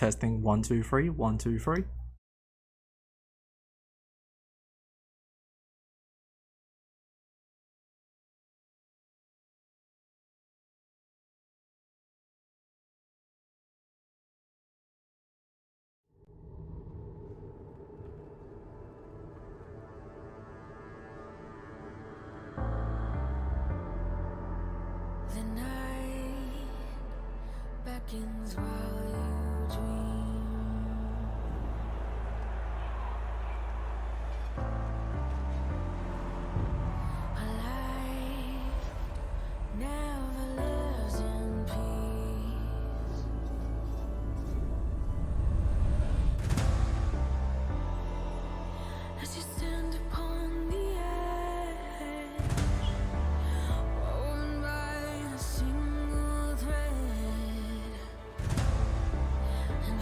Testing 1 2 3 1 2 3. The night beckons while you dream. A life never lives in peace. As you stand upon the edge, woven by a single thread, and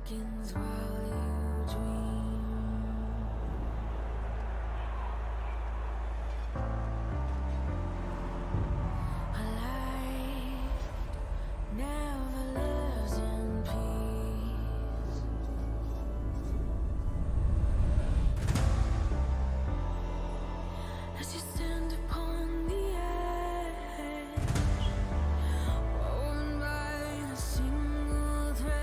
seconds while you dream. A life never lives in peace. As you stand upon the edge, woven by a single thread,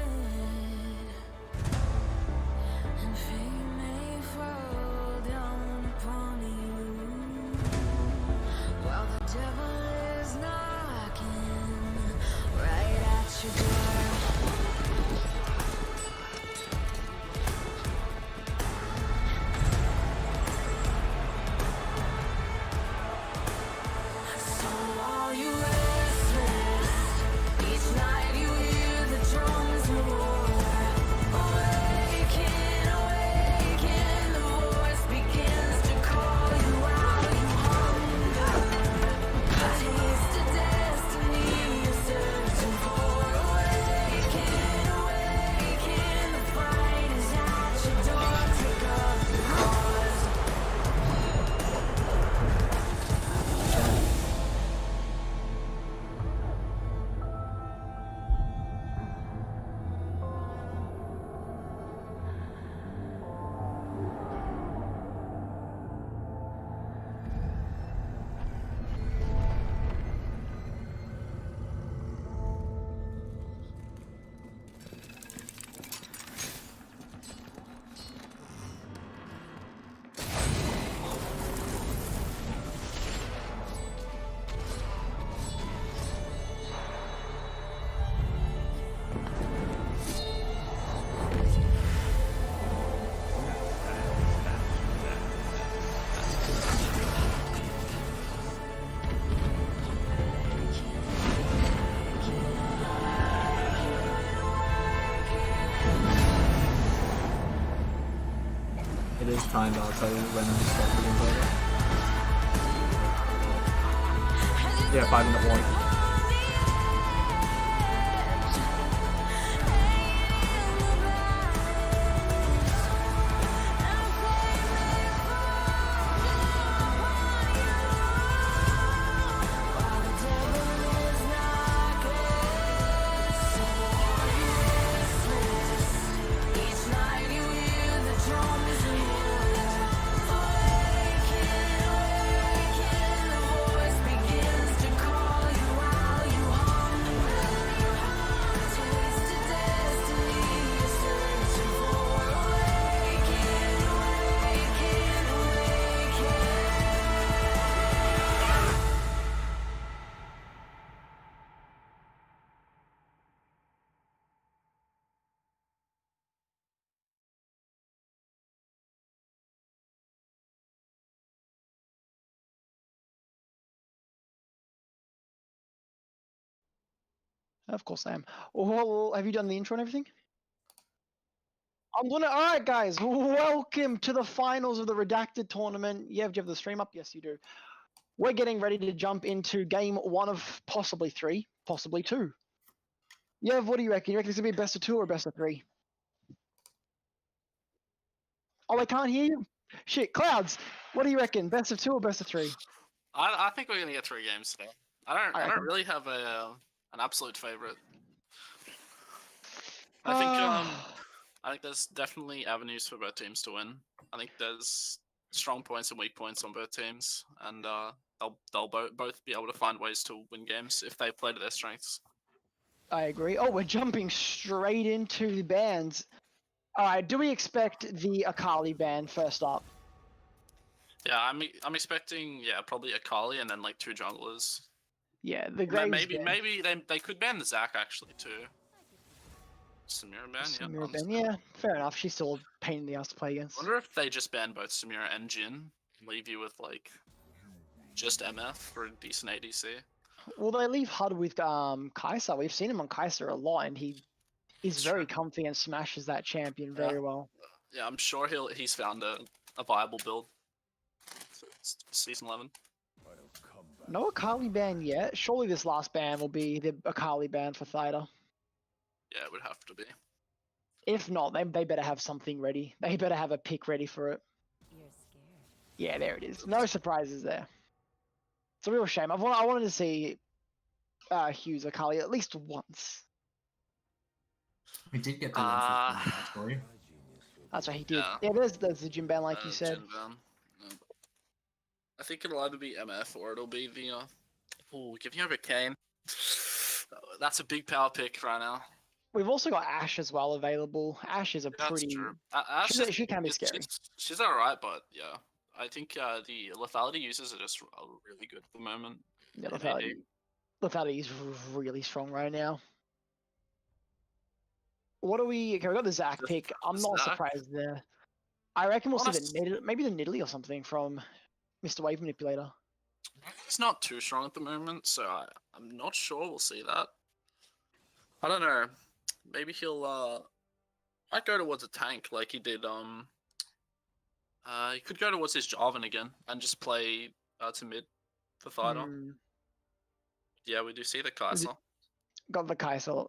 and fate may fall down upon you, while the devil is knocking right at your door. So are you restless? Each night you hear the drums roar. Awaken, awaken, the voice begins to call you while you hunger. A taste of destiny you're searching for. Awaken, awaken, the fight is at your door. Take up the cause. It is timed, I'll tell you when I'm stopping later. Yeah, 5-minute warning. Of course I am. Well, have you done the intro and everything? I'm gonna. All right, guys. Welcome to the finals of the Redacted tournament. Yeah, do you have the stream up? Yes, you do. We're getting ready to jump into game one of possibly three, possibly two. Yeah, what do you reckon? You reckon it's gonna be best of two or best of three? Oh, I can't hear you. Shit, Clouds. What do you reckon? Best of two or best of three? I think we're gonna get 3 games today. I don't reckon. really have an absolute favorite. I think there's definitely avenues for both teams to win. I think there's strong points and weak points on both teams, and they'll both be able to find ways to win games if they play to their strengths. I agree. Oh, we're jumping straight into the bands. All right, do we expect the Akali ban first up? Yeah, I'm expecting probably Akali and then like 2 junglers. Yeah, the Graves Maybe ban. they could ban the Zac actually too. Samira ban, Samira ban, yeah, fair enough. She's still a pain in the ass to play against. I wonder if they just ban both Samira and Jhin, leave you with like just MF for a decent ADC. Well, they leave Hud with Kai'Sa. We've seen him on Kai'Sa a lot, and he's very comfy and smashes that champion very well. Yeah, I'm sure he's found a viable build for season 11. No Akali ban yet. Surely this last ban will be the Akali ban for Thida. Yeah, it would have to be. If not, they better have something ready. They better have a pick ready for it. You're scared. Yeah, there it is. No surprises there. It's a real shame. I wanted to see Hughes or Carly at least once. We did get the one for Uh, actually. That's what he did. Yeah. Yeah, there's the gym ban, like you said. Jin Van. I think it'll either be MF or it'll be the. Giving over Kane. That's a big power pick right now. We've also got Ash as well available. Ash is a That's pretty. true. Ash She can be is- scary. she's alright, but yeah. I think the lethality users are just really good at the moment. Yeah, in AD. lethality is really strong right now. What are we? Okay, we got the Zach The- pick. I'm the not Zach? surprised there. I reckon we'll see Honest- maybe the Nidalee or something from Mr. Wave Manipulator. He's not too strong at the moment, so I'm not sure we'll see that. I don't know. Maybe he'll might go towards a tank like he did. He could go towards his Jarvan again and just play to mid for Thydor. Hmm. Yeah, we do see the Kai'Sa. Got the Kai'Sa.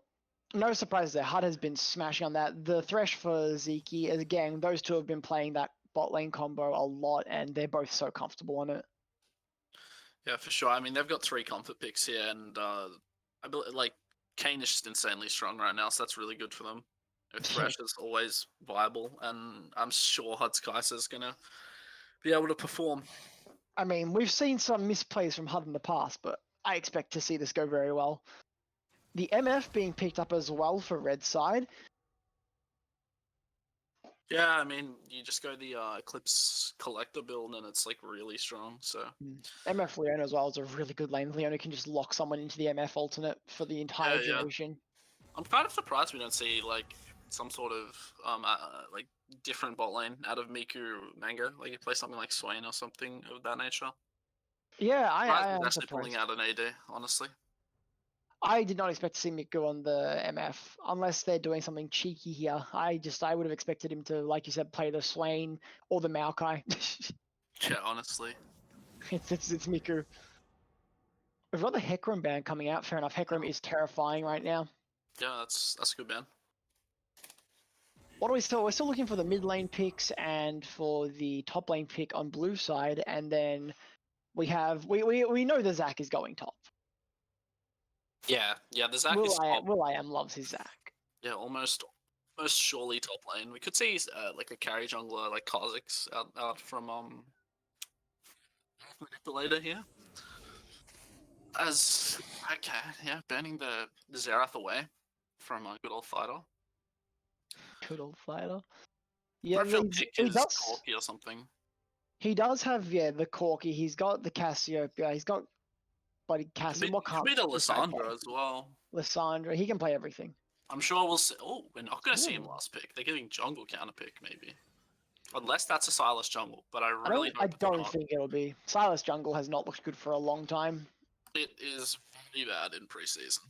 No surprise there. Hud has been smashing on that. The Thresh for Zeke, again, those two have been playing that bot lane combo a lot, and they're both so comfortable on it. Yeah, for sure. I mean, they've got 3 comfort picks here, and I believe like Kane is just insanely strong right now, so that's really good for them. Thresh is always viable, and I'm sure Hud's Kai'Sa is gonna be able to perform. I mean, we've seen some misplays from Hud in the past, but I expect to see this go very well. The MF being picked up as well for red side. Yeah, I mean, you just go the Eclipse Collector build, and it's like really strong. So MF Leona as well is a really good lane. Leona can just lock someone into the MF alternate for the entire Yeah, yeah. duration. I'm kind of surprised we don't see like some sort of like different bot lane out of Miku Mango. Like you play something like Swain or something of that nature. Yeah, I Surprised am he's actually pulling surprised. out an AD, honestly. I did not expect to see Mick go on the MF unless they're doing something cheeky here. I would have expected him to, like you said, play the Swain or the Maokai. Yeah, honestly. it's Miku. We've got the Hecarim ban coming out. Fair enough. Hecarim is terrifying right now. Yeah, that's a good ban. What are we still? We're still looking for the mid lane picks and for the top lane pick on blue side, and then we know the Zac is going top. Yeah, the Zac is top. Will.i.am loves his Zac. Yeah, almost surely top lane. We could see like a carry jungler like Kha'Zix out from Manipulator here. As okay, yeah, banning the Xerath away from good old Thydor. Good old fighter. Yeah, Preferred he pick is does. Corki or something. He does have the Corki. He's got the Cassiopeia. He's got bloody Cassie. What can't Could be the this guy play? Lissandra as well. Lissandra. He can play everything. I'm sure we'll see. Oh, we're not going to see him Ooh. last pick. They're giving jungle counter pick maybe, unless that's a Silas jungle. But I I really don't not. think it'll be. Silas Jungle has not looked good for a long time. It is very bad in preseason.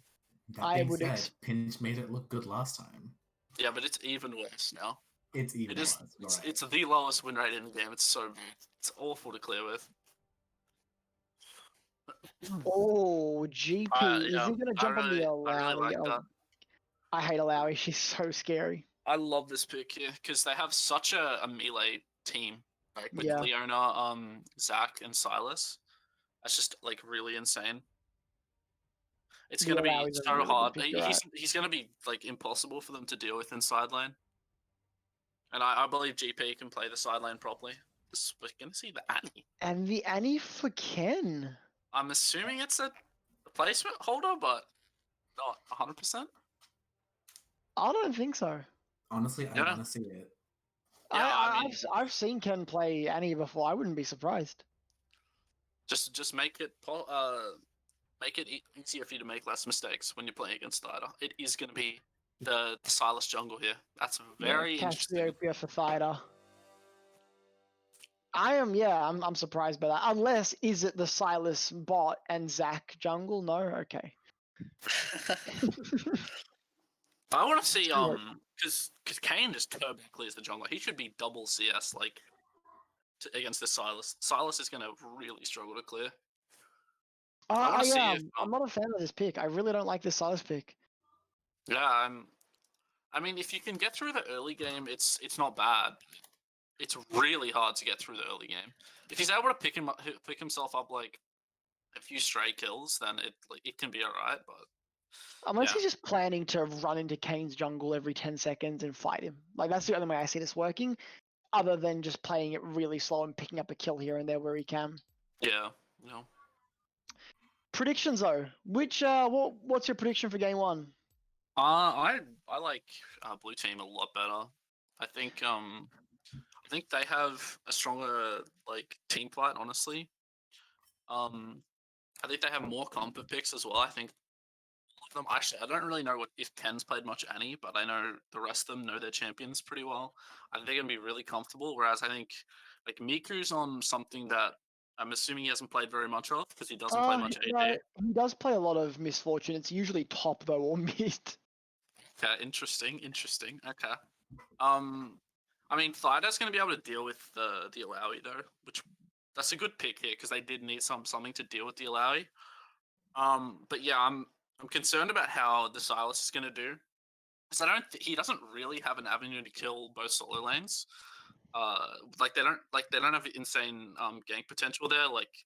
That I being would said, ex- Pinch made it look good last time. Yeah, but it's even worse now. It's even It is. worse. It's the lowest win rate in the game. It's so bad. It's awful to clear with. Oh, GP. Is yeah, he going to I jump on really- the I really Alawi? like that. I hate Alawi. She's so scary. I love this pick here because they have such a melee team, like with Yeah. Leona, Zac, and Silas. That's just like really insane. It's Yeah, gonna be Alawi's a so really good hard. pick, you're He's gonna be like impossible for them to deal with in side lane. And I believe GP can play the side lane properly. We're gonna see the Annie. And the Annie for Ken. I'm assuming it's a replacement holder, but not 100%. I don't think so. Honestly, I Yeah. want to see it. Yeah, I mean- I've seen Ken play Annie before. I wouldn't be surprised. Just make it easier for you to make less mistakes when you're playing against Thydor. It is going to be the Silas jungle here. That's very interesting. Cassiopeia for Thida. I'm surprised by that. Unless, is it the Silas bot and Zac jungle? No? Okay. I want to see Sure. because Kane just turbo clears the jungler. He should be double CS like against this Silas. Silas is going to really struggle to clear. I wanna see if, I'm not a fan of this pick. I really don't like this Silas pick. Yeah, I mean, if you can get through the early game, it's not bad. It's really hard to get through the early game. If he's able to pick himself up like a few stray kills, then it can be alright. But Unless Yeah. he's just planning to run into Kane's jungle every 10 seconds and fight him. Like, that's the only way I see this working, other than just playing it really slow and picking up a kill here and there where he can. yeah, you know. Predictions, though. What's your prediction for game one? I like blue team a lot better. I think they have a stronger like team fight. Honestly, I think they have more compo picks as well. I think all of them. Actually, I don't really know if Ken's played much Annie, but I know the rest of them know their champions pretty well. I think they're gonna be really comfortable. Whereas I think like Miku's on something that I'm assuming he hasn't played very much of because he doesn't play much AD. He does play a lot of Misfortune. It's usually top, though, or mid. Okay, interesting. Okay. I mean, Thaida's going to be able to deal with the Alawi though, which that's a good pick here because they did need something to deal with the Alawi. But yeah, I'm concerned about how the Silas is going to do because he doesn't really have an avenue to kill both solo lanes. They don't have insane gank potential there. Like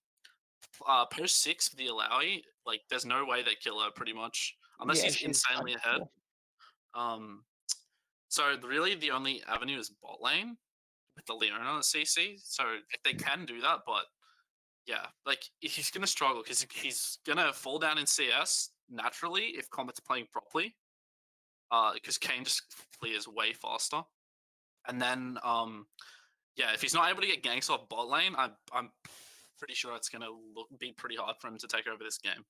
post 6 for the Alawi, like there's no way they kill her pretty much unless Yeah, he's she's insanely ahead. untouchable. So really the only avenue is bot lane with the Leona CC. So if they can do that, but yeah, like he's gonna struggle because he's gonna fall down in CS naturally if Comet's playing properly. Because Kane just clears way faster. And then yeah, if he's not able to get ganks off bot lane, I'm pretty sure it's gonna be pretty hard for him to take over this game.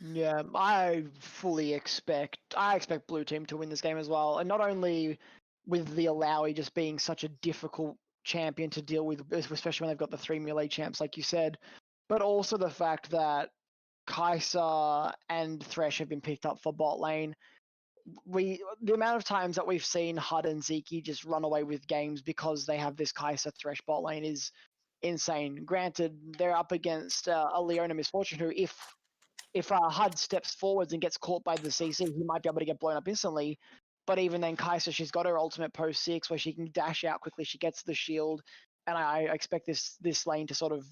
Yeah, I expect blue team to win this game as well. And not only with the Alawi just being such a difficult champion to deal with, especially when they've got the 3 melee champs, like you said, but also the fact that Kai'Sa and Thresh have been picked up for bot lane. The amount of times that we've seen Hud and Zeke just run away with games because they have this Kai'Sa Thresh bot lane is insane. Granted, they're up against a Leona Misfortune who, if Hud steps forwards and gets caught by the CC, he might be able to get blown up instantly. But even then, Kai'Sa, she's got her ultimate post 6 where she can dash out quickly. She gets the shield, and I expect this lane to sort of,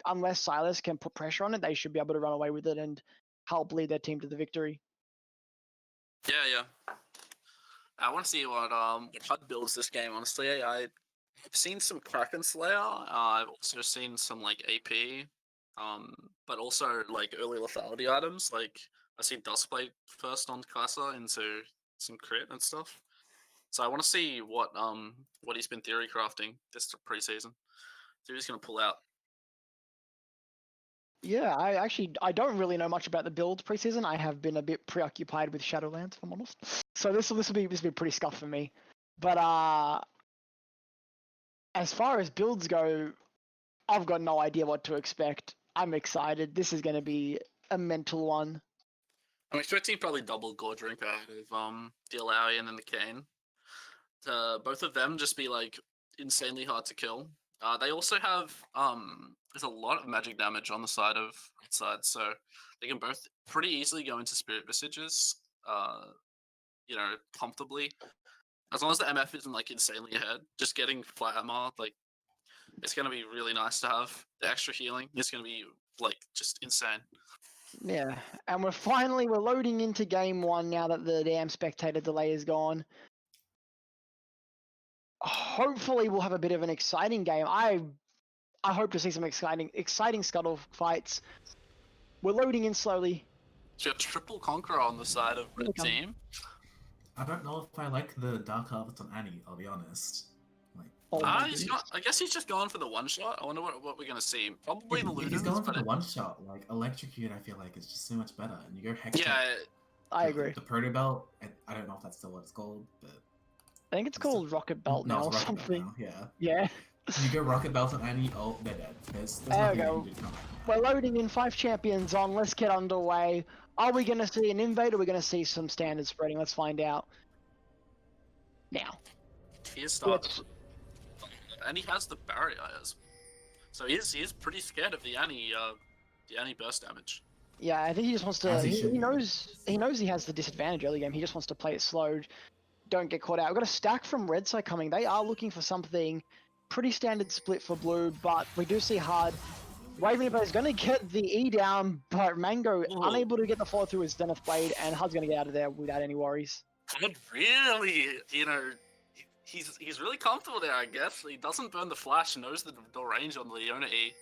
unless Silas can put pressure on it, they should be able to run away with it and help lead their team to the victory. Yeah. I want to see what Hud builds this game. Honestly, I've seen some Kraken Slayer. I've also seen some like AP. But also like early lethality items. Like I see Duskblade first on Kai'Sa into some crit and stuff. So I want to see what he's been theory crafting this preseason. See what he's gonna pull out. Yeah, I don't really know much about the build preseason. I have been a bit preoccupied with Shadowlands, if I'm honest. So this will be pretty scuffed for me. But as far as builds go, I've got no idea what to expect. I'm excited. This is going to be a mental one. I'm expecting probably double Gorge Ring out of the Alawi and then the Kane. Both of them just be like insanely hard to kill. They also have there's a lot of magic damage on the side of side, so they can both pretty easily go into Spirit Visages, comfortably. As long as the MF isn't like insanely ahead, just getting flat armor, like it's gonna be really nice to have. The extra healing is gonna be like just insane. Yeah, and we're loading into game one now that the damn spectator delay is gone. Hopefully we'll have a bit of an exciting game. I hope to see some exciting scuttle fights. We're loading in slowly. So you got triple Conqueror on the side of red team. I don't know if I like the Dark Harvest on Annie, I'll be honest. I guess he's just going for the one shot. I wonder what we're gonna see. Probably the Ludens. He's going for the one shot. Like Electrocute, I feel like is just so much better. And you go Hex. Yeah, I agree. The Proto Belt. I don't know if that's still what it's called, but I think it's called Rocket Belt now or something. Now, yeah. Yeah. You go Rocket Belt on Annie. Oh, they're dead. There's There we nothing go. you can do. We're loading in 5 champions on. Let's get underway. Are we going to see an invade or are we going to see some standard spreading? Let's find out. Now. He starts. And he has the barrier, so he is pretty scared of the Annie burst damage. Yeah, I think he just wants to. As he He, should he be. knows he has the disadvantage early game. He just wants to play it slow. Don't get caught out. We've got a stack from red side coming. They are looking for something pretty standard split for blue, but we do see Hard. Raven is going to get the E down, but Mango Ooh. unable to get the follow through his Zenith Blade, and Hud's going to get out of there without any worries. Hud really, he's really comfortable there, I guess. He doesn't burn the flash, knows the range on the Leona E.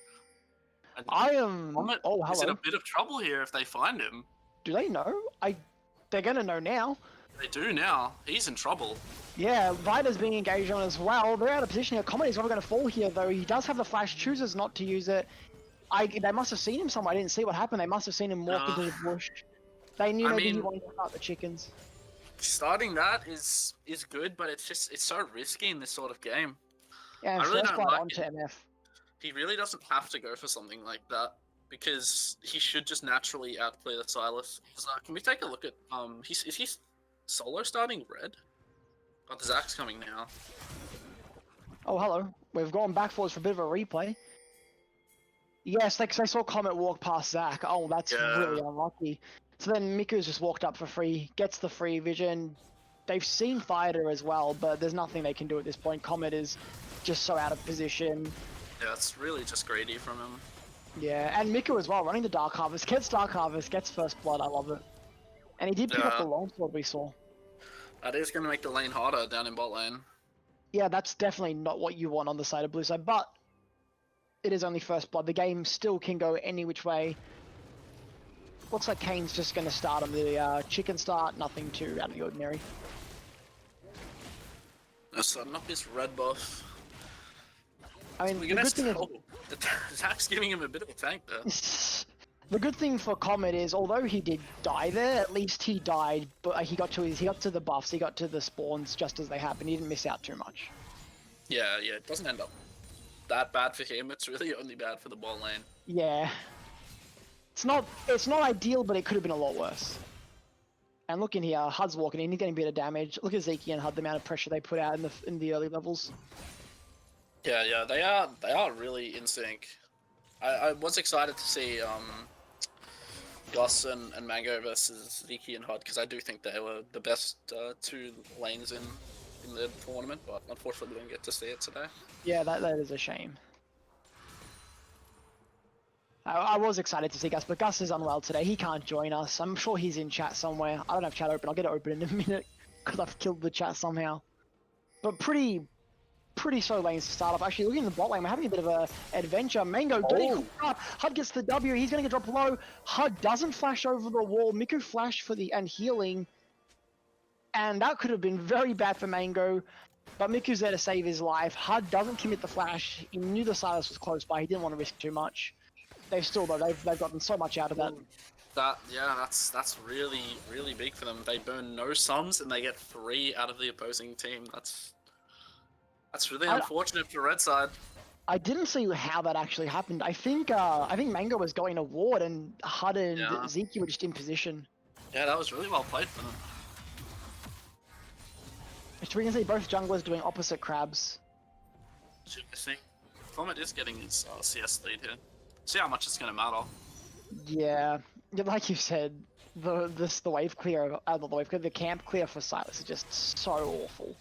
And I am. Comet Oh, is in a hello. bit of trouble here if they find him. Do they know? They're going to know now. They do now. He's in trouble. Yeah, Vida's being engaged on as well. They're out of position here. Comedy's probably going to fall here, though. He does have the flash, chooses not to use it. They must have seen him somewhere. I didn't see what happened. They must have seen him walk into the bush. They knew maybe he mean- wanted to start the chickens. Starting that is good, but it's so risky in this sort of game. Yeah, and I really first don't blood like onto it. MF. He really doesn't have to go for something like that because he should just naturally outplay the Silas. So, can we take a look at is he solo starting red? Oh, the Zach's coming now. Oh, hello. We've gone backwards for a bit of a replay. Yes, they saw Comet walk past Zach. Oh, that's Yeah. really unlucky. So then Miku's just walked up for free, gets the free vision. They've seen Fighter as well, but there's nothing they can do at this point. Comet is just so out of position. Yeah, it's really just greedy from him. Yeah, and Miku as well, running the Dark Harvest, gets Dark Harvest, gets First Blood, I love it. And he did pick up Yeah. the longsword we saw. That is going to make the lane harder down in bot lane. Yeah, that's definitely not what you want on the side of blue side, but it is only First Blood. The game still can go any which way. Looks like Kane's just going to start on the chicken start, nothing too out of the ordinary. Starting up his red buff. I mean, We're the gonna good thing is... the Zach's giving him a bit of a tank there. The good thing for Comet is, although he did die there, at least he died, but he got to the buffs, he got to the spawns just as they happened. He didn't miss out too much. Yeah, it doesn't end up that bad for him. It's really only bad for the bot lane. Yeah, it's not ideal, but it could have been a lot worse. And look in here, Hud's walking in, he's getting a bit of damage. Look at Zeke and Hud, the amount of pressure they put out in the early levels. Yeah, they are really in sync. I was excited to see Gus and Mango versus Zeke and Hud because I do think they were the best two lanes in the tournament, but unfortunately we didn't get to see it today. Yeah, that is a shame. I was excited to see Gus, but Gus is unwell today. He can't join us. I'm sure he's in chat somewhere. I don't have chat open. I'll get it open in a minute because I've killed the chat somehow. But pretty slow lanes to start off. Actually, looking in the bot lane, we're having a bit of a adventure. Mango getting hooked up. Hud gets the W. He's going to get dropped low. Hud doesn't flash over the wall. Miku flashed for the healing. And that could have been very bad for Mango. But Miku's there to save his life. Hud doesn't commit the flash. He knew the Silas was close by. He didn't want to risk too much. They've gotten so much out of that. That's really big for them. They burn no sums and they get 3 out of the opposing team. That's really unfortunate for red side. I didn't see how that actually happened. I think Mango was going to ward and Hud and Zeke were just in position. Yeah, that was really well played for them. We can see both junglers doing opposite crabs. I think Comet is getting his CS lead here. See how much it's going to matter. Yeah, like you said, the wave clear, the camp clear for Silas is just so awful.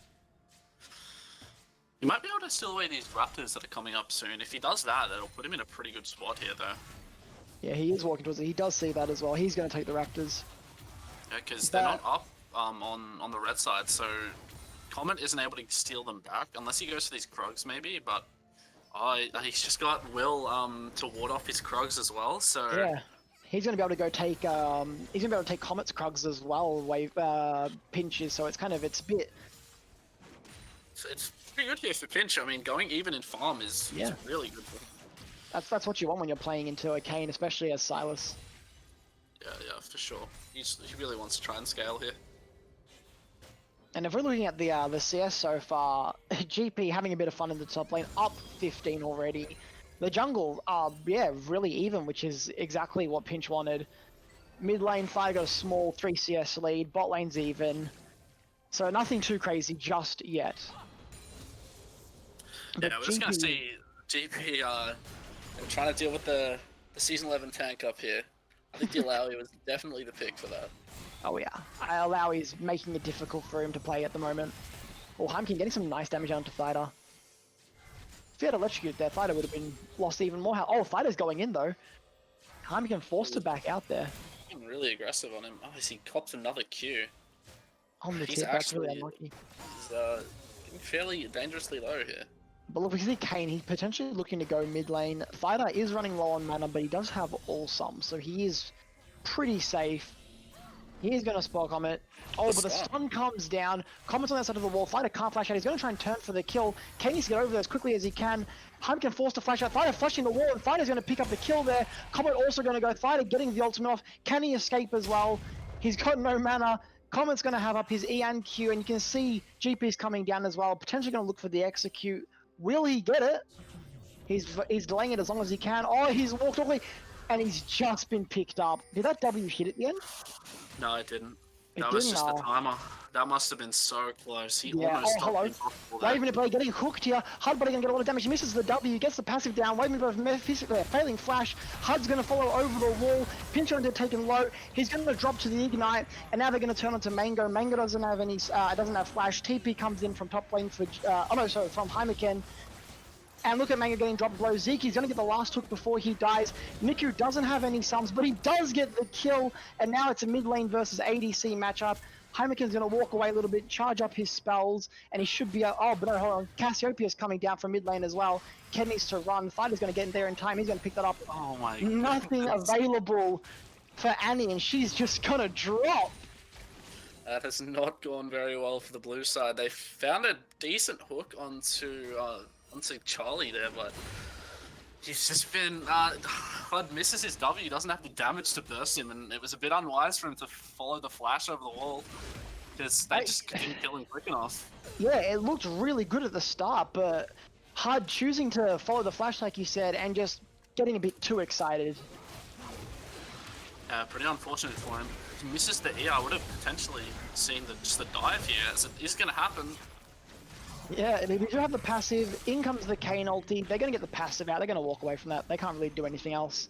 He might be able to steal away these raptors that are coming up soon. If he does that, it'll put him in a pretty good spot here, though. Yeah, he is walking towards it. He does see that as well. He's going to take the raptors. Yeah, because they're not up on the red side, so Comet isn't able to steal them back unless he goes for these Krugs, maybe. But he's just got Will to ward off his Krugs as well. So yeah, he's going to be able to go take Comet's Krugs as well. Wave pinches. So it's a bit. It's pretty good here for pinch. I mean, going even in farm is really good for him. That's what you want when you're playing into a Kane, especially as Silas. Yeah, for sure. He really wants to try and scale here. And if we're looking at the CS so far, GP having a bit of fun in the top lane, up 15 already. The jungle, really even, which is exactly what Pinch wanted. Mid lane, Fire got a small 3 CS lead, bot lane's even. So nothing too crazy just yet. Yeah, we're just going to see GP trying to deal with the Season 11 tank up here. I think the Alawi was definitely the pick for that. Oh yeah, Alawi is making it difficult for him to play at the moment. Oh, Heimkin getting some nice damage onto Fighter. If he had electrocute there, Fighter would have been lost even more. Oh, Fighter's going in though. Heimkin forced to back out there. Being really aggressive on him. Oh, he cops another Q. On the He's tip, that's really actually- unlucky. He's getting fairly dangerously low here. But look, we see Kane, he's potentially looking to go mid lane. Fighter is running low on mana, but he does have all some, so he is pretty safe. He is going to spell Comet. Oh, but the stun comes down. Comet's on that side of the wall. Fighter can't flash out. He's going to try and turn for the kill. Kane needs to get over there as quickly as he can. Heimkin forced to flash out. Fighter flashing the wall, and Fighter's going to pick up the kill there. Comet also going to go. Fighter getting the ultimate off. Can he escape as well? He's got no mana. Comet's going to have up his E and Q, and you can see GP's coming down as well. Potentially going to look for the execute. Will he get it? He's delaying it as long as he can. Oh, he's walked away, and he's just been picked up. Did that W hit at the end? No, it didn't. It That was didn't, just the oh. timer. That must have been so close. He Yeah, almost oh, hello. stopped impossible there. Raven Blade getting hooked here. Hud Buddy gonna get a lot of damage. He misses the W, gets the passive down. Raven Blade failing flash. Hud's gonna follow over the wall. Pinch onto taken low. He's gonna drop to the ignite, and now they're gonna turn onto Mango. Mango doesn't have any. Doesn't have flash. TP comes in from top lane for. From Heimkin. And look at Mango getting dropped below. Zeke, he's going to get the last hook before he dies. Niku doesn't have any sums, but he does get the kill. And now it's a mid lane versus ADC matchup. Heineken's going to walk away a little bit, charge up his spells, and he should be... Oh, but no, hold on. Cassiopeia's coming down from mid lane as well. Ken needs to run. Fighter's going to get in there in time. He's going to pick that up. Oh my Nothing goodness. available for Annie, and she's just going to drop. That has not gone very well for the blue side. They found a decent hook onto Charlie there, but he's just been Hud misses his W. He doesn't have the damage to burst him, and it was a bit unwise for him to follow the flash over the wall because they just didn't kill him quick enough. Yeah, it looked really good at the start, but Hud choosing to follow the flash like you said and just getting a bit too excited. Pretty unfortunate for him. If he misses the E, I would have potentially seen just the dive here, as it is going to happen. Yeah, they do have the passive. In comes the Kane ulti. They're going to get the passive out. They're going to walk away from that. They can't really do anything else.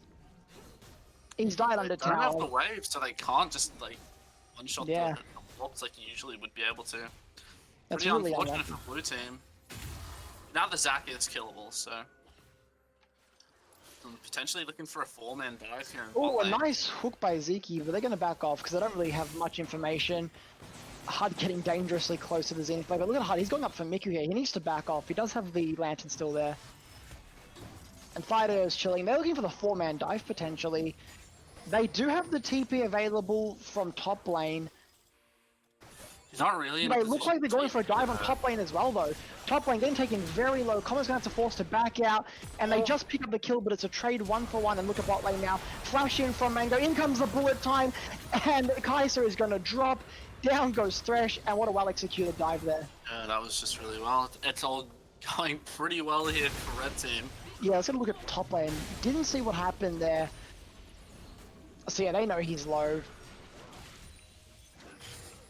He's died under They don't have the tower. wave, so they can't just like one-shot Yeah. the blocks like you usually would be able to. That's Pretty really unfortunate unlucky. for blue team. Now the Zac is killable, so potentially looking for a 4-man dive here in Oh, bot a lane. nice hook by Zeke, but they're going to back off because they don't really have much information. Hud getting dangerously close to the Zenith play, but look at Hud, he's going up for Miku here. He needs to back off. He does have the lantern still there. And Fighter is chilling. They're looking for the 4-man dive potentially. They do have the TP available from top lane. He's not really in a They look position like they're to going for a take dive on top lane as well though. Top lane getting taken very low. Commo's going to have to force to back out. And they just pick up the kill, but it's a trade 1-for-1. And look at bot lane now. Flash in from Mango. In comes the bullet time. And Kaiser is going to drop. Down goes Thresh. And what a well-executed dive there. Yeah, that was just really well. It's all going pretty well here for red team. Yeah, let's have a look at top lane. Didn't see what happened there. So yeah, they know he's low.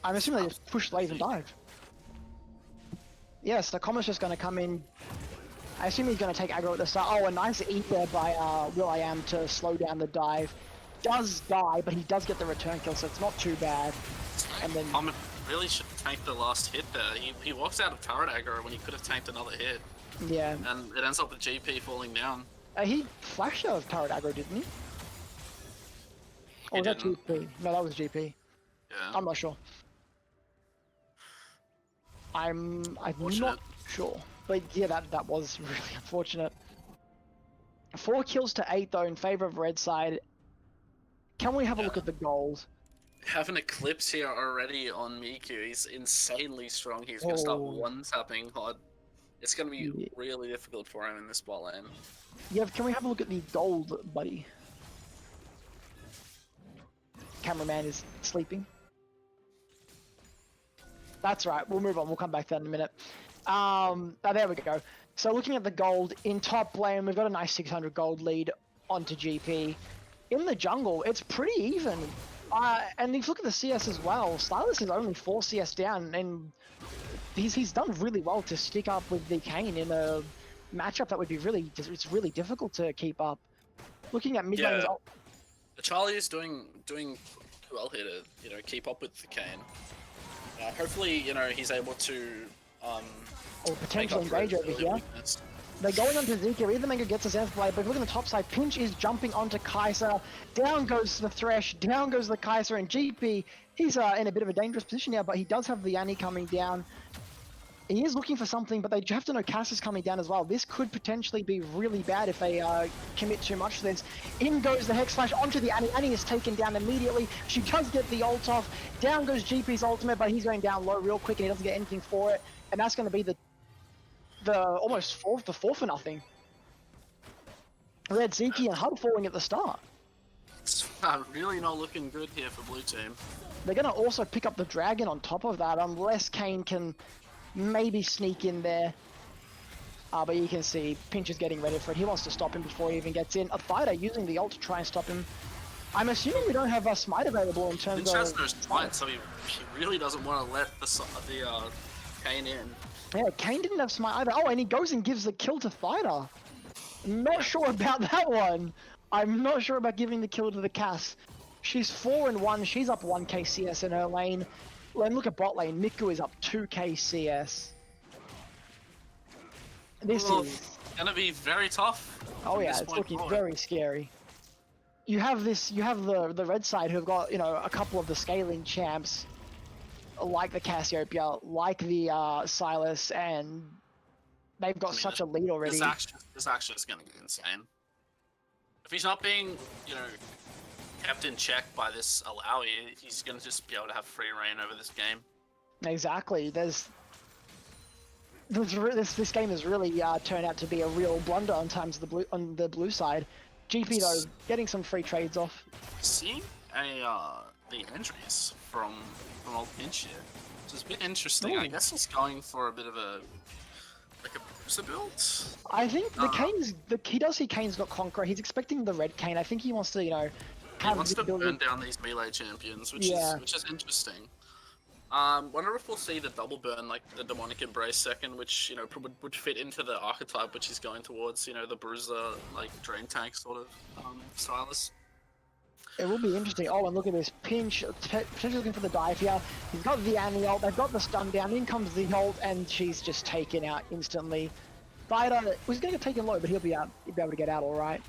I'm assuming they just push Lave and dive. Yes, the Commo's just going to come in. I assume he's going to take aggro at the start. Oh, a nice eat there by will.i.am to slow down the dive. Does die, but he does get the return kill, so it's not too bad. And then Comet really should tank the last hit there. He walks out of turret aggro when he could have tanked another hit, yeah, and it ends up with GP falling down. he flashed out of turret aggro, didn't he? Or was that didn't. GP? No, that was GP. Yeah. I'm not sure. I'm not Unfortunate. sure, but yeah, that was really unfortunate. 4 kills to 8 though in favor of red side. Can we have a look at the goals? Have an eclipse here already on Miku. He's insanely strong. He's gonna start Oh. one-tapping Hud. It's gonna be Yeah. really difficult for him in this bot lane. Yeah, can we have a look at the gold, buddy? Cameraman is sleeping. That's right, we'll move on, we'll come back to that in a minute. There we go. So looking at the gold, in top lane, we've got a nice 600 gold lead onto GP. In the jungle, it's pretty even. And if you look at the CS as well, Stylus is only 4 CS down, and he's done really well to stick up with the Kane in a matchup that would be it's really difficult to keep up. Looking at mid lane, Yeah. Charlie is doing well here to keep up with the Kane. Hopefully he's able to Or make potential up for engage his over early here. weakness. They're going onto Zika. Either Mango gets his F-Blade, but look at the top side. Pinch is jumping onto Kaiser. Down goes the Thresh. Down goes the Kaiser. And GP, he's in a bit of a dangerous position now, but he does have the Annie coming down. He is looking for something, but they have to know Cass is coming down as well. This could potentially be really bad if they commit too much to this. In goes the Hex Flash onto the Annie. Annie is taken down immediately. She does get the ult off. Down goes GP's ultimate, but he's going down low real quick and he doesn't get anything for it. And that's going to be the almost fourth for nothing. We had Zeki and Hud falling at the start. It's really not looking good here for blue team. They're going to also pick up the Dragon on top of that, unless Kane can maybe sneak in there. But you can see Pinch is getting ready for it. He wants to stop him before he even gets in. A fighter using the ult to try and stop him. I'm assuming we don't have a smite available in terms Pinch has of... no smite, so he really doesn't want to let the Kane in. Yeah, Kane didn't have smite either. Oh, and he goes and gives the kill to Fighter. Not sure about that one. I'm not sure about giving the kill to the Cass. She's 4-1. She's up 1k CS in her lane. And look at bot lane. Miku is up 2k CS. This is gonna be very tough. Oh yeah, it's looking very scary. You have the red side who've got a couple of the scaling champs, like the Cassiopeia, like the Silas, and they've got such a lead already. This action is gonna get insane. If he's not being kept in check by this Alawi, he's gonna just be able to have free reign over this game. Exactly. This game has really turned out to be a real blunder on the blue side. GP though getting some free trades off. Seeing the injuries from old Pinch here, which is a bit interesting. Ooh. I guess he's going for a bit of a bruiser build. I think he does see Kane's got Conqueror. He's expecting the red Kane. I think he wants to He have wants the to ability. burn down these melee champions, which is interesting. Wonder if we'll see the double burn, like the Demonic Embrace second, which would fit into the archetype which he's going towards. The bruiser, like drain tank sort of Silas. It will be interesting. Oh, and look at this. Pinch, potentially looking for the dive here. He's got the Annie ult, they've got the stun down, in comes the ult, and she's just taken out instantly. Fighter was going to get taken low, but he'll be able to get out alright.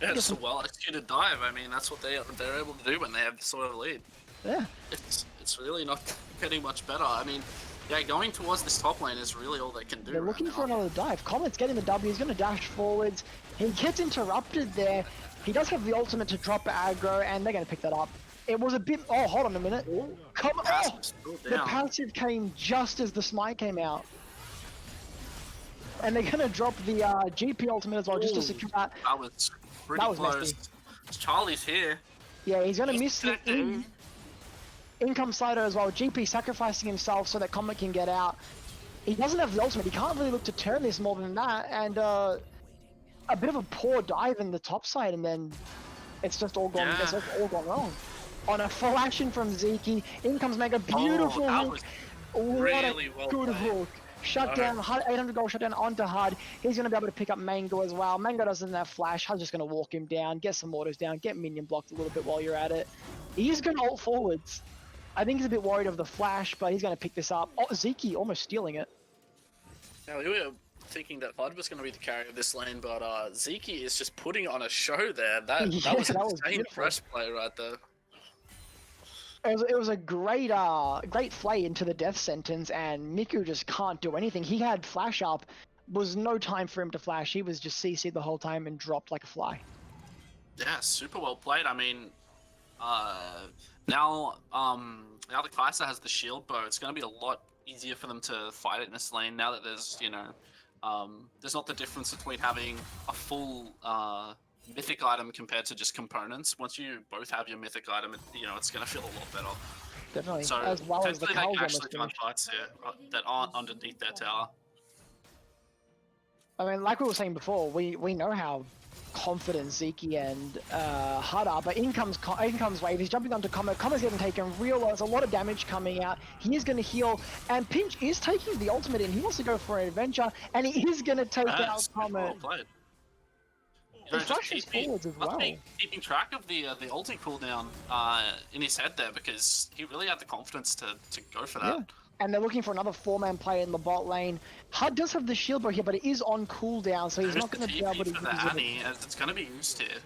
Yeah, it's a well-executed dive. I mean, that's what they're able to do when they have this sort of lead. Yeah. It's really not getting much better. I mean, yeah, going towards this top lane is really all they can do. They're looking for another dive. Comet's getting the W, he's going to dash forwards. He gets interrupted there. He does have the ultimate to drop aggro, and they're going to pick that up. It was a bit... Oh, hold on a minute. The passive came just as the smite came out. And they're going to drop the GP ultimate as well, just to secure that. That was pretty close. Messy. Charlie's here. Yeah, he's going to miss the in comes Slider as well. GP sacrificing himself so that Comet can get out. He doesn't have the ultimate. He can't really look to turn this more than that. And a bit of a poor dive in the top side, and then it's just all gone. It's just all gone wrong. On a full action from Zeki, in comes Mega. Beautiful hook. Really what a good hook. Shut down, 800 gold shut down onto Hud. He's going to be able to pick up Mango as well. Mango doesn't have flash. Hud's just going to walk him down, get some mortars down, get minion blocked a little bit while you're at it. He's going to ult forwards. I think he's a bit worried of the flash, but he's going to pick this up. Oh, Zeki almost stealing it. Now, we were thinking that Hud was going to be the carrier of this lane, but Zeki is just putting on a show there. That was an insane press play right there. It was a great flay into the death sentence, and Miku just can't do anything. He had flash up, was no time for him to flash. He was just CC'd the whole time and dropped like a fly. Yeah, super well played. I mean, now the Kaiser has the shield bow. It's going to be a lot easier for them to fight it in this lane now that there's there's not the difference between having a full mythic item compared to just components. Once you both have your mythic item, it's going to feel a lot better. Definitely. So as well as the they Cal's actually find fights here that aren't underneath their tower. I mean, like we were saying before, we know how confident Zeki and Hud are, but in comes Wave. He's jumping onto Comet. Comet's getting taken real low. There's a lot of damage coming out. He is going to heal, and Pinch is taking the ultimate in. He wants to go for an adventure, and he is going to take out Comet. Well played. know, It flashes forwards as must well. be keeping track of the ulti cooldown in his head there, because he really had the confidence to go for that. Yeah. And they're looking for another 4-man player in the bot lane. Hud does have the shield break here, but it is on cooldown, so he's There's not the going to be TP able to for the use it. Annie, as it's going to be used here.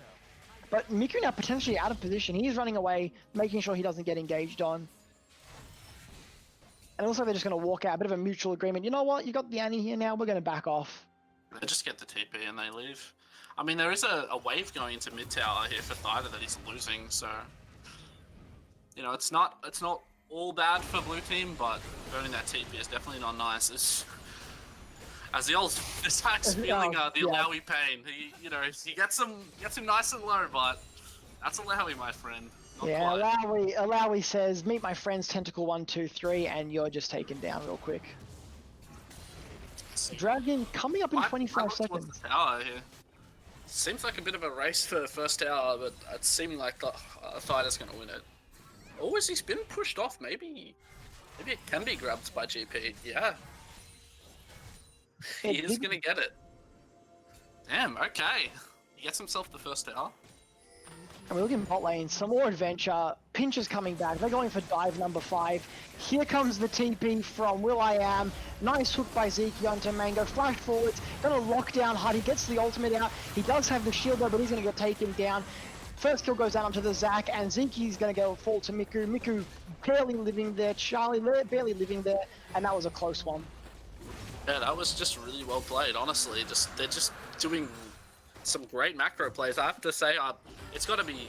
But Miku now potentially out of position. He is running away, making sure he doesn't get engaged on. And also they're just going to walk out, a bit of a mutual agreement. You know what? You got the Annie here now, we're going to back off. They just get the TP and they leave. I mean, there is a wave going into mid tower here for Thida that he's losing, so you know it's not all bad for blue team, but burning that TP is definitely not nice. As the old Zach's feeling the Alawi pain. He gets him nice and low, but that's Alawi, my friend. Not Yeah, quite. Alawi says, meet my friends Tentacle 1, 2, 3, and you're just taken down real quick. Dragon coming up in 25 seconds. The tower here. Seems like a bit of a race for the first tower, but it's seeming like Thida's going to win it. Oh, has he been pushed off? Maybe it can be grabbed by GP. Yeah. He is going to get it. Damn, okay. He gets himself the first tower. And we're looking bot lane, some more adventure. Pinch is coming back. They're going for dive number 5. Here comes the TP from will.i.am. Nice hook by Zeke onto Mango. Flash forwards. Gonna lock down Hud. He gets the ultimate out. He does have the shield though, but he's gonna get taken down. First kill goes down onto the Zac, and Zinky's gonna go fall to Miku. Miku barely living there. Charlie barely living there, and that was a close one. Yeah, that was just really well played, honestly. They're just doing some great macro plays. I have to say, it's got to be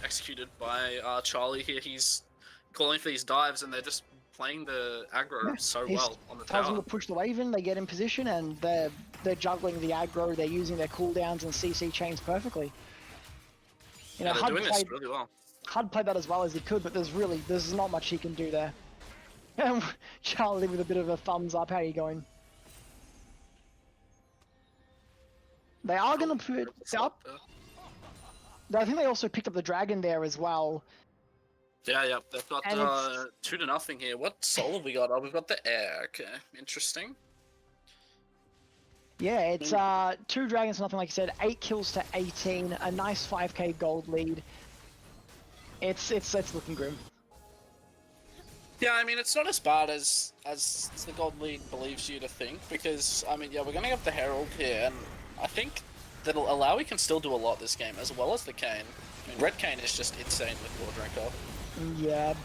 executed by Charlie here. He's calling for these dives, and they're just playing the aggro so well on the Tells them tower. to push the wave in, they get in position, and they're juggling the aggro. They're using their cooldowns and CC chains perfectly. You know, Yeah, they're doing this really well. Hud played that as well as he could, but there's not much he can do there. And Charlie with a bit of a thumbs up. How are you going? They are going to put up. I think they also picked up the dragon there as well. Yeah, they've got And 2-0 here. What soul have we got? Oh, we've got the air. Okay, interesting. Yeah, it's 2 dragons, nothing like you said. 8 kills to 18. A nice 5k gold lead. It's looking grim. Yeah, I mean, it's not as bad as the Gold League believes you to think, because, I mean, yeah, we're going to have the Herald here, and I think that Alawi can still do a lot this game, as well as the Kayn. I mean, Red Kayn is just insane with War Drinker. Yeah.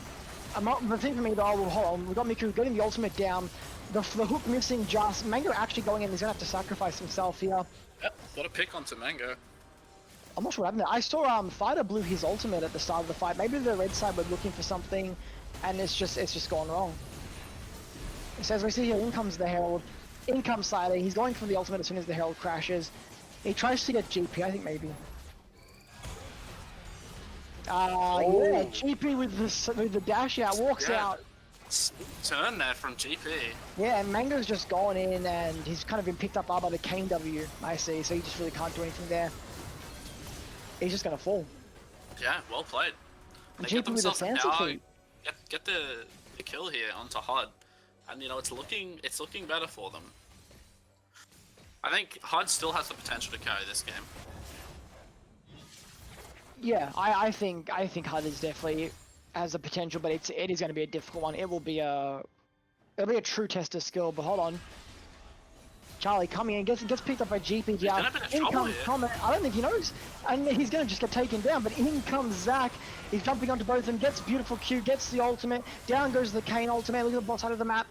The thing for me though, hold on, we've got Miku getting the ultimate down. The hook missing just. Mango actually going in, he's going to have to sacrifice himself here. Yep, got a pick onto Mango. I'm not sure what happened there. I saw Fighter blew his ultimate at the start of the fight. Maybe the red side were looking for something, and it's just gone wrong. So as we see here, in comes the Herald. In comes Cider. He's going for the ultimate as soon as the Herald crashes. He tries to get GP, I think maybe. Yeah, GP with the dash out, walks out. Smooth turn there from GP. Yeah, and Mango's just gone in, and he's kind of been picked up by the Kayn W, I see, so he just really can't do anything there. He's just gonna fall. Yeah, well played. They GP get with a themselves a fancy tower, feat. get the kill here onto Hud, and you know it's looking better for them. I think Hud still has the potential to carry this game. Yeah, I think Hud is definitely has the potential, but it is going to be a difficult one. It'll be a true test of skill. But hold on, Charlie coming in gets picked up by GP. He's in a bit of trouble here. Comet. I don't think he knows, and he's going to just get taken down. But in comes Zac. He's jumping onto both of them. Gets beautiful Q. Gets the ultimate. Down goes the Kayn ultimate. Look at the bottom side of the map.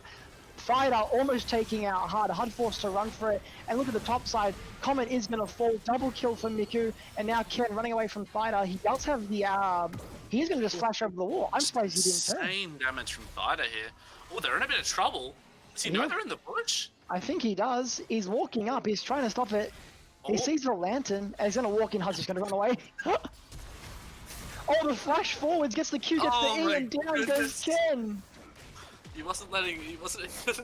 Fighter almost taking out Hud. Hud forced to run for it. And look at the top side. Comet is going to fall. Double kill for Miku. And now Ken running away from Fighter. He does have the he is going to just flash over the wall. I'm surprised he didn't turn. Insane damage from Fighter here. Oh, they're in a bit of trouble. Does he know they're in the bush? I think he does. He's walking up. He's trying to stop it. He sees the lantern. And he's going to walk in. Hud's just going to run away. Oh, the flash forwards. Gets the Q. Gets the E. And down goes Ken. He wasn't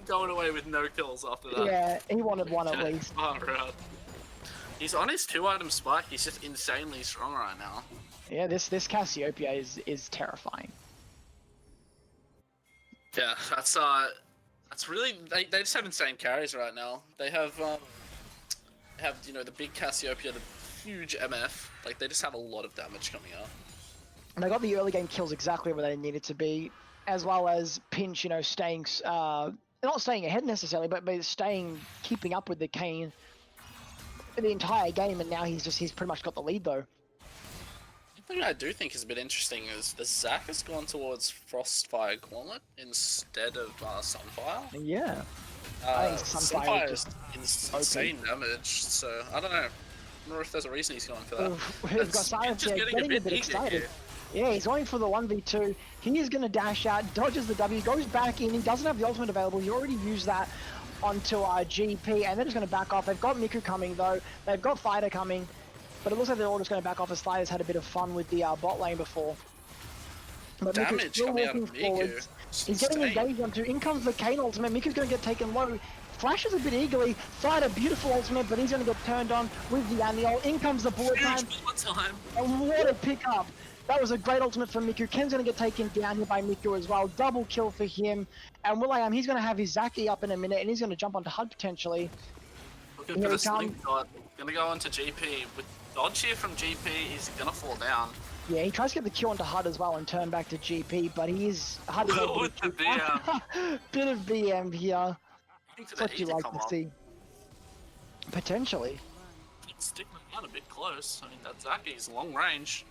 going away with no kills after that. Yeah, he wanted one at least. Oh, right. He's on his 2-item spike. He's just insanely strong right now. Yeah, this Cassiopeia is terrifying. Yeah, that's really they just have insane carries right now. They have you know the big Cassiopeia, the huge MF. Like they just have a lot of damage coming out. And they got the early game kills exactly where they needed to be, as well as Pinch, you know, staying, not staying ahead necessarily, but keeping up with the Kane the entire game, and now he's pretty much got the lead though. The thing I do think is a bit interesting is the Zac has gone towards Frostfire Gauntlet instead of Sunfire. Yeah. I think Sunfire is is insane damage, so I don't know. I wonder if there's a reason he's going for that. We've got Silence here, getting a bit excited. Here. Yeah, he's going for the 1v2. He is going to dash out, dodges the W, goes back in. He doesn't have the ultimate available. He already used that onto GP, and they're just going to back off. They've got Miku coming, though. They've got Fighter coming. But it looks like they're all just going to back off as Fighter's had a bit of fun with the bot lane before. But Miku's Damage still coming out walking of Miku. forwards. He's getting engaged onto. In comes the Kane ultimate. Miku's going to get taken low. Flashes a bit eagerly. Fighter, beautiful ultimate, but he's going to get turned on with the Annual. In comes the bullet time. And what a pickup. That was a great ultimate for Miku. Ken's going to get taken down here by Miku as well. Double kill for him. And will.i.am, he's going to have his Zaki up in a minute, and he's going to jump onto Hud potentially. Looking for the slingshot. Going to go onto GP. With dodge here from GP, he's going to fall down. Yeah, he tries to get the Q onto Hud as well and turn back to GP, but Hud is able with to the BM. Bit of BM here. Think That's what you like to see. Potentially. It's sticking out a bit close. I mean, that Zaki's long range.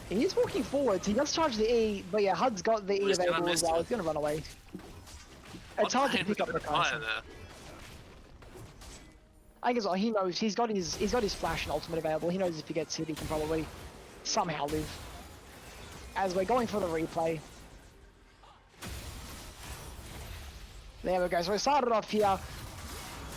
He is walking forwards. He does charge the E, but yeah, Hud's got the E He's gonna available as miss well. it. He's going to run away. It's hard to pick up the fire Kai'Sa. there. I think as well, he knows he's got his flash and ultimate available. He knows if he gets hit, he can probably somehow live. As we're going for the replay. There we go. So we started off here.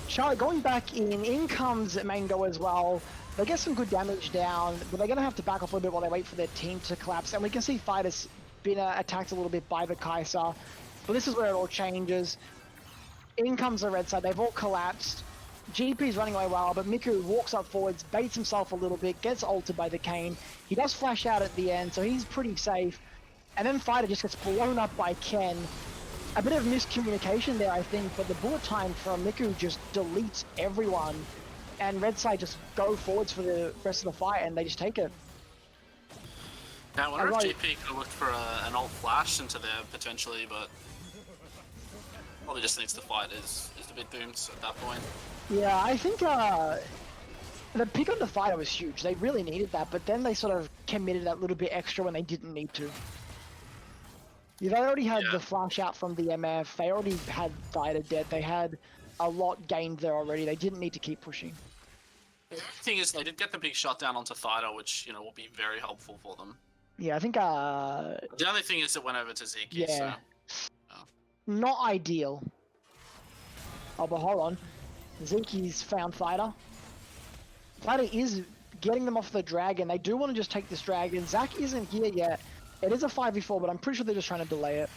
Charlie going back in comes Mango as well. They get some good damage down, but they're going to have to back off a little bit while they wait for their team to collapse. And we can see Fighters been attacked a little bit by the Kai'Sa. But this is where it all changes. In comes the red side. They've all collapsed. GP's running away well, but Miku walks up forwards, baits himself a little bit, gets ulted by the Kane. He does flash out at the end, so he's pretty safe. And then Fighter just gets blown up by Ken. A bit of miscommunication there, I think, but the bullet time from Miku just deletes everyone. And red side just go forwards for the rest of the fight, and they just take it. Now, I wonder if GP could have looked for an ult flash into there, potentially, but probably just thinks the fight is a bit doomed at that point. Yeah, I think the pick on the Fighter was huge. They really needed that, but then they sort of committed that little bit extra when they didn't need to. Yeah, they already had the flash out from the MF. They already had Fighter dead. They had a lot gained there already. They didn't need to keep pushing. The thing is, they did get the big shutdown onto Fighter, which, you know, will be very helpful for them. Yeah, I think The only thing is it went over to Zeke, yeah. so... Not ideal. Oh, but hold on. Zeke's found Fighter. Fighter is getting them off the dragon. They do want to just take this dragon. Zac isn't here yet. It is a 5v4, but I'm pretty sure they're just trying to delay it.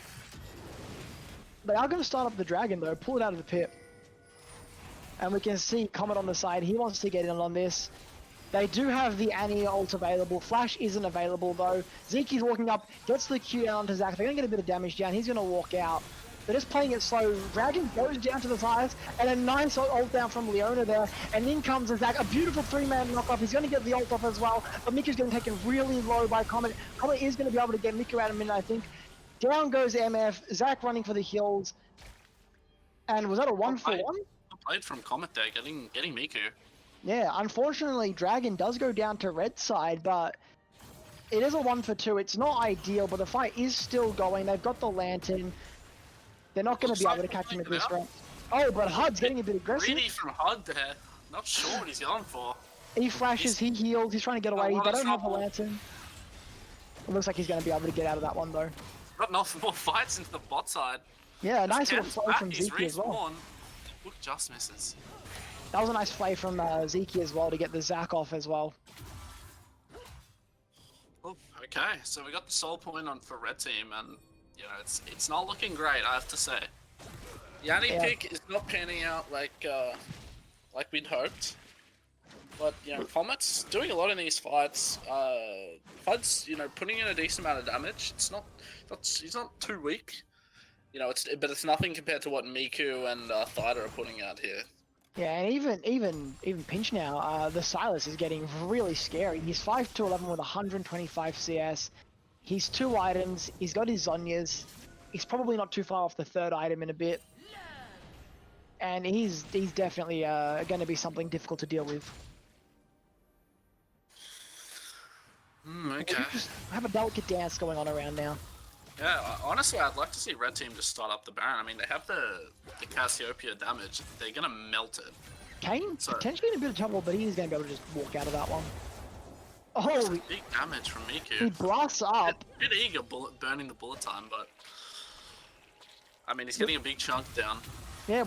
They are going to start up the dragon, though. Pull it out of the pit. And we can see Comet on the side. He wants to get in on this. They do have the Annie ult available. Flash isn't available, though. Zeke is walking up, gets the Q down onto Zac. They're going to get a bit of damage down. He's going to walk out. They're just playing it slow. Dragon goes down to the sides, and a nice ult down from Leona there. And in comes Zac, a beautiful three-man knockoff. He's going to get the ult off as well, but Miku's getting taken really low by Comet. Comet is going to be able to get Miku out in a minute, I think. Down goes MF. Zac running for the hills. And was that a 1-for-1? Played from Comet there, getting Miku. Yeah, unfortunately, Dragon does go down to red side, but it is a 1-for-2. It's not ideal, but the fight is still going. They've got the lantern. They're not going to be able to catch him at this round. Oh, but Hud's getting a bit aggressive. Greedy from Hud there. Not sure what he's going for. He flashes, he heals, he's trying to get away. They don't have the lantern. It looks like he's going to be able to get out of that one, though. Got enough more fights into the bot side. Yeah, a nice little flow from Zeke as well. Look, just misses. That was a nice play from Zeke as well to get the Zac off as well. Oh, okay, so we got the soul point on for red team, and you know it's not looking great, I have to say. Yanni pick is not panning out like we'd hoped, but you know Comet's doing a lot in these fights. Hud's putting in a decent amount of damage. He's not too weak. You know, but it's nothing compared to what Miku and Thida are putting out here. Yeah, and even Pinch now, the Silas is getting really scary. He's 5'11" with 125 CS. He's 2 items. He's got his Zonyas. He's probably not too far off the 3rd item in a bit. And he's definitely going to be something difficult to deal with. Okay. We just have a delicate dance going on around now. Yeah, honestly, I'd like to see Red Team just start up the Baron. I mean, they have the Cassiopeia damage. They're gonna melt it. Kane So- potentially in a bit of trouble, but he's going to be able to just walk out of that one. Just Oh, big damage from he Miku. blasts up. Bit eager burning the bullet time, but I mean, he's getting a big chunk down. Yeah,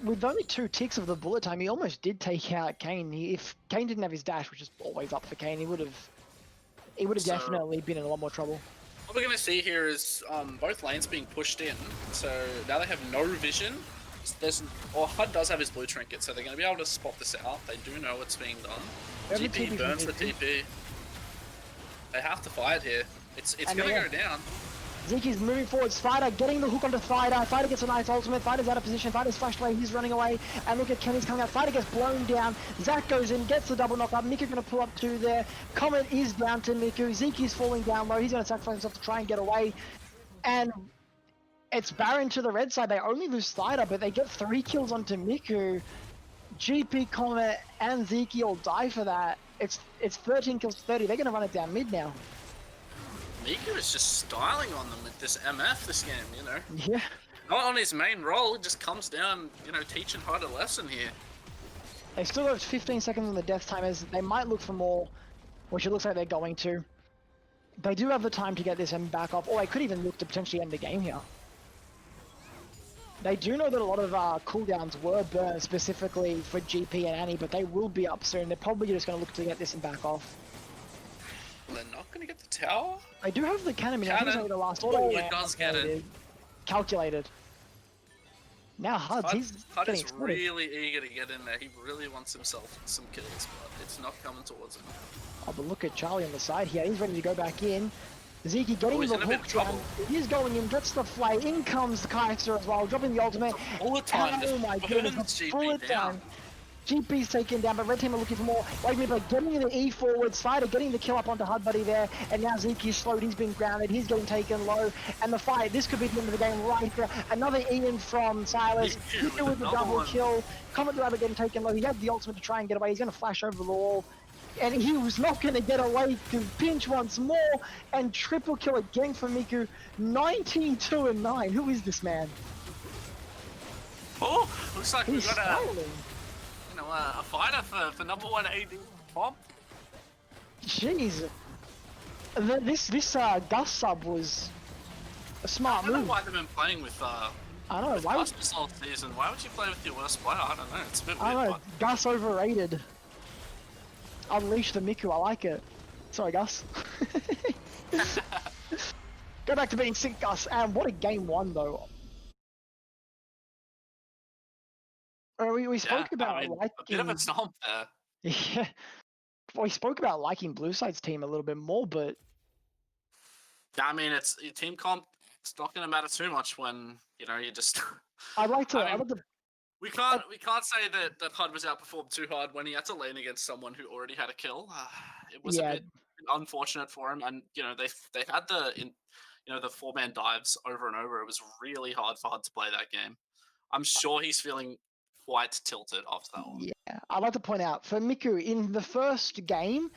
with only 2 ticks of the bullet time, he almost did take out Kane. If Kane didn't have his dash, which is always up for Kane, he would have So- definitely been in a lot more trouble. What we're gonna see here is both lanes being pushed in. So now they have no vision. Hud does have his blue trinket, so they're gonna be able to spot this out. They do know what's being done. They have the GP TP burns from the TP. They have to fight here. It's And gonna they go are. down. Zeke's moving forwards. Fighter getting the hook onto Fighter. Fighter gets a nice ultimate. Fighter's out of position. Fighter's flashed away. He's running away. And look at Kenny's coming out. Fighter gets blown down. Zach goes in, gets the double knockup. Miku going to pull up 2 there. Comet is down to Miku. Zeke is falling down low. He's going to sacrifice himself to try and get away. And it's Baron to the red side. They only lose Fighter, but they get 3 kills onto Miku. GP, Comet, and Zeke all die for that. It's 13 kills to 30. They're going to run it down mid now. Miku is just styling on them with this MF this game, you know. Yeah. Not on his main role, just comes down, you know, teaching Hud a lesson here. They still have 15 seconds on the death timers. They might look for more, which it looks like they're going to. They do have the time to get this and back off, or they could even look to potentially end the game here. They do know that a lot of cooldowns were burned specifically for GP and Annie, but they will be up soon. They're probably just going to look to get this and back off. They're not gonna get the tower? They do have the cannon. I think it's Cannon. only the last Oh, order. it does get it. Calculated. Now Hud'S, he's Hud getting is exploded. really eager to get in there. He really wants himself some kills, but it's not coming towards him. Oh, but look at Charlie on the side here. He's ready to go back in. Zeke getting he's the in a bit hook of down. trouble. He's going in, gets the flay. In comes the Kaiser as well, dropping the ultimate. Bullet time. Oh my just goodness, burns the GP bullet down. time. GP's taken down, but Red Team are looking for more. Wait a minute, but getting the E forward, Spider getting the kill up onto Hud Buddy there, and now Zeke is slowed, he's been grounded, he's getting taken low, and the fight, this could be the end of the game right here. Another Ian from Silas, Miku Miku with the another double one. kill. Comet the Rabbit getting taken low, he had the ultimate to try and get away, he's going to flash over the wall. And he was not going to get away to pinch once more, and triple kill again for Miku. 19-2-9, who is this man? Oh, looks like He's we've got a, styling. you know, a fighter for number 1 AD pomp. Jeez. This Gus sub was a I smart don't know move. why they've been playing with I don't know, why would, Gus this whole season. Why would you play with your worst player? I don't know. It's a bit I weird. don't know, Gus overrated. Unleash the Miku, I like it. Sorry, Gus. Go back to being sick, Gus. And what a game 1 though. We spoke about I mean, liking... a bit of a stomp there. Yeah. We spoke about liking Blue Side's team a little bit more, but Yeah, I mean, it's team comp. It's not going to matter too much when you know you just. I'd like to... I mean, I'd like to we can't say that Hud was outperformed too hard when he had to lane against someone who already had a kill. It was Yeah. a bit unfortunate for him, and you know they had the 4-man dives over and over. It was really hard for Hud to play that game. I'm sure he's feeling quite tilted after that one. Yeah, I'd like to point out for Miku in the first game,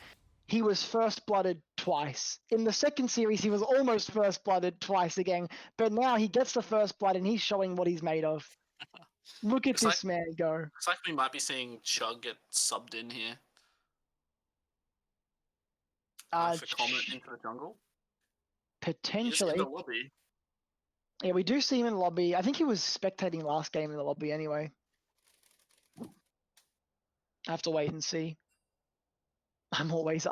he was first blooded twice. In the second series, he was almost first blooded twice again. But now he gets the first blood and he's showing what he's made of. Look at It's this man go. Looks like we might be seeing Chug get subbed in here for Comet into the jungle. He's in Potentially. the lobby. Yeah, we do see him in the lobby. I think he was spectating last game in the lobby anyway. I have to wait and see. I'm always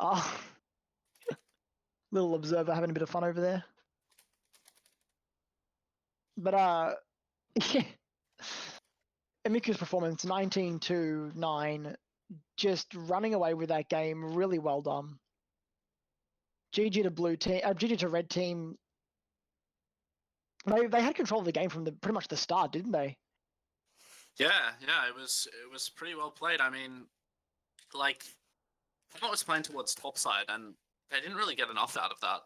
little observer having a bit of fun over there. But yeah. Emiku's performance 19-9, just running away with that game, really well done. GG to blue team, GG to red team. They had control of the game from pretty much the start, didn't they? Yeah, it was pretty well played. I mean, like I was playing towards top side, and they didn't really get enough out of that.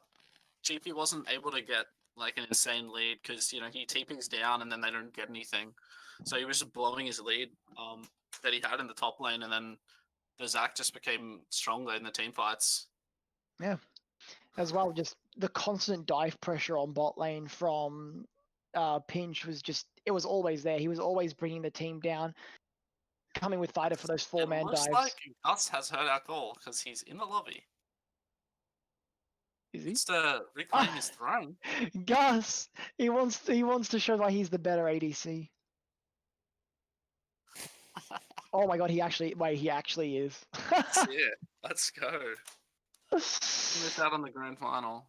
GP wasn't able to get like an insane lead because he TPs down and then they don't get anything, so he was just blowing his lead that he had in the top lane, and then the Zac just became stronger in the team fights. Yeah. As well, just the constant dive pressure on bot lane from Pinch was it was always there. He was always bringing the team down, coming with Thida for those It four-man looks dives. like Gus has heard our call because he's in the lobby. Is he? It's to reclaim his throne. Gus, he wants to show why he's the better ADC. Oh my god, he actually is. That's it. Let's go. Miss out on the grand final.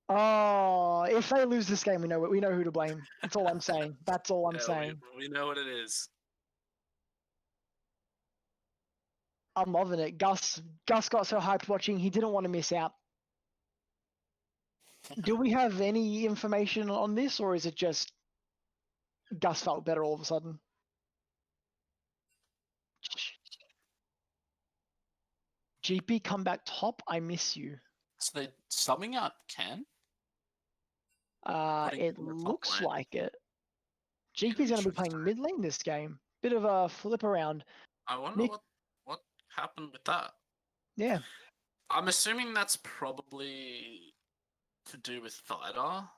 Oh, if they lose this game, we know who to blame. That's all I'm saying. That's all I'm Yeah, saying. we know what it is. I'm loving it. Gus got so hyped watching, he didn't want to miss out. Do we have any information on this, or is it just Gus felt better all of a sudden? GP come back top. I miss you. So they subbing out Ken? Putting It him in the top looks lane. like it. GP's going to be playing mid lane this game. Bit of a flip around. I wonder Nick- what happened with that. Yeah. I'm assuming that's probably to do with Thida.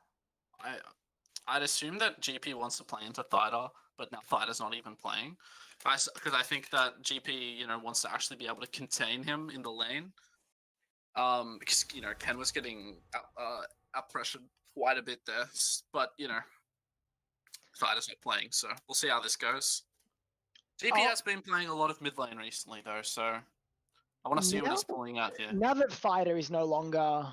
I'd assume that GP wants to play into Thida, but now Thida's not even playing. Because I think that GP, wants to actually be able to contain him in the lane. Because Ken was getting out pressured quite a bit there, but Thida's not playing, so we'll see how this goes. GP has been playing a lot of mid lane recently, though, so I want to see what he's pulling out here. Now that Fighter is no longer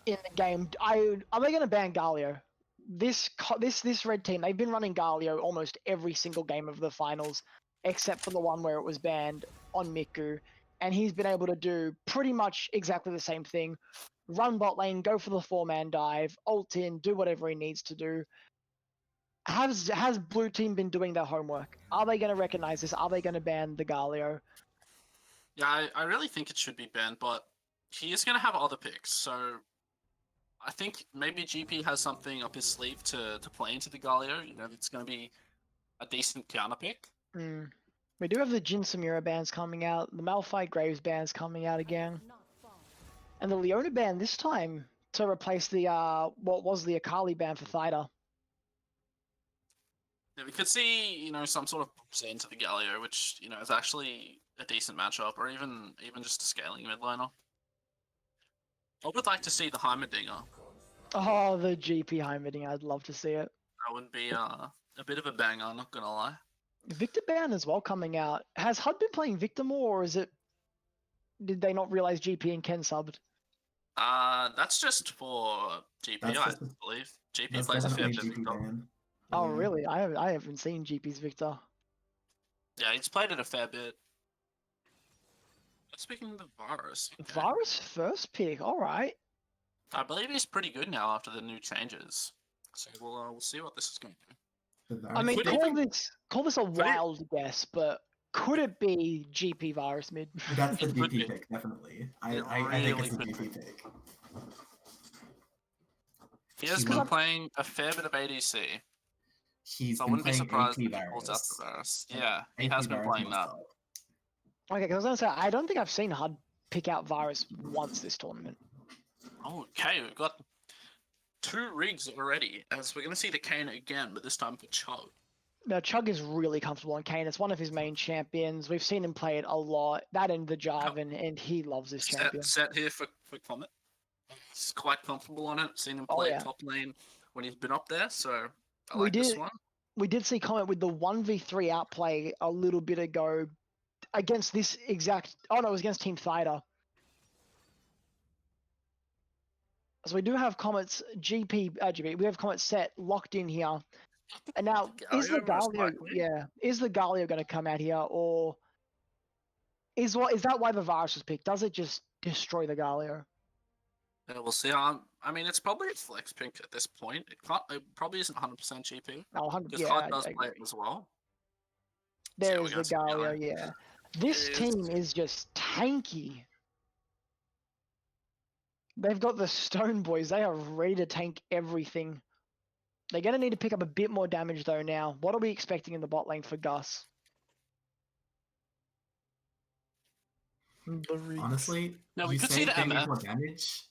in the game, are they going to ban Galio? This red team, they've been running Galio almost every single game of the finals, except for the one where it was banned on Miku, and he's been able to do pretty much exactly the same thing. Run bot lane, go for the four-man dive, ult in, do whatever he needs to do. Has blue team been doing their homework? Are they going to recognize this? Are they going to ban the Galio? Yeah, I really think it should be banned, but he is going to have other picks, so I think maybe GP has something up his sleeve to play into the Galio. It's going to be a decent counter pick. We do have the Jin Samura bans coming out, the Malphite Graves bans coming out again, and the Leona ban this time to replace the what was the Akali ban for Thida. Yeah, we could see, some sort of push into the Galio, which, is actually a decent matchup, or even just a scaling mid laner. I would like to see the Heimerdinger. Oh, the GP Heimerdinger, I'd love to see it. That would be a bit of a banger, not gonna lie. Victor ban as well coming out. Has HUD been playing Victor more, or did they not realize GP and Ken subbed? That's just for GP, I believe. GP plays a fair bit of Victor. Oh, really? I haven't seen GP's Victor. Yeah, he's played it a fair bit. Speaking of the Varus. Okay. Varus first pick, alright. I believe he's pretty good now after the new changes. So we'll see what this is going to do. I mean, call this a wild guess, but could it be GP Varus mid? That's the GP pick, definitely. I think it's the GP pick. He has been playing a fair bit of ADC. So I wouldn't be surprised if he pulls out the Varus. Yeah, he has been playing that. Okay, because I was going to say, I don't think I've seen HUD pick out Varus once this tournament. Okay, we've got 2 rigs already, as we're going to see the Kane again, but this time for Chug. Now, Chug is really comfortable on Kane. It's one of his main champions. We've seen him play it a lot. That and the Jarvan, and he loves this champion. Set here for Comet. He's quite comfortable on it. Seen him play top lane when he's been up there, so I like this one. We did see Comet with the 1v3 outplay a little bit ago against this exact... Oh, no, it was against Team Thida. So we do have Comet's GP, we have Comet's set locked in here. And now, is the Galio going to come out here, or is that why the Varus was picked? Does it just destroy the Galio? Yeah, we'll see. I mean, it's probably a flex pick at this point. It probably isn't 100% GP. No, 100%. Because HUD does play it as well. There we're is the gonna see Galio, Galio. yeah. This It is. team is just tanky. They've got the Stone Boys. They are ready to tank everything. They're going to need to pick up a bit more damage, though, now. What are we expecting in the bot lane for Gus? Honestly, Yeah, we you could see say the they need MF. more damage.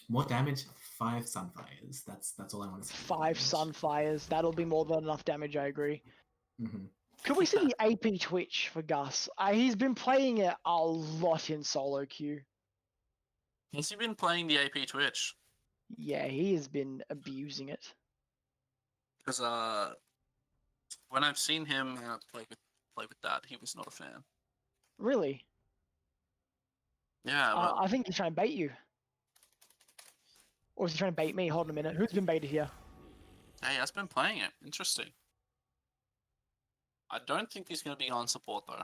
More damage, 5 Sunfires. That's all I want to see. 5 Sunfires. That'll be more than enough damage, I agree. Mm-hmm. Could we see the AP Twitch for Gus? He's been playing it a lot in solo queue. Has he been playing the AP Twitch? Yeah, he has been abusing it. Because when I've seen him play with that, he was not a fan. Really? Yeah, but I think he's trying to bait you. Or is he trying to bait me? Hold on a minute. Who's been baited here? yeah, he has been playing it. Interesting. I don't think he's going to be on support though.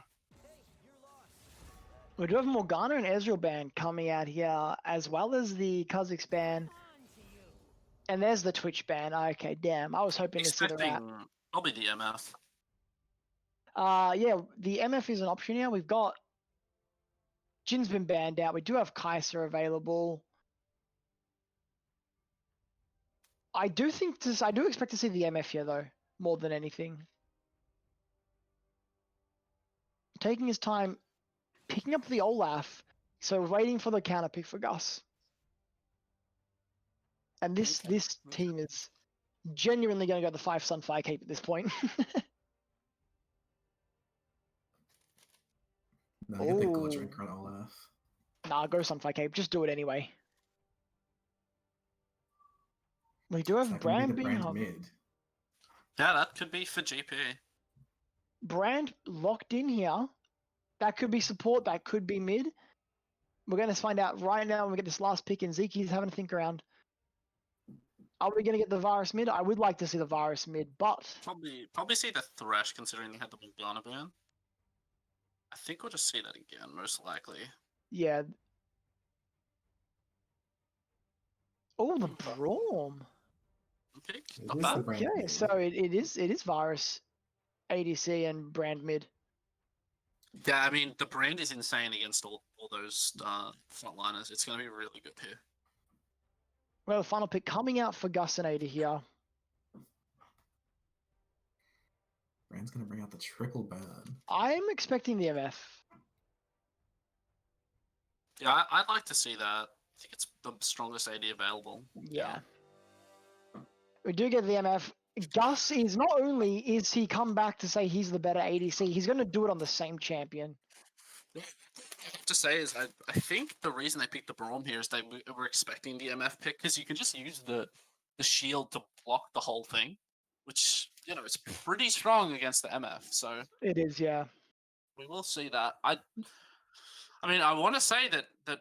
We do have Morgana and Ezreal ban coming out here, as well as the Kha'Zix ban. And there's the Twitch ban. Okay, damn. I was hoping to see the rat. Expecting probably the MF. Yeah, the MF is an option here. We've got Jin's been banned out. We do have Kai'Sa available. I do expect to see the MF here though, more than anything. Taking his time, picking up the Olaf, so waiting for the counter pick for Gus. And this team is genuinely going to go the 5 Sunfire Cape at this point. No, get the Ooh. Gorge Drink on Olaf. Nah, go Sunfire Cape. Just do it anyway. We do have That can be Brand the being brand hung. mid. Yeah, that could be for GP. Brand locked in here. That could be support. That could be mid. We're going to find out right now when we get this last pick, and Zeke's having to think around. Are we going to get the Virus mid? I would like to see the Virus mid, but Probably see the Thresh considering they had the Morgana ban. I think we'll just see that again, most likely. yeah. Oh, the Braum. Pick, It not is bad. the brand Okay, mid. so it is Virus, ADC, and Brand mid. Yeah, I mean the brand is insane against all those frontliners. It's going to be really good here. Well, the final pick coming out for Gus and Ada here. Brand's gonna bring out the triple burn. I'm expecting the MF. Yeah, I'd like to see that. I think it's the strongest AD available. Yeah. We do get the MF. Gus is not only is he come back to say he's the better ADC, he's going to do it on the same champion. To say is, I think the reason they picked the Braum here is they were expecting the MF pick because you can just use the shield to block the whole thing, which is pretty strong against the MF. So It is, yeah. we will see that. I mean, I want to say that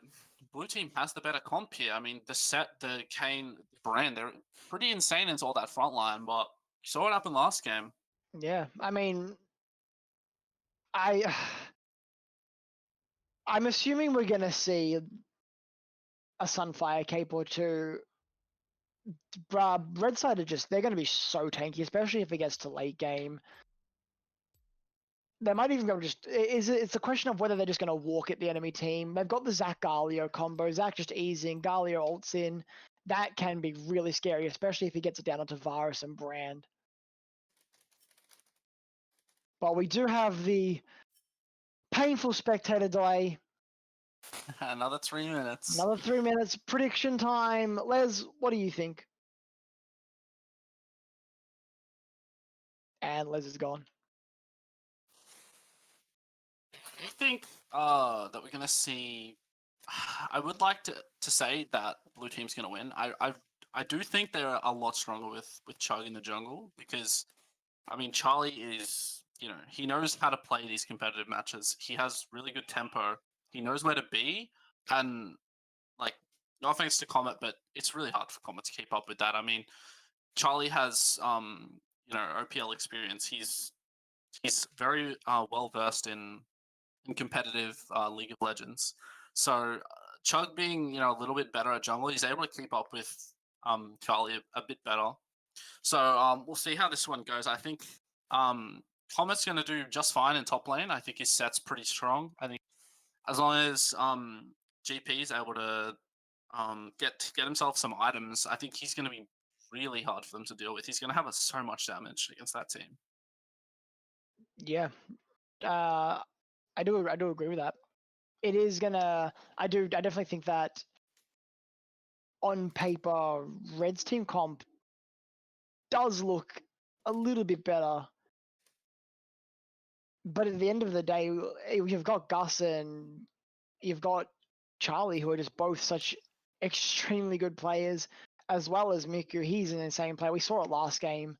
blue team has the better comp here. I mean, the Kane brand, they're pretty insane into all that front line, but you saw what happened last game. Yeah, I mean, I'm assuming we're going to see a Sunfire Cape or two. Red side are they're going to be so tanky, especially if it gets to late game. They might even go it's a question of whether they're just going to walk at the enemy team. They've got the Zac Galio combo. Zac just easing, Galio ults in. That can be really scary, especially if he gets it down onto Varus and Brand. But we do have the painful spectator delay. Another 3 minutes. Another 3 minutes. Prediction time. Les, what do you think? And Les is gone. I think that we're gonna see. I would like to say that blue team's gonna win. I do think they're a lot stronger with Chug in the jungle because, I mean, Charlie is he knows how to play these competitive matches. He has really good tempo. He knows where to be, and like, no offense to Comet, but it's really hard for Comet to keep up with that. I mean, Charlie has OPL experience. He's very well versed in competitive League of Legends. So Chug being a little bit better at jungle, he's able to keep up with Charlie a bit better. So we'll see how this one goes. I think Comet's going to do just fine in top lane. I think his set's pretty strong. I think as long as GP is able to get himself some items, I think he's going to be really hard for them to deal with. He's going to have so much damage against that team. Yeah, I do agree with that. It is gonna. I definitely think that on paper, Red's team comp does look a little bit better. But at the end of the day, you've got Gus and you've got Charlie, who are just both such extremely good players, as well as Miku. He's an insane player. We saw it last game.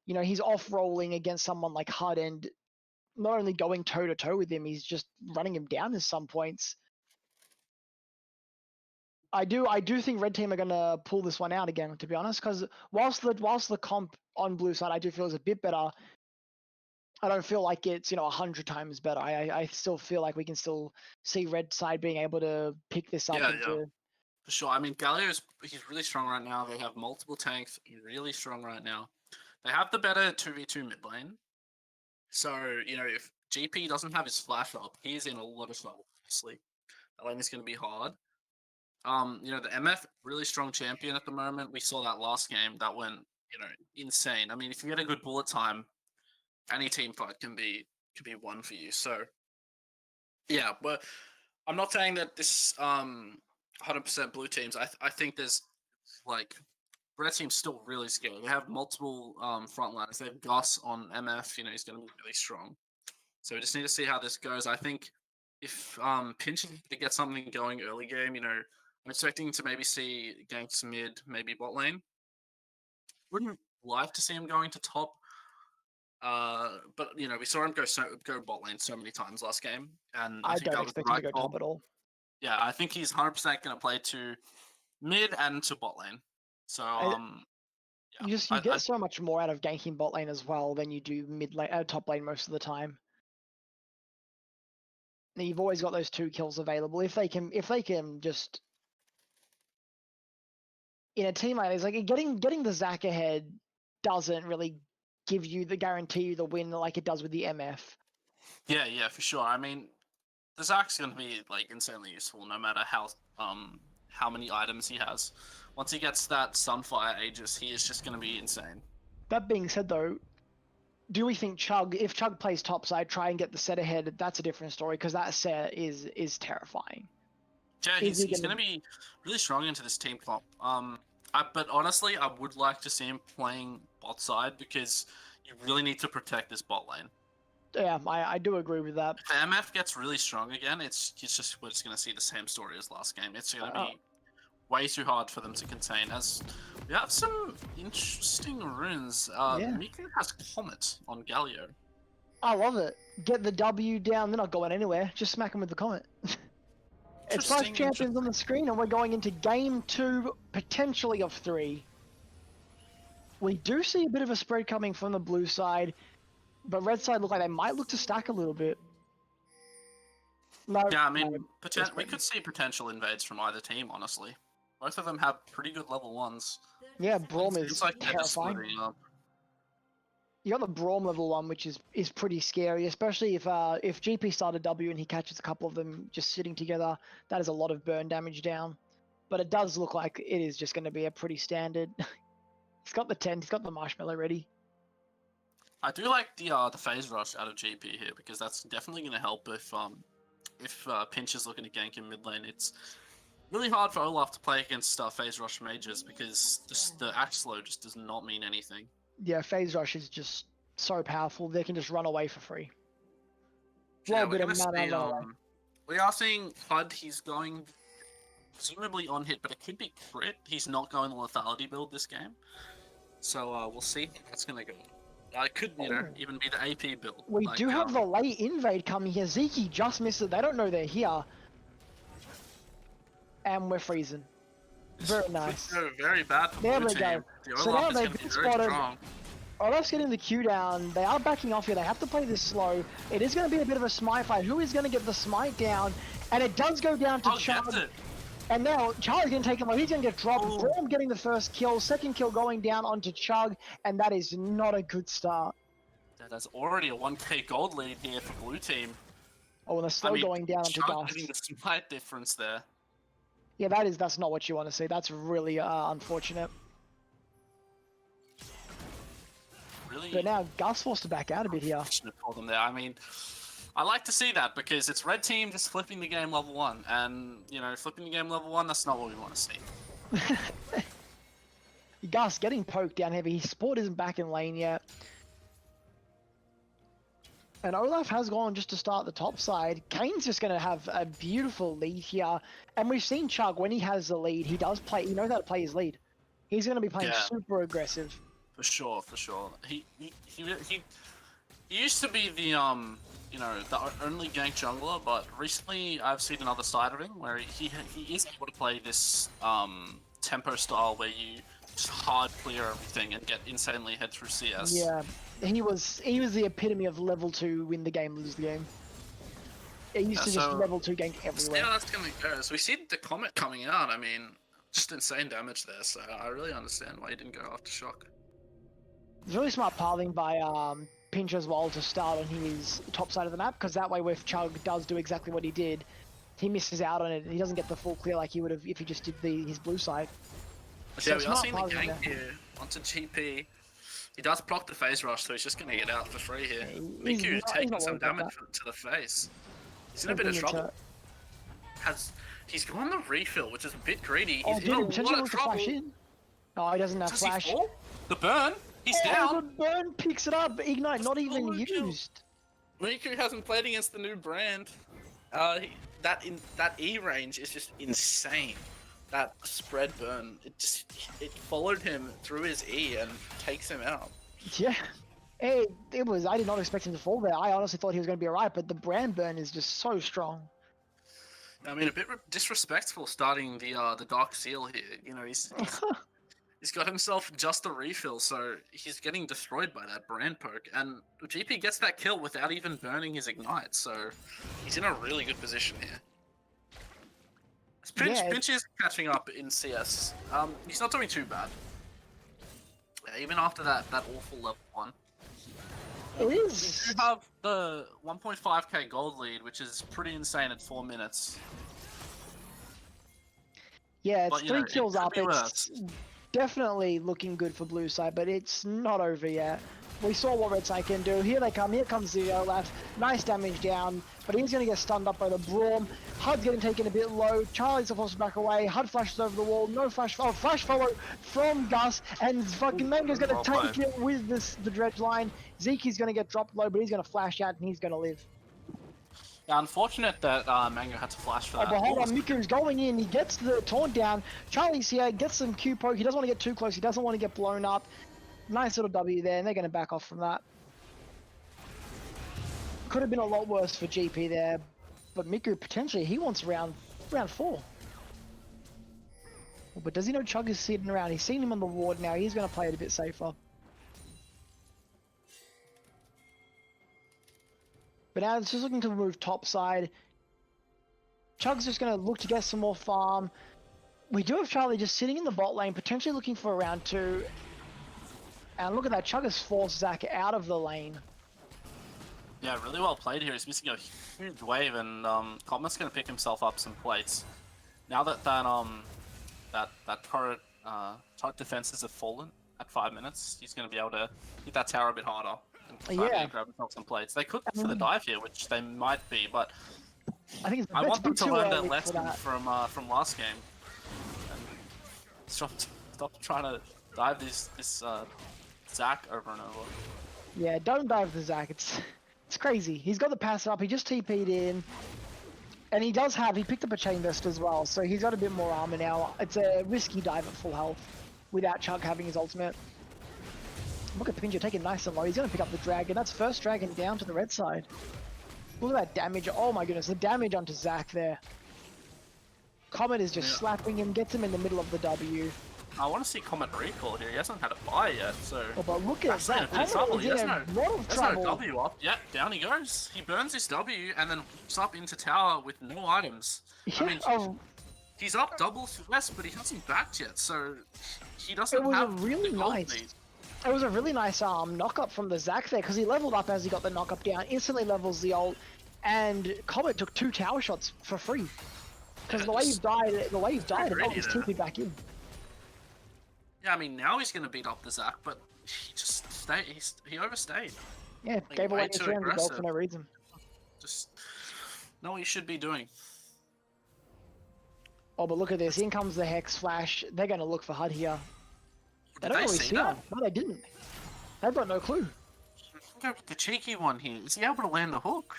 You know, he's off-rolling against someone like Hud and not only going toe-to-toe with him, he's just running him down at some points. I do think Red Team are going to pull this one out again, to be honest, because whilst the comp on blue side I do feel is a bit better, I don't feel like it's 100 times better. I still feel like we can still see Red side being able to pick this up. Yeah. For sure. I mean, he's really strong right now. They have multiple tanks, really strong right now. They have the better 2v2 mid lane. So, if GP doesn't have his flash up, he's in a lot of trouble, obviously. That lane is going to be hard. The MF, really strong champion at the moment. We saw that last game. That went, insane. I mean, if you get a good bullet time, any team fight can be won for you. So, yeah, but I'm not saying that this 100% blue teams. I think there's Red team's still really scary. They have multiple frontliners. They have Gus on MF. He's going to be really strong. So we just need to see how this goes. I think if Pinch to get something going early game, I'm expecting to maybe see ganks mid, maybe bot lane. Wouldn't like to see him going to top. But we saw him go bot lane so many times last game, and I think don't that was the expect him right to go call. top at all. Yeah, I think he's 100% going to play to mid and to bot lane. So yeah, You get so much more out of ganking bot lane as well than you do mid lane, top lane most of the time. And you've always got those 2 kills available if they can just. In a team like this, getting the Zac ahead doesn't really guarantee you the win like it does with the MF. Yeah, for sure. I mean, the Zac's going to be insanely useful no matter how many items he has. Once he gets that Sunfire Aegis, he is just going to be insane. That being said, though, do we think if Chug plays topside, try and get the set ahead? That's a different story because that set is terrifying. Yeah, he's going to be really strong into this team comp. But honestly, I would like to see him playing bot side because you really need to protect this bot lane. Yeah, I do agree with that. If the MF gets really strong again, we're just going to see the same story as last game. It's going to be way too hard for them to contain. As we have some interesting runes. Miku has Comet on Galio. I love it. Get the W down. They're not going anywhere. Just smack them with the Comet. It's 5 champions on the screen, and we're going into game 2, potentially of 3. We do see a bit of a spread coming from the blue side, but red side look like they might look to stack a little bit. Yeah, I mean, we could see potential invades from either team, honestly. Both of them have pretty good level 1s. Yeah, Braum is terrifying. You got the Braum level 1, which is pretty scary, especially if GP started W and he catches a couple of them just sitting together. That is a lot of burn damage down. But it does look like it is just going to be a pretty standard. He's got the tent, he's got the marshmallow ready. I do like the phase rush out of GP here because that's definitely going to help if Pinch is looking to gank in mid lane. It's really hard for Olaf to play against phase rush mages because the axe slow just does not mean anything. Yeah, phase rush is just so powerful. They can just run away for free. Yeah, we are seeing Hud. He's going presumably on hit, but it could be crit. He's not going the lethality build this game, so we'll see how that's gonna go. It could, even be the AP build. We do have the late invade coming here. Zeki just missed it. They don't know they're here, and we're freezing. Very nice. Very bad for there blue we team. go. So now they've been spotted. Olaf's getting the Q down. They are backing off here. They have to play this slow. It is going to be a bit of a smite fight. Who is going to get the smite down? And it does go down to Charlie. And now Charlie's going to take him. He's going to get dropped. Braum getting the first kill. Second kill going down onto Chug. And that is not a good start. There's already a 1k gold lead here for blue team. Oh, and the slow going down onto Chunk Gus. getting the slight difference there. Yeah, that's not what you want to see. That's really unfortunate. Really But now Gus forced to back out a bit here. unfortunate for them there. I mean, I like to see that because it's red team just flipping the game level 1, and you know, flipping the game level 1, that's not what we want to see. Gus getting poked down heavy. His support isn't back in lane yet. And Olaf has gone just to start the top side. Kane's just going to have a beautiful lead here. And we've seen Chug, when he has the lead, he knows how to play his lead. He's going to be playing Yeah. super aggressive. For sure. He used to be the you know, the only gank jungler, but recently I've seen another side of him where he is able to play this tempo style where you just hard clear everything and get insanely ahead through CS. Yeah, he was the epitome of level 2 win the game, lose the game. He used to just so- level 2 gank See everywhere. how that's gonna go. So we see the Comet coming out. I mean, just insane damage there. So I really understand why he didn't go after Shock. It's really smart pathing by Pinch as well to start on his top side of the map, because that way if Chug does do exactly what he did, he misses out on it and he doesn't get the full clear like he would have if he just did his blue side. So yeah, we are smart seeing the pathing gank here onto GP. He does block the phase rush, so he's just gonna get out for free here. He's Miku not taking worried some about damage to the face. He's in a bit of Bring it trouble. He's gone the refill, which is a bit greedy. Oh, He's dude, in a potentially lot of wants to trouble. flash in. Oh, he doesn't have Does flash. he fall? The burn. He's Oh, down. the burn picks it up. Ignite not even Solo kill. used. Miku hasn't played against the new brand. That E range is just insane. That spread burn, it followed him through his E and takes him out. Yeah. Hey, it was. I did not expect him to fall there. I honestly thought he was going to be alright, but the brand burn is just so strong. I mean, a bit disrespectful starting the Dark Seal here. You know, he's got himself just a refill, so he's getting destroyed by that brand poke, and GP gets that kill without even burning his ignite, so he's in a really good position here. Pinch is catching up in CS. He's not doing too bad. Yeah, even after that awful level 1. It is. You have the 1.5k gold lead, which is pretty insane at 4 minutes. Yeah, it's But, you 3 know, it kills could up. be It's definitely looking good for blue side, but it's not over yet. We saw what red side can do. Here they come. Here comes the Olaf. Nice damage down, but he's going to get stunned up by the Braum. Hud's getting taken a bit low. Charlie's supposed to back away. Hud flashes over the wall. No flash. Oh, flash follow from Gus, and fucking Mango's going to well take it with the dredge line. Zeke's going to get dropped low, but he's going to flash out and he's going to live. Yeah, unfortunate that Mango had to flash for Oh, that. but hold on, Miku's going in. He gets the taunt down. Charlie's here, gets some Q poke. He doesn't want to get too close. He doesn't want to get blown up. Nice little W there, and they're going to back off from that. Could have been a lot worse for GP there, but Miku potentially he wants round 4. But does he know Chug is sitting around? He's seen him on the ward now. He's going to play it a bit safer. But now it's just looking to move top side. Chug's just going to look to get some more farm. We do have Charlie just sitting in the bot lane, potentially looking for round 2. And look at that, Chug has forced Zach out of the lane. Yeah, really well played here. He's missing a huge wave, and Comet's going to pick himself up some plates. Now that that turret defenses have fallen at 5 minutes, he's going to be able to hit that tower a bit harder and try Yeah. to grab himself some plates. They could go for the dive here, which they might be, but I think I want them to learn their that lesson from last game and stop trying to dive this Zac over and over. Yeah, don't dive the Zac. It's crazy. He's got the pass up. He just TP'd in. And he picked up a chain vest as well, so he's got a bit more armor now. It's a risky dive at full health without Chug having his ultimate. Look at Pinja taking nice and low. He's going to pick up the dragon. That's first dragon down to the red side. Look at that damage. Oh my goodness, the damage onto Zac there. Comet is just slapping him, gets him in the middle of the W. I want to see Comet recall here. He hasn't had a buy yet, so. Oh, but look at That's that. in a bit of trouble. Comet He is has in no, a lot of there's no trouble. W up. Yeah, down he goes. He burns his W and then walks up into tower with no items. I mean, Oh, he's up double less, but he hasn't backed yet, so he doesn't it was a have really the gold nice. lead. It was a really nice knock up from the Zac there because he leveled up as he got the knock up down, instantly levels the ult, and Comet took 2 tower shots for free. Because the way you've died, it got his TP back in. Yeah, I mean now he's gonna beat up the Zac, but he just he overstayed. Yeah, Like, gave away way his too 300 gold for aggressive. no reason. Just know what you should be doing. Oh, but look at this. In comes the Hex Flash. They're going to look for Hud here. They Did don't they really see see that? him. No, they didn't. They've got no clue. Go with the cheeky one here. Is he able to land the hook?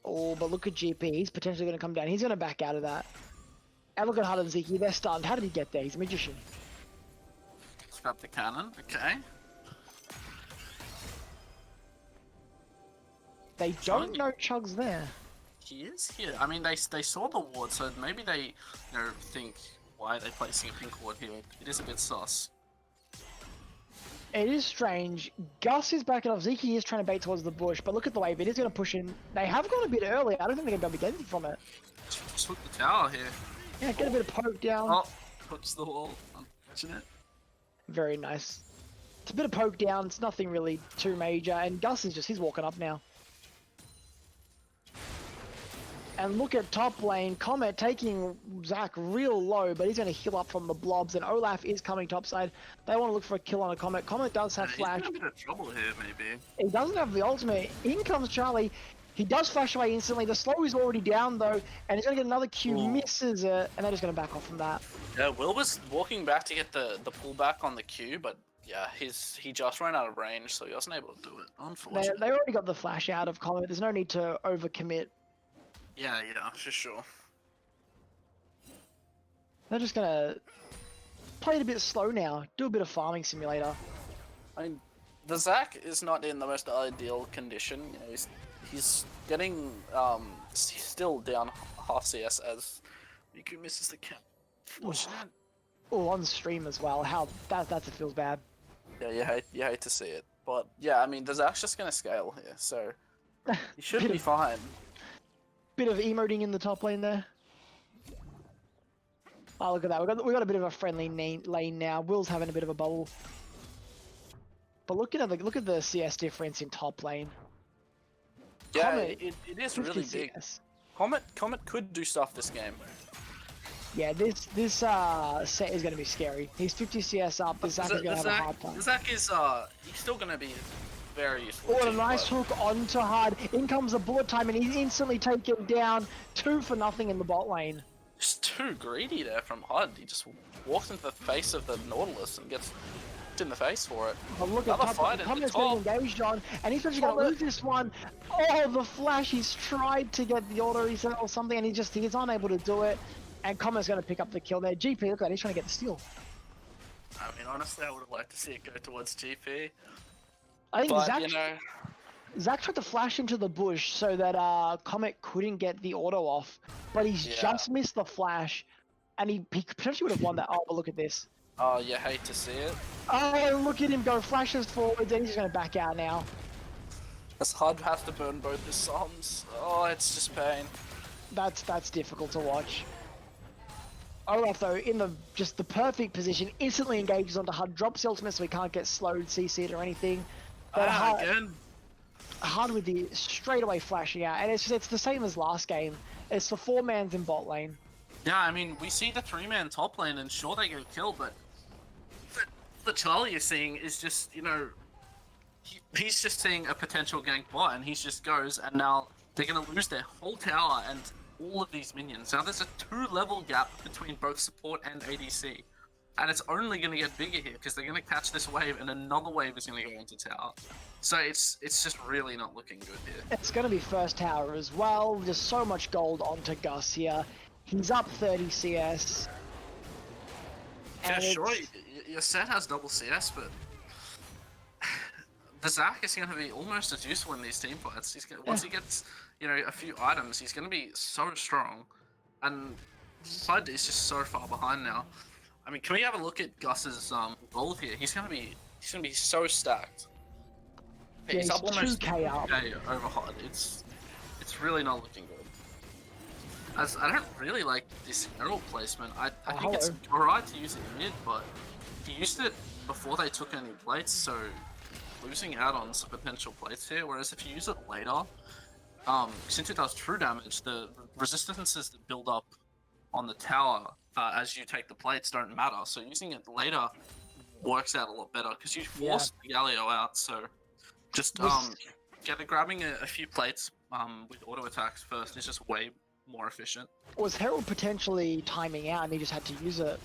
Oh, but look at GP. He's potentially going to come down. He's going to back out of that. And look at Hud and Ziki. They're stunned. How did he get there? He's a magician. Scrap the cannon. Okay. They don't know Chug's there. He is here. I mean, they saw the ward, so maybe they think, why are they placing a pink ward here? It is a bit sus. It is strange. Gus is backing off. Ziki is trying to bait towards the bush, but look at the wave. It is going to push in. They have gone a bit early. I don't think they're going to be able to get anything from it. Just hook the tower here. Yeah, get a bit of poke down. Oh, hooks the wall. Unfortunate. Very nice. It's a bit of poke down. It's nothing really too major. And Gus is he's walking up now. And look at top lane. Comet taking Zac real low, but he's going to heal up from the blobs. And Olaf is coming topside. They want to look for a kill on a Comet. Comet does have flash. He's in a bit of trouble here, maybe. He doesn't have the ultimate. In comes Charlie. He does flash away instantly. The slow is already down though, and he's going to get another Q. Ooh. Misses it, and they're just going to back off from that. Yeah, Will was walking back to get the pullback on the Q, but yeah, he just ran out of range, so he wasn't able to do it. Unfortunately. They already got the flash out of Comet. There's no need to overcommit. Yeah, for sure. They're just going to play it a bit slow now. Do a bit of farming simulator. I mean, the Zac is not in the most ideal condition. You know, he's getting he's still down half CS as Miku misses the cap. Fortunate. Oh, on stream as well. How that feels bad. Yeah, you hate to see it, but yeah, I mean, the Zac's just gonna scale here, so he should be fine. Bit of emoting in the top lane there. Oh, look at that. We got a bit of a friendly lane now. Will's having a bit of a bubble. But look at the CS difference in top lane. Yeah, Comet, it is really 50 big. CS. Comet could do stuff this game. Yeah, this set is going to be scary. He's 50 CS up. The Zac is going to have a hard time. The Zac is he's still gonna be very useful. Oh, what a team nice player. hook onto Hud. In comes the bullet time, and he's instantly taken down. 2 for nothing in the bot lane. Just too greedy there from Hud. He just walks into the face of the Nautilus and gets in the face for it. But look at Another top lane. fight at the Comet's top. getting engaged on, and he's actually going to lose this one. Oh, the flash. He's tried to get the auto reset or something, and he's unable to do it. And Comet's going to pick up the kill there. GP, look at it. He's trying to get the steal. I mean, honestly, I would have liked to see it go towards GP. I think But, Zac, you know, Zac tried to flash into the bush so that Comet couldn't get the auto off, but he's Yeah. just missed the flash, and he potentially would have won that. Oh, but look at this. oh, you hate to see it. Oh, look at him go, flashes forwards, and he's going to back out now. As Hud has to burn both his Simps. Oh, it's just pain. That's difficult to watch. Olaf, though, in the perfect position, instantly engages onto Hud, drops the ultimate so he can't get slowed, CC'd or anything. But Again. Hud with the straightaway flashing out, and it's the same as last game. It's the 4-mans in bot lane. Yeah, I mean, we see the 3-man top lane, and sure they get killed, but the Charlie you're seeing is just, you know, he's just seeing a potential gank bot, and he just goes, and now they're going to lose their whole tower and all of these minions. Now there's a 2-level gap between both support and ADC, and it's only going to get bigger here because they're going to catch this wave, and another wave is going to go into tower. So it's just really not looking good here. It's going to be first tower as well. There's so much gold onto Gus here. He's up 30 CS. Yeah, And sure, it's- your set has double CS, but the Zac is going to be almost as useful in these team fights. Once he gets, you know, a few items, he's going to be so strong, and Hud is just so far behind now. I mean, can we have a look at Gus's gold here? He's going to be so stacked. Yeah, He's up he's almost 2K up. 2K over Hud. It's really not looking good. As I don't really like this herald placement. I think it's hello. alright to use it in mid, but he used it before they took any plates, so losing out on some potential plates here. Whereas if you use it later, since it does true damage, the resistances that build up on the tower as you take the plates don't matter. So using it later works out a lot better because you force the Galio out. So just grabbing a few plates with auto attacks first is just way more efficient. Was Herald potentially timing out and he just had to use it?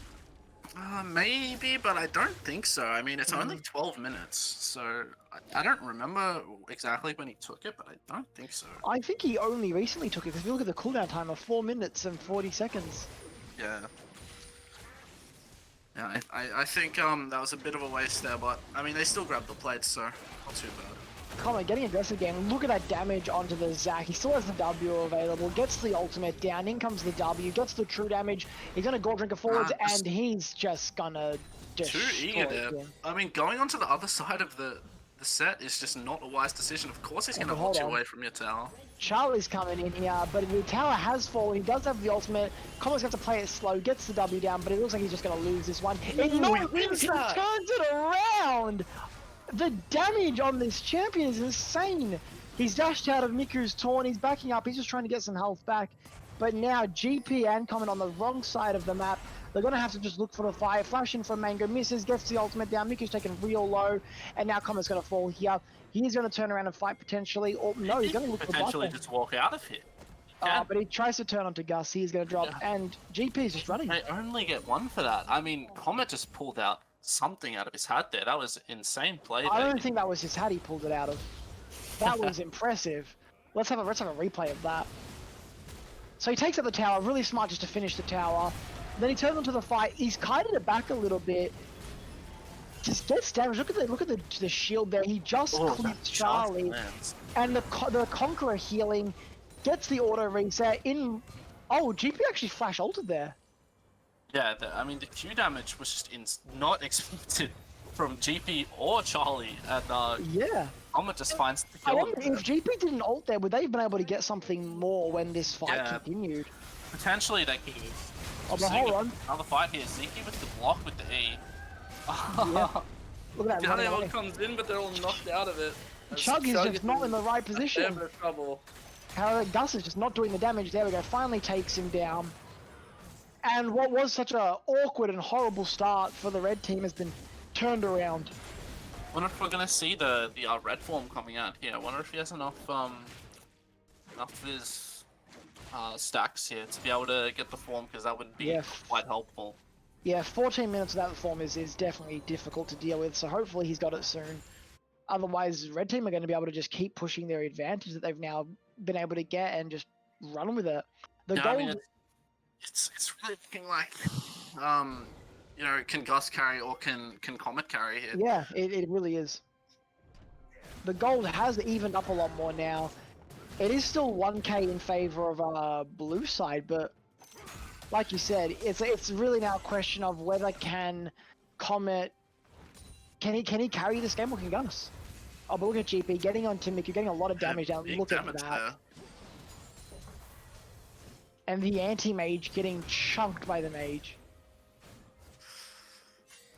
Maybe, but I don't think so. I mean, it's only 12 minutes, so I don't remember exactly when he took it, but I don't think so. I think he only recently took it because if you look at the cooldown time of 4 minutes and 40 seconds. Yeah. Yeah, I think that was a bit of a waste there, but I mean, they still grabbed the plates, so not too bad. Comet getting aggressive again. Look at that damage onto the Zac. He still has the W available. Gets the ultimate down. In comes the W. Gets the true damage. He's gonna Gold Drinker forwards, and he's just gonna too eager there. I mean, going onto the other side of the set is just not a wise decision. Of course, he's gonna hold you away from your tower. Charlie's coming in here, but the tower has fallen. He does have the ultimate. Comet's got to play it slow. Gets the W down, but it looks like he's just gonna lose this one. And you know what? He turns it around. The damage on this champion is insane. He's dashed out of Miku's taunt. He's backing up. He's just trying to get some health back. But now GP and Comet on the wrong side of the map. They're going to have to just look for the fire. Flash in from Mango. Misses. Gets the ultimate down. Miku's taken real low. And now Comet's going to fall here. He's going to turn around and fight potentially. Or no, he's going to look for potentially just walk out of here. But he tries to turn onto Gus. He's going to drop. And GP is just running. They only get one for that. I mean, Comet just pulled out something out of his hat there. That was insane play. I don't think that was his hat he pulled it out of. That was impressive. Let's have a replay of that. So he takes out the tower, really smart just to finish the tower. Then he turns onto the fight. He's kited it back a little bit. Just gets damage. Look at the shield there. He just clips Charlie. And the Conqueror healing gets the auto reset in. Oh, GP actually flash ulted there. Yeah, I mean, the Q damage was just not expected from GP or Charlie, and yeah, Comet just finds the I kill. wonder if GP didn't ult there, would they have been able to get something more when this fight continued? Potentially they could. Oh, but hold on. Another fight here. Ziki with the block with the E. Yeah. Look at that. Galio comes in, but they're all knocked out of it. Chug is just not in the right position. They're in trouble. However, Gus is just not doing the damage. There we go. Finally takes him down. And what was such a awkward and horrible start for the red team has been turned around. Wonder if we're gonna see the red form coming out here. Wonder if he has enough of his stacks here to be able to get the form, because that would be quite helpful. Yeah, 14 minutes without the form is definitely difficult to deal with. So hopefully he's got it soon. Otherwise, red team are going to be able to just keep pushing their advantage that they've now been able to get and just run with it. The gold. I mean, it's really looking like, you know, can Gus carry or can Comet carry it? Yeah, it really is. The gold has evened up a lot more now. It is still 1k in favor of blue side, but like you said, it's really now a question of whether can Comet can he carry this game or can Gus? Oh, but look at GP getting on Timmy, you're getting a lot of damage down. Look at that. There. And the anti-mage getting chunked by the mage.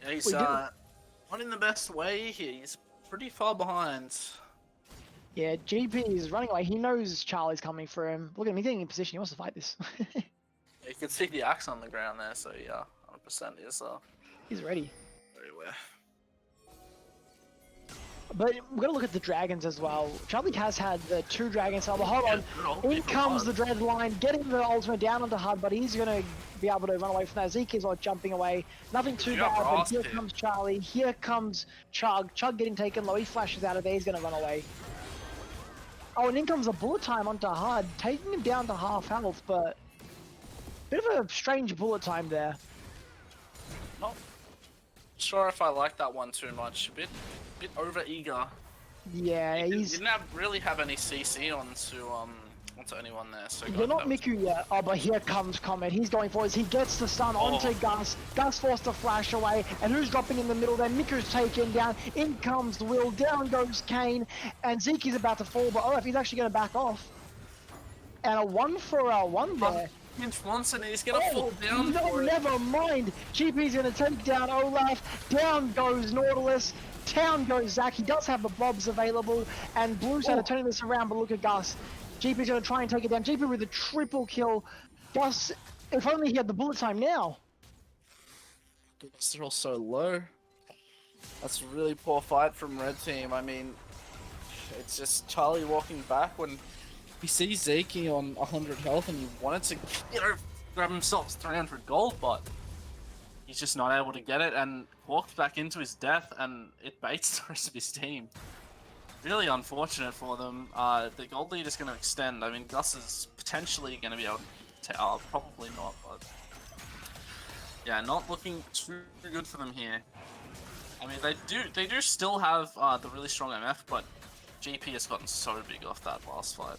Yeah, he's not in the best way here. He's pretty far behind. Yeah, GP is running away. He knows Charlie's coming for him. Look at him, he's getting in position. He wants to fight this. You can see the axe on the ground there, so yeah, 100% is he's ready. very aware. But we're gonna look at the dragons as well. Charlie has had the 2 dragons. So hold on, in comes the dread line, getting the ultimate down onto Hud, but he's gonna be able to run away from that. Zeke is like jumping away. Nothing too bad, but here comes Charlie. Here comes Chug. Chug getting taken low. He flashes out of there. He's gonna run away. Oh, and in comes a bullet time onto Hud, taking him down to half health, but bit of a strange bullet time there. Not sure if I like that one too much. A bit over eager. Yeah, he didn't really have any CC onto anyone there. So you're not Miku yet. Oh, but here comes Comet. He's going forwards. He gets the stun onto Gus. Gus forced to flash away. And who's dropping in the middle there? Miku's taken down. In comes the Will. Down goes Kane. And Zeke is about to fall. But Olaf, he's actually going to back off. And a 1 for 1 there. Pinch once and he's gonna fall down. No, for it. never mind. GP's gonna take down Olaf. Down goes Nautilus. Down goes Zach. He does have the blobs available, and Blue's are turning this around. But look at Gus. GP's gonna try and take it down. GP with a triple kill. Gus, if only he had the bullet time now. They're all so low. That's a really poor fight from Red Team. I mean, it's just Charlie walking back when he sees Zeke on 100 health and he wanted to, Grab himself 300 gold, but he's just not able to get it and walked back into his death, and it baits the rest of his team. Really unfortunate for them. The gold lead is going to extend. I mean, Gus is potentially going to be able to, probably not, but yeah, not looking too good for them here. I mean, they do still have the really strong MF, but GP has gotten so big off that last fight.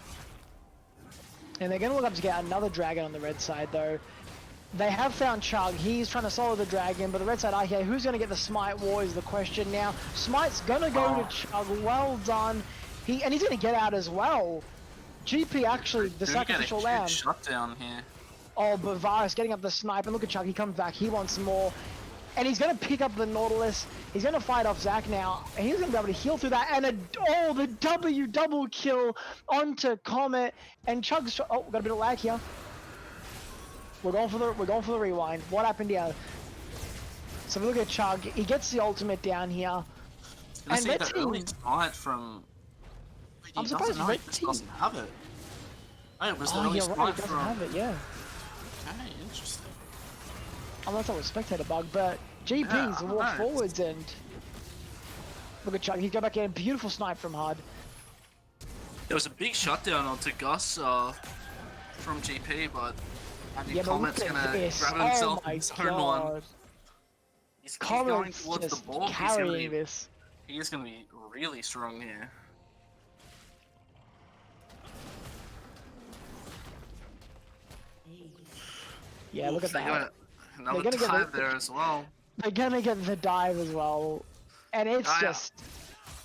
And they're gonna look up to get another dragon on the red side though. They have found Chug. He's trying to solo the dragon, but the red side here, who's gonna get the Smite War is the question now. Smite's gonna go to Chug. Well done. He's gonna get out as well. GP actually, the sacrificial lamb. Shutdown here. Oh, but Varus getting up the snipe, and look at Chug, he comes back, he wants more. And he's gonna pick up the Nautilus, he's gonna fight off Zach now, and he's gonna be able to heal through that, and the W double kill onto Comet, and Chug's, oh, got a bit of lag here. We're going for the rewind. What happened here? So we look at Chug, he gets the ultimate down here. And Red Team, early smite from... I'm surprised Red Team doesn't have it. Oh, it was the oh, early yeah, smite right, it doesn't from... have it, yeah. Okay, interesting. Unless that was spectator bug, but GP's walk forwards and look at Chuck. He's got back in a beautiful snipe from Hud. There was a big shutdown onto Gus from GP, but I mean, Yeah, Comet's look at gonna this. grab Oh himself my his own one. God. He's going Comet's towards the just ball. carrying this. He is gonna be really strong here. Yeah, look at They that. got another gonna get dive the- there as well. They're gonna get the dive as well, and it's Oh, yeah. just,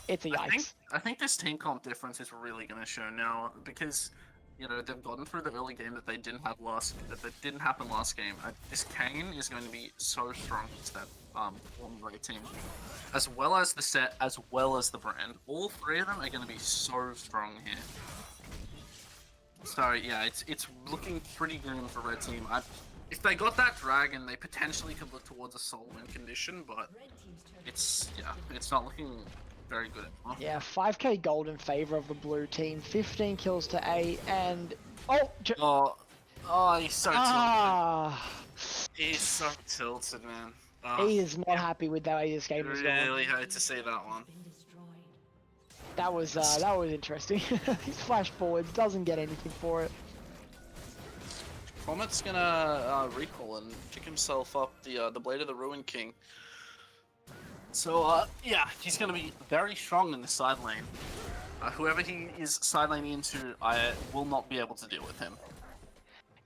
it's a yikes. I think this team comp difference is really going to show now because they've gotten through the early game that they didn't have that didn't happen last game. This Kane is going to be so strong to that Red team, as well as the set, as well as the brand. All three of them are going to be so strong here. So yeah, it's looking pretty grim for Red team. If they got that dragon, they potentially could look towards a soul win condition, but it's not looking very good anymore. Yeah, 5k gold in favor of the blue team, 15 kills to 8, and Oh, he's so tilted. ah, He's so tilted, man. he is not happy with how this game is going. Really hate to see that one. That was interesting. He's flash forwards, doesn't get anything for it. Comet's gonna recall and pick himself up the Blade of the Ruin King. So, yeah, he's going to be very strong in the side lane. Whoever he is side laning into, I will not be able to deal with him.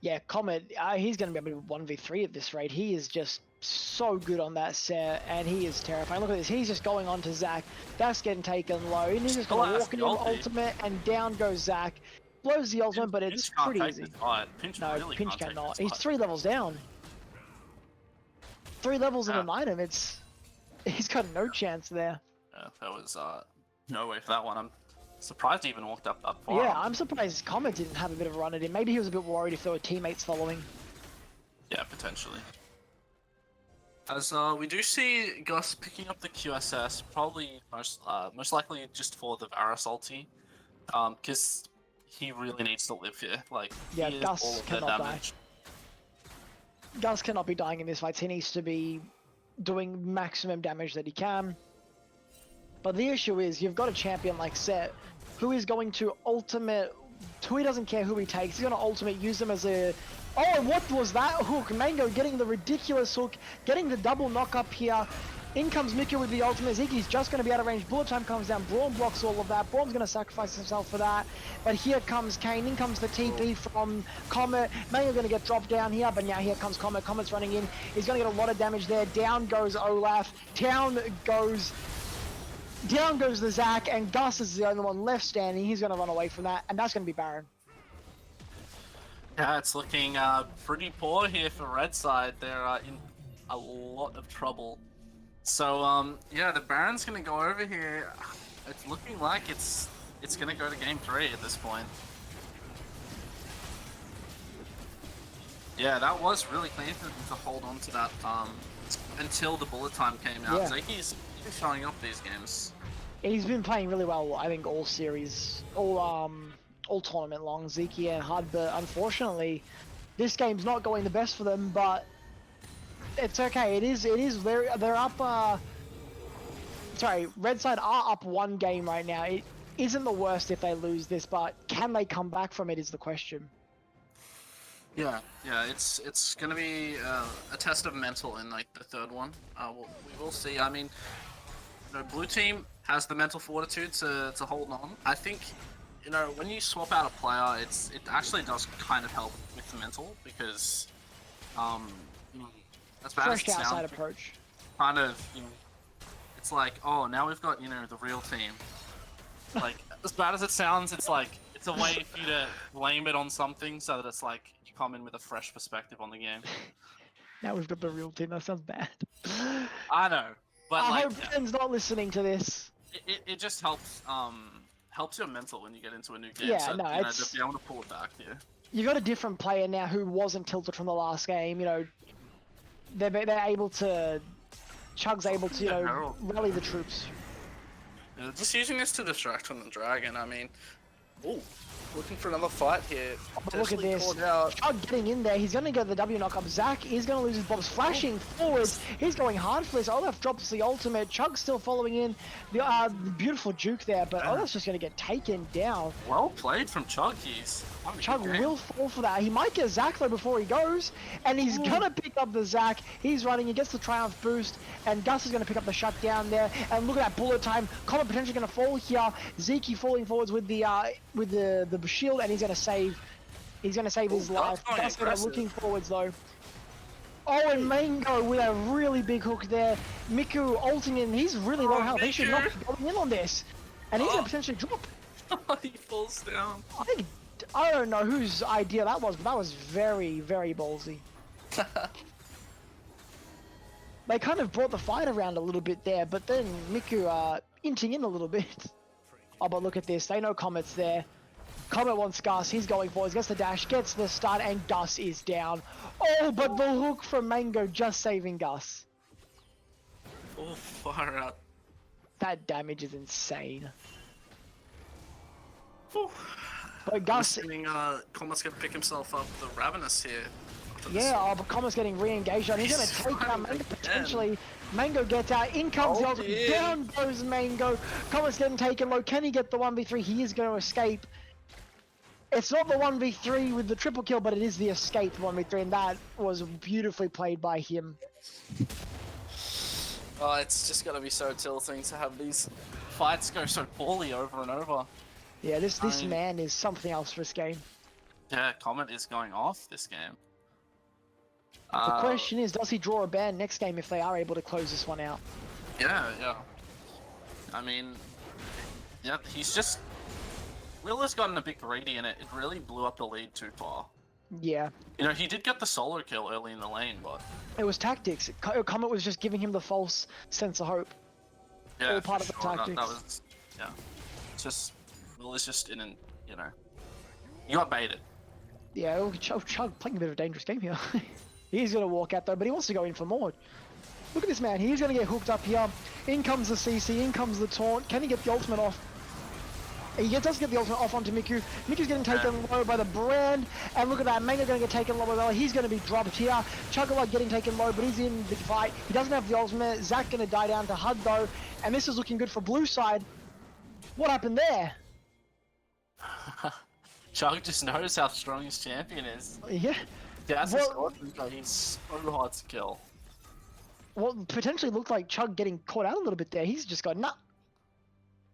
Yeah, Comet, he's going to be able to 1v3 at this rate. He is just so good on that set, and he is terrifying. Look at this, he's just going on to Zach. That's getting taken low, and he's just going to walk into the ultimate, and down goes Zach. Blows the ultimate, but it's pretty easy. Pinch No, really Pinch can't cannot. take He's this 3 levels down. 3 levels in Yeah. an item, he's got no chance there. Yeah, that was no way for that one. I'm surprised he even walked up that far. Yeah, I'm surprised Comet didn't have a bit of a run at him. Maybe he was a bit worried if there were teammates following. Yeah, potentially. As we do see Gus picking up the QSS, probably most likely just for the Varus ulti, because he really needs to live here. Like, Yeah, he is Gus all of their cannot die. damage. Gus cannot be dying in this fight. He needs to be doing maximum damage that he can. But the issue is, you've got a champion like Set, who is going to ultimate, who he doesn't care who he takes, he's going to ultimate, use them as a... Oh, what was that hook? Mango getting the ridiculous hook, getting the double knock up here. In comes Mika with the ultimate. Ziggy's just going to be out of range. Bullet time comes down. Braum blocks all of that. Braum's going to sacrifice himself for that. But here comes Kane. In comes the TP from Comet. Mango going to get dropped down here. But now here comes Comet. Comet's running in. He's going to get a lot of damage there. Down goes Olaf. Down goes the Zac. And Gus is the only one left standing. He's going to run away from that. And that's going to be Baron. Yeah, it's looking pretty poor here for Red side. They're in a lot of trouble. So yeah, the Baron's gonna go over here. It's looking like it's gonna go to game 3 at this point. Yeah, that was really clean for them to hold on to that until the bullet time came out. Yeah. So he's showing up these games. He's been playing really well, I think, all series, all tournament long, Zeke and Hud, but unfortunately, this game's not going the best for them, but it's okay. It is, they're up, sorry, Red side are up 1 game right now. It isn't the worst if they lose this, but can they come back from it is the question. Yeah, it's gonna be a test of mental in like the 3rd one. We will see. I mean, you know, blue team has the mental fortitude to hold on. I think, you know, when you swap out a player, it actually does kind of help with the mental because, as bad as Fresh it outside sounds, approach. kind of, you know, it's like, oh, now we've got, you know, the real team. Like, as bad as it sounds, it's like, it's a way for you to blame it on something so that it's like, you come in with a fresh perspective on the game. Now we've got the real team. That sounds bad. I know, but I like, hope Ben's not listening to this. it just helps, helps your mental when you get into a new game. Yeah, so, no, you know, it's- to be able to pull it back here. You've got a different player now who wasn't tilted from the last game. You know, they're able to. Chug's able to, you Yeah, know, Harold. rally the troops. Yeah, just using this to distract from the dragon. I mean, ooh, looking for another fight here. But look at Potentially this. called out. Chug getting in there. He's going to get the W knock up. Zach is going to lose his bombs. Flashing forwards. He's going hard for this. Olaf drops the ultimate. Chug's still following in. The beautiful juke there, but Olaf's just going to get taken down. Well played from Chug. He's having a Chug good game. will fall for that. He might get Zach though before he goes, and he's gonna pick up the Zach. He's running, he gets the Triumph boost, and Gus is gonna pick up the shutdown there. And look at that bullet time. Comet potentially gonna fall here. Zeke falling forwards with the shield, and he's gonna save. He's gonna save his Ooh, life. that's Gus impressive. looking forwards though. Oh, and Mango with a really big hook there. Miku ulting in. He's really low health. He should not be going in on this, and he's gonna potentially drop. He falls down. I don't know whose idea that was, but that was very, very ballsy. They kind of brought the fight around a little bit there, but then Miku inching in a little bit. Oh, but look at this. They know Comet's there. Comet wants Gus. He's going forwards. Gets the dash. Gets the stun, and Gus is down. Oh, but the hook from Mango just saving Gus. Oh, far out. That damage is insane. Whew. But Gus, Assuming Comet's gonna pick himself up the Ravenous here. after this yeah, one. oh, but Comet's getting re-engaged on. He's gonna He's take trying out to Mango again. potentially. Mango gets out. In comes the Oh, ultimate. yeah. Down goes Mango. Comet's getting taken low. Can he get the 1v3? He is going to escape. It's not the 1v3 with the triple kill, but it is the escape 1v3, and that was beautifully played by him. Oh, it's just gonna be so tilting to have these fights go so poorly over and over. Yeah, this I mean- man is something else for this game. Yeah, Comet is going off this game. The question is, does he draw a ban next game if they are able to close this one out? Yeah. I mean, yeah, he's just... Wheeler's gotten a bit greedy and it really blew up the lead too far. Yeah, You know, he did get the solo kill early in the lane, but... it was tactics. Comet was just giving him the false sense of hope. Yeah, All part for of the sure, tactics. That was... Yeah. It's just... Wheeler's just in an... You know... You got baited. Yeah, oh, Chug playing a bit of a dangerous game here. He's going to walk out though, but he wants to go in for more. Look at this man, he's going to get hooked up here. In comes the CC, in comes the taunt. Can he get the ultimate off? He does get the ultimate off onto Miku. Miku's getting taken low by the brand. And look at that, Mango going to get taken low by Bella. He's going to be dropped here. Chuggalug getting taken low, but he's in the fight. He doesn't have the ultimate. Zach going to die down to Hud though. And this is looking good for blue side. What happened there? Chug just knows how strong his champion is. Yeah. Yeah, that's Well- he's so hard to kill. What potentially looked like Chug getting caught out a little bit there. He's just got, nah.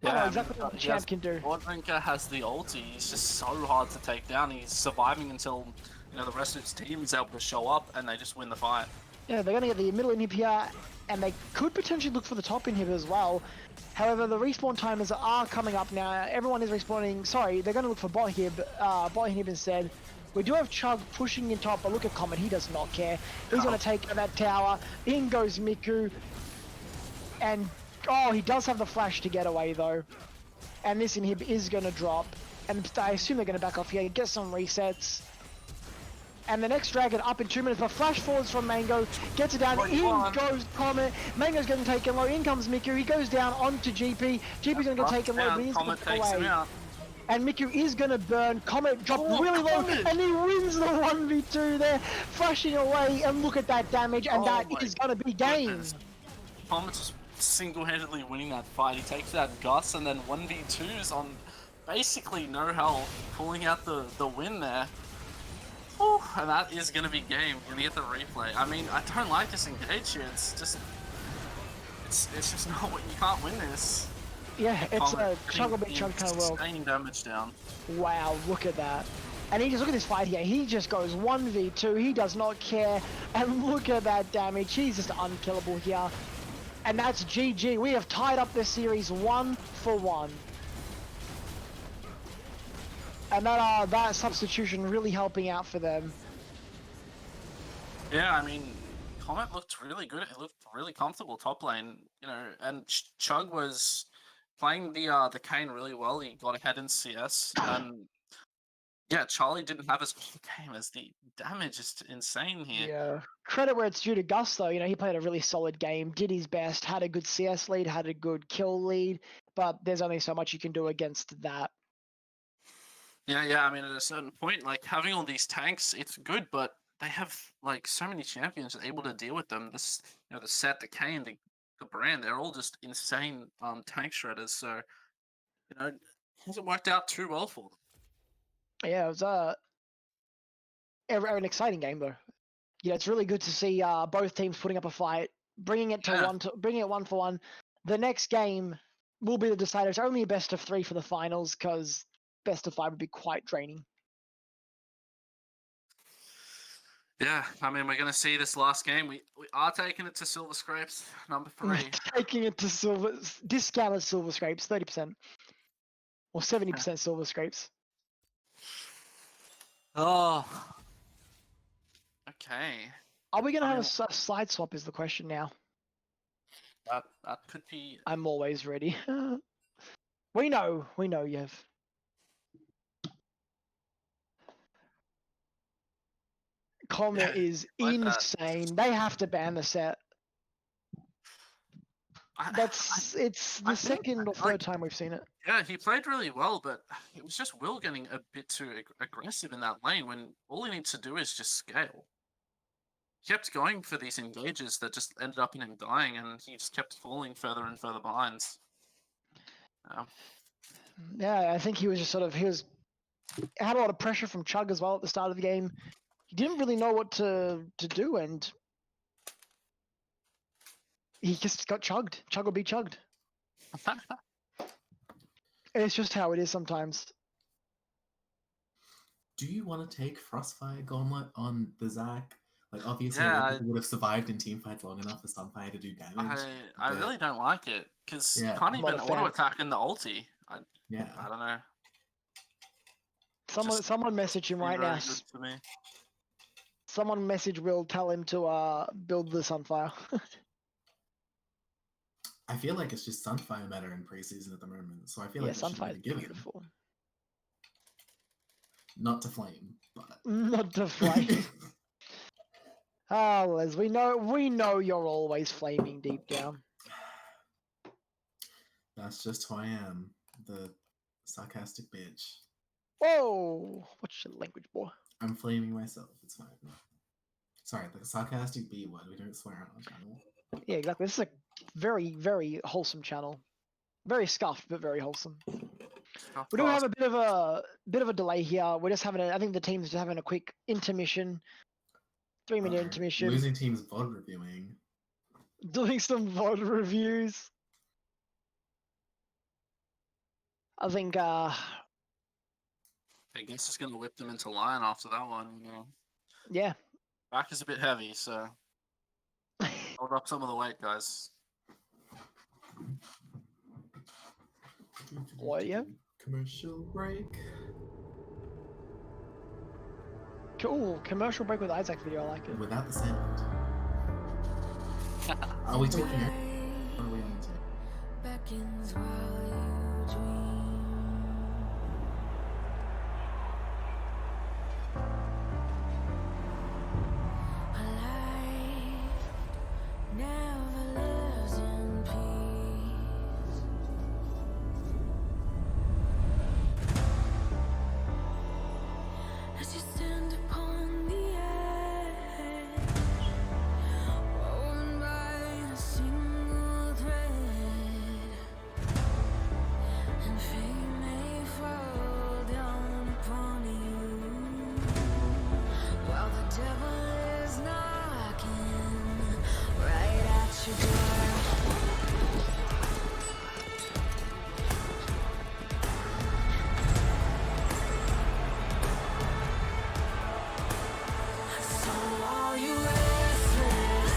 I know exactly what the champ can do. Wardrinker has the ulti. He's just so hard to take down. He's surviving until, you know, the rest of his team is able to show up and they just win the fight. Yeah, they're going to get the middle inhib here, and they could potentially look for the top inhib as well. However, the respawn timers are coming up now. Everyone is respawning. Sorry, they're going to look for bot inhib instead. We do have Chug pushing in top, but look at Comet. He does not care. He's going to take out that tower. In goes Miku. And, oh, he does have the flash to get away, though. And this inhib is going to drop. And I assume they're going to back off here, get some resets. And the next dragon up in 2 minutes, but flash forwards from Mango, gets it down, in goes Comet, Mango's getting taken low, in comes Miku, he goes down onto GP, GP's gonna get taken low, but he's gonna takes him away. out. And Miku is gonna burn, Comet dropped really low, and he wins the 1v2 there, flashing away, and look at that damage, and that is gonna be game. Comet just single-handedly winning that fight. He takes that Gus and then 1v2s on basically no health, pulling out the win there. Whew, and that is going to be game. We're going to get the replay. I mean, I don't like this engage here. It's just... It's just not what... You can't win this. Yeah, it's a chug-a-bit chug kind of world. Sustaining damage down. Wow, look at that. And he just, look at this fight here. He just goes 1v2. He does not care. And look at that damage. He's just unkillable here. And that's GG. We have tied up this series 1-1. And that substitution really helping out for them. Yeah, I mean, Comet looked really good. It looked really comfortable top lane, you know, and Chug was playing the Kayn really well. He got ahead in CS, and yeah, Charlie didn't have as good a game as the damage is insane here. Yeah. Credit where it's due to Gus, though. You know, he played a really solid game, did his best, had a good CS lead, had a good kill lead, but there's only so much you can do against that. Yeah, I mean, at a certain point, like, having all these tanks, it's good, but they have, like, so many champions able to deal with them. This, you know, the Set, the Kayn, the Brand, they're all just insane tank shredders, so, you know, it hasn't worked out too well for them. Yeah, it was an exciting game, though. Yeah, it's really good to see both teams putting up a fight, bringing it to bringing it 1-1. The next game will be the decider. It's only a best of 3 for the finals, because best of 5 would be quite draining. Yeah, I mean, we're going to see this last game. We are taking it to Silver Scrapes, number 3. Taking it to discounted Silver Scrapes, 30%. Or 70% Silver Scrapes. Oh. Okay. Are we going to have a slide swap is the question now. That could be... I'm always ready. We know, Yev. Comet is insane. They have to ban the Set. It's the second or third time we've seen it. Yeah, he played really well, but it was just Will getting a bit too aggressive in that lane when all he needs to do is just scale. He kept going for these engages that just ended up in him dying, and he just kept falling further and further behind. Yeah, I think he was just had a lot of pressure from Chug as well at the start of the game. He didn't really know what to do, and he just got chugged. Chug will be chugged. It's just how it is sometimes. Do you want to take Frostfire Gauntlet on the Zac? Like, obviously, Yeah, would have survived in teamfights long enough for Sunfire to do damage. I really don't like it, because you can't I'm not even a fan. auto-attack in the ulti. I don't know. Someone message him right Very now. good to me. Someone message Will, tell him to build the Sunfire. I feel like it's just Sunfire meta in preseason at the moment, so I feel like Sunfire should be given. beautiful. Not to flame, but Not to flame. Les, we know you're always flaming deep down. that's just who I am, the sarcastic bitch. Whoa! What's your language, boy? I'm flaming myself. It's fine. Sorry, the sarcastic B word. We don't swear on our channel. Yeah, exactly. This is a very, very wholesome channel. Very scuffed, but very wholesome. We do have a bit of a delay here. We're just having I think the team's just having a quick intermission. 3-minute intermission. Losing teams VOD reviewing. Doing some VOD reviews. I think I guess it's going to whip them into line after that one. You know. Yeah. Back is a bit heavy, so. Hold up some of the weight, guys. What, yeah? Commercial break. Cool. Commercial break with Isaac video. I like it. Without the sound. Are we talking? What are we on to? Beckons while you dream. A life never lives in peace. As you stand upon the edge, woven by a single thread, and fate may fall down upon you, while the devil is knocking right at your door. So are you restless?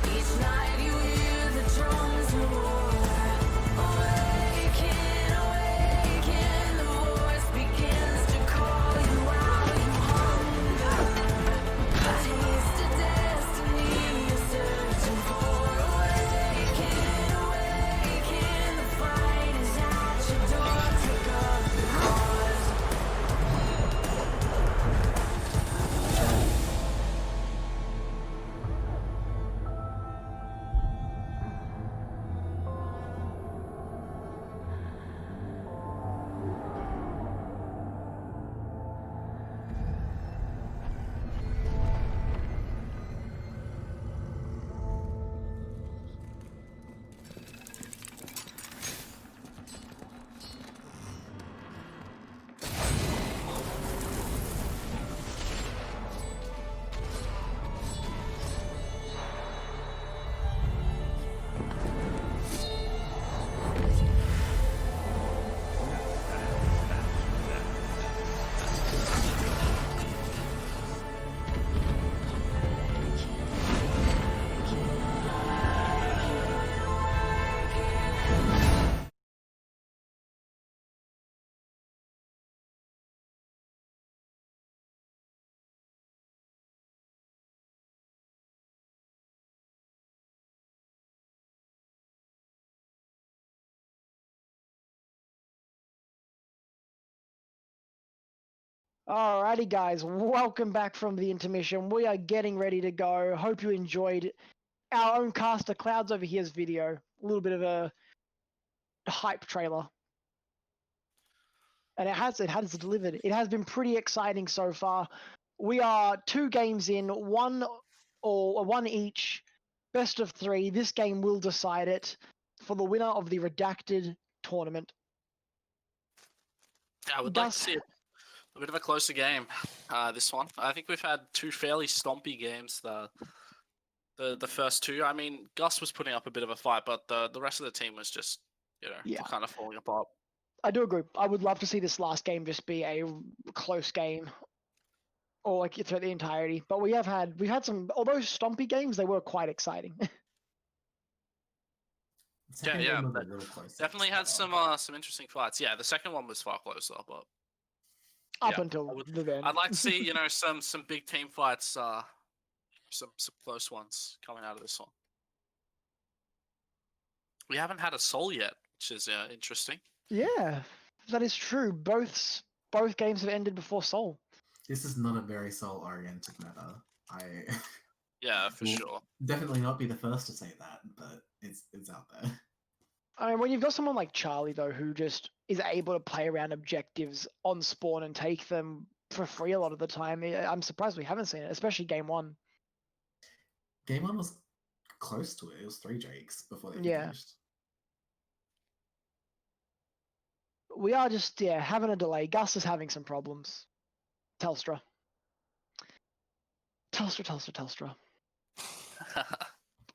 Each night you hear the drums roar. Awaken, awaken, the voice begins to call you out. You hunger, a taste of destiny you're searching for. Awaken, awaken, the fight is at your door. Take up the cause. Alrighty, guys, welcome back from the intermission. We are getting ready to go. Hope you enjoyed our own cast of clouds over here's video. A little bit of a hype trailer. And it has delivered. It has been pretty exciting so far. We are 2 games in, one each, best of 3. This game will decide it for the winner of the redacted tournament. Yeah, I would like to see a bit of a closer game. This one, I think we've had 2 fairly stompy games. The first 2, I mean, Gus was putting up a bit of a fight, but the rest of the team was just, Yeah. kind of falling apart. I do agree. I would love to see this last game just be a close game, or like throughout the entirety. But we've had some, although stompy games, they were quite exciting. The second Yeah, game was but a little closer Definitely as had well. some interesting fights. Yeah, the second one was far closer, but Up Yeah, until the end. I'd like to see some big team fights, some close ones coming out of this one. We haven't had a soul yet, which is interesting. Yeah, that is true. Both games have ended before Soul. This is not a very soul-oriented meta. Yeah, for will sure. definitely not be the first to say that, but it's out there. I mean, when you've got someone like Charlie though, who just is able to play around objectives on spawn and take them for free a lot of the time, I'm surprised we haven't seen it, especially game 1. Game 1 was close to it. It was 3 Drakes before they Yeah. finished. We are just having a delay. Gus is having some problems. Telstra.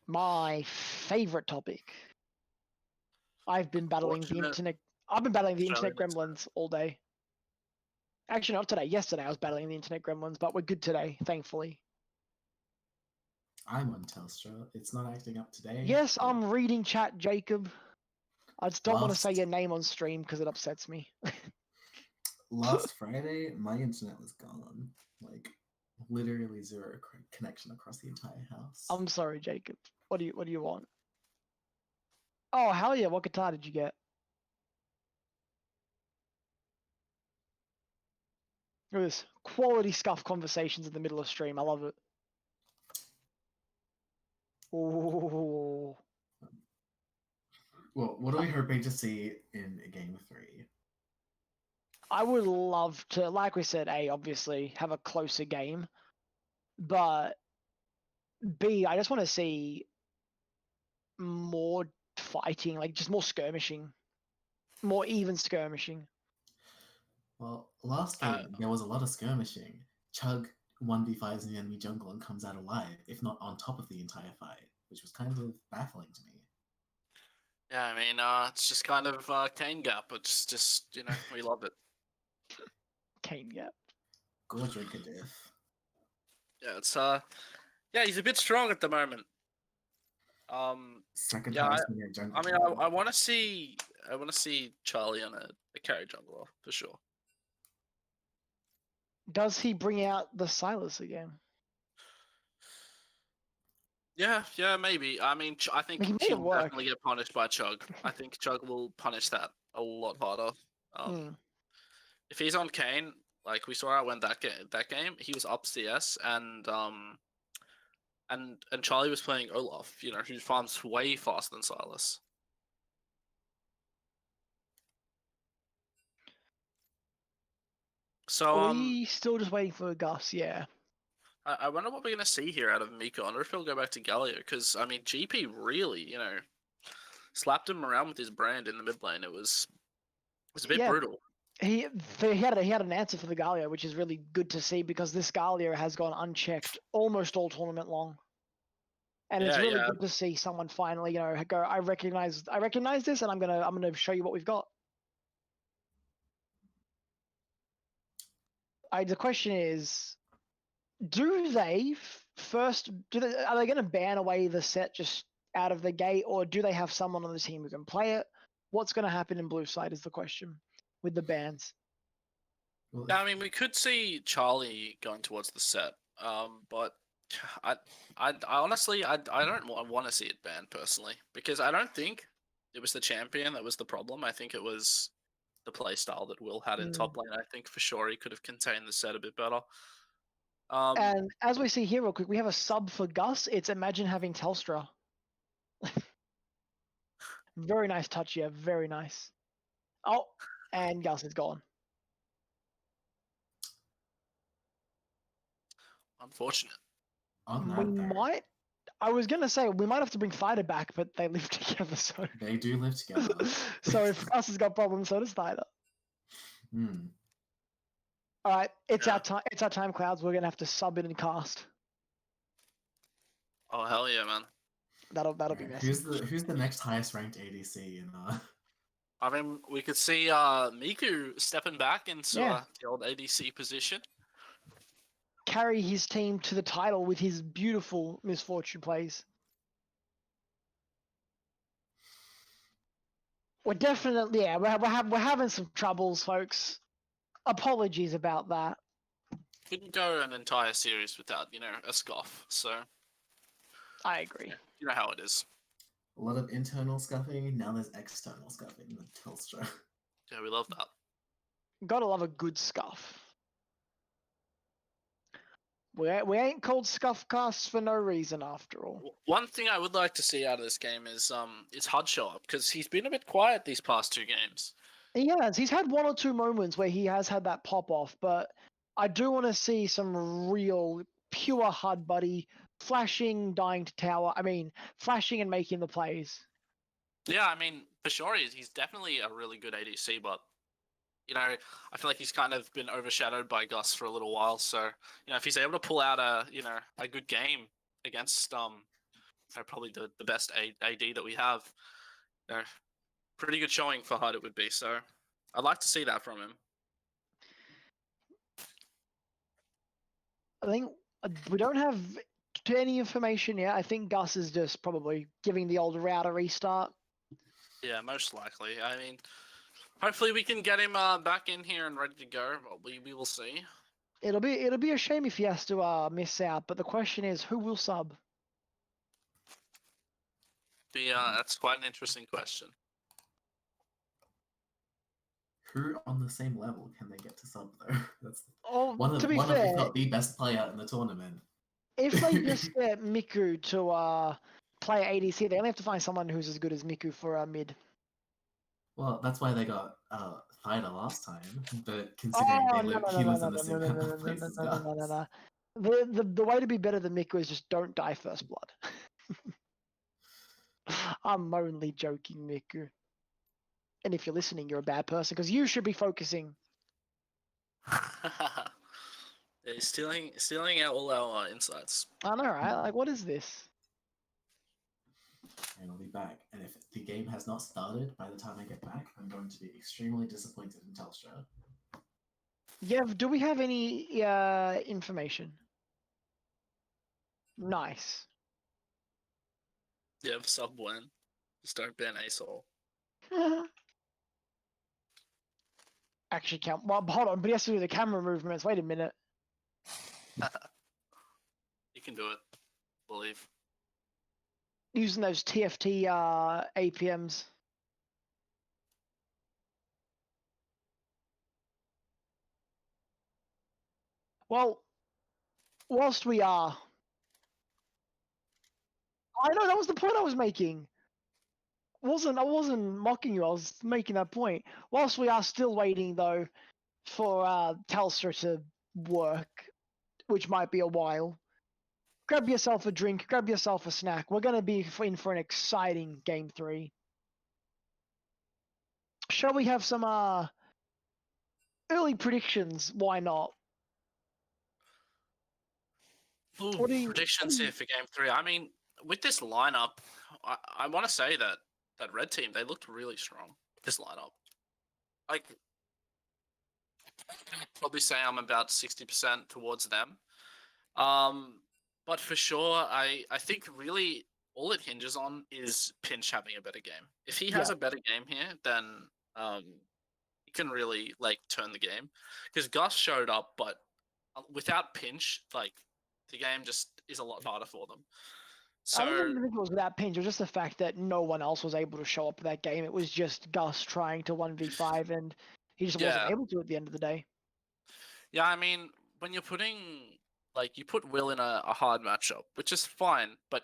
My favorite topic. I've been battling the Fortunate internet. I've been battling the internet Australian gremlins all day. Actually, not today. Yesterday I was battling the internet gremlins, but we're good today, thankfully. I'm on Telstra. It's not acting up today. Yes, but I'm reading chat, Jacob. I just don't want to say Last- your name on stream because it upsets me. Last Friday, my internet was gone. Like, literally zero connection across the entire house. I'm sorry, Jacob. What do you want? Oh hell yeah! What guitar did you get? Look at this quality scuff conversations in the middle of stream. I love it. Oh, Well, what are we hoping to see in game 3? I would love to, like we said, A, obviously have a closer game, but B, I just want to see more fighting, like just more skirmishing, more even skirmishing. Well, last Uh, game, there was a lot of skirmishing. Chug 1v5s in the enemy jungle and comes out alive, if not on top of the entire fight, which was kind of baffling to me. Yeah, I mean, it's just kind of Kane gap. It's just we love it. Kane, yeah. Go drink a diff. Yeah, it's yeah, he's a bit strong at the moment. Second Yeah, highest winner jungle. I mean, I want to see Charlie on a carry jungler for sure. Does he bring out the Silas again? Yeah, maybe. I mean, I think He made it he'll work. definitely get punished by Chug. I think Chug will punish that a lot harder. Hmm. If he's on Kane, like we saw out when that game, he was up CS and Charlie was playing Olaf, who farms way faster than Silas. So Are we still just waiting for Gus? Yeah. I wonder what we're gonna see here out of Miko. I wonder if he'll go back to Galio because I mean GP really, slapped him around with his brand in the mid lane. It was a bit Yeah. brutal. He had an answer for the Galio, which is really good to see because this Galio has gone unchecked almost all tournament long. And it's Yeah, really yeah. good to see someone finally, go, I recognize this and I'm gonna show you what we've got. The question is, are they gonna ban away the set just out of the gate, or do they have someone on the team who can play it? What's gonna happen in blue side is the question with the bans. Well, Yeah, I mean, we could see Charlie going towards the set, but I honestly, I don't want to see it banned personally because I don't think it was the champion that was the problem. I think it was the play style that Will had in top lane. I think for sure he could have contained the set a bit better. And as we see here, real quick, we have a sub for Gus. It's imagine having Telstra. Very nice touch, yeah, very nice. Oh, and Gus is gone. Unfortunate. on We that though, might. I was gonna say we might have to bring Fighter back, but they live together, so. they do live together. So if Gus has got problems, so does Fighter. Hmm. All right, it's Yeah. our time. It's our time, Clouds. We're gonna have to sub it and cast. Oh hell yeah, man! That'll be Alright, messy. who's the next highest ranked ADC in I mean, we could see Miku stepping back into Yeah. the old ADC position. Carry his team to the title with his beautiful misfortune plays. We're definitely, yeah, we're having some troubles, folks. Apologies about that. Couldn't go an entire series without a scoff. So I agree. you know how it is. a lot of internal scuffing. Now there's external scuffing with Telstra. Yeah, we love that. Gotta love a good scuff. We ain't called scuff casts for no reason, after all. One thing I would like to see out of this game is Hud show up because he's been a bit quiet these past 2 games. He has. He's had 1 or 2 moments where he has had that pop off, but I do want to see some real pure HUD buddy flashing, dying to tower. I mean, flashing and making the plays. Yeah, I mean, for sure he's definitely a really good ADC, but I feel like he's kind of been overshadowed by Gus for a little while. So, if he's able to pull out a good game against probably the best AD that we have, pretty good showing for Hud it would be. So, I'd like to see that from him. I think we don't have any information yet. I think Gus is just probably giving the old route a restart. Yeah, most likely. I mean, hopefully we can get him back in here and ready to go. But we will see. It'll be a shame if he has to miss out. But the question is, who will sub? That's quite an interesting question. Who on the same level can they get to sub though? That's Oh, one of to be if fair, not the best player in the tournament. if they just get Miku to play ADC, they only have to find someone who's as good as Miku for mid. Well, that's why they got Fighter last time, but considering Oh, he lives in the same kind of place as Gus. no. The way to be better than Miku is just don't die first blood. I'm only joking, Miku. And if you're listening, you're a bad person because you should be focusing. They're stealing out all our insights. I know, right? Like, what is this? And I'll be back. And if the game has not started by the time I get back, I'm going to be extremely disappointed in Telstra. Yev, do we have any information? Nice. Yeah, sub win. Just don't ban ASOL. Actually, count. Well, hold on, but he has to do the camera movements. Wait a minute. You can do it. Believe. Using those TFT APMs. Well, whilst we are, I know that was the point I was making. I wasn't mocking you. I was making that point. Whilst we are still waiting though for Telstra to work, which might be a while. Grab yourself a drink, grab yourself a snack. We're going to be in for an exciting Game 3. Shall we have some early predictions? Why not? Ooh, What do you- predictions here for Game 3. I mean, with this lineup, I want to say that red team, they looked really strong. This lineup. Like, I'd probably say I'm about 60% towards them. But for sure, I think really all it hinges on is Pinch having a better game. If he has a better game here, then he can really like turn the game. Because Gus showed up, but without Pinch, like the game just is a lot harder for them. So I don't even think it was without Pinch. It was just the fact that no one else was able to show up for that game. It was just Gus trying to 1v5, and he just wasn't able to at the end of the day. yeah, I mean, when you're putting like you put Will in a hard matchup, which is fine, but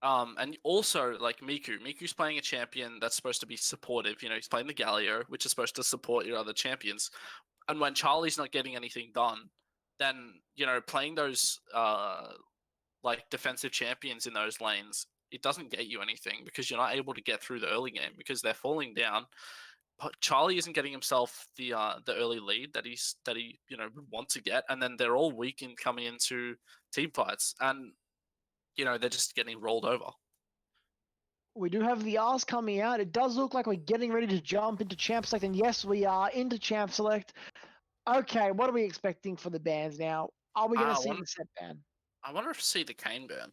and also like Miku's playing a champion that's supposed to be supportive. You know, he's playing the Galio, which is supposed to support your other champions. And when Charlie's not getting anything done, then you know playing those like defensive champions in those lanes, it doesn't get you anything because you're not able to get through the early game because they're falling down. But Charlie isn't getting himself the early lead that he you know would want to get, and then they're all weak in coming into team fights, and you know they're just getting rolled over. We do have the R's coming out. It does look like we're getting ready to jump into Champ Select, and yes, we are into Champ Select. Okay, what are we expecting for the bans now? Are we going to see the set ban? I wonder if see the Kane ban.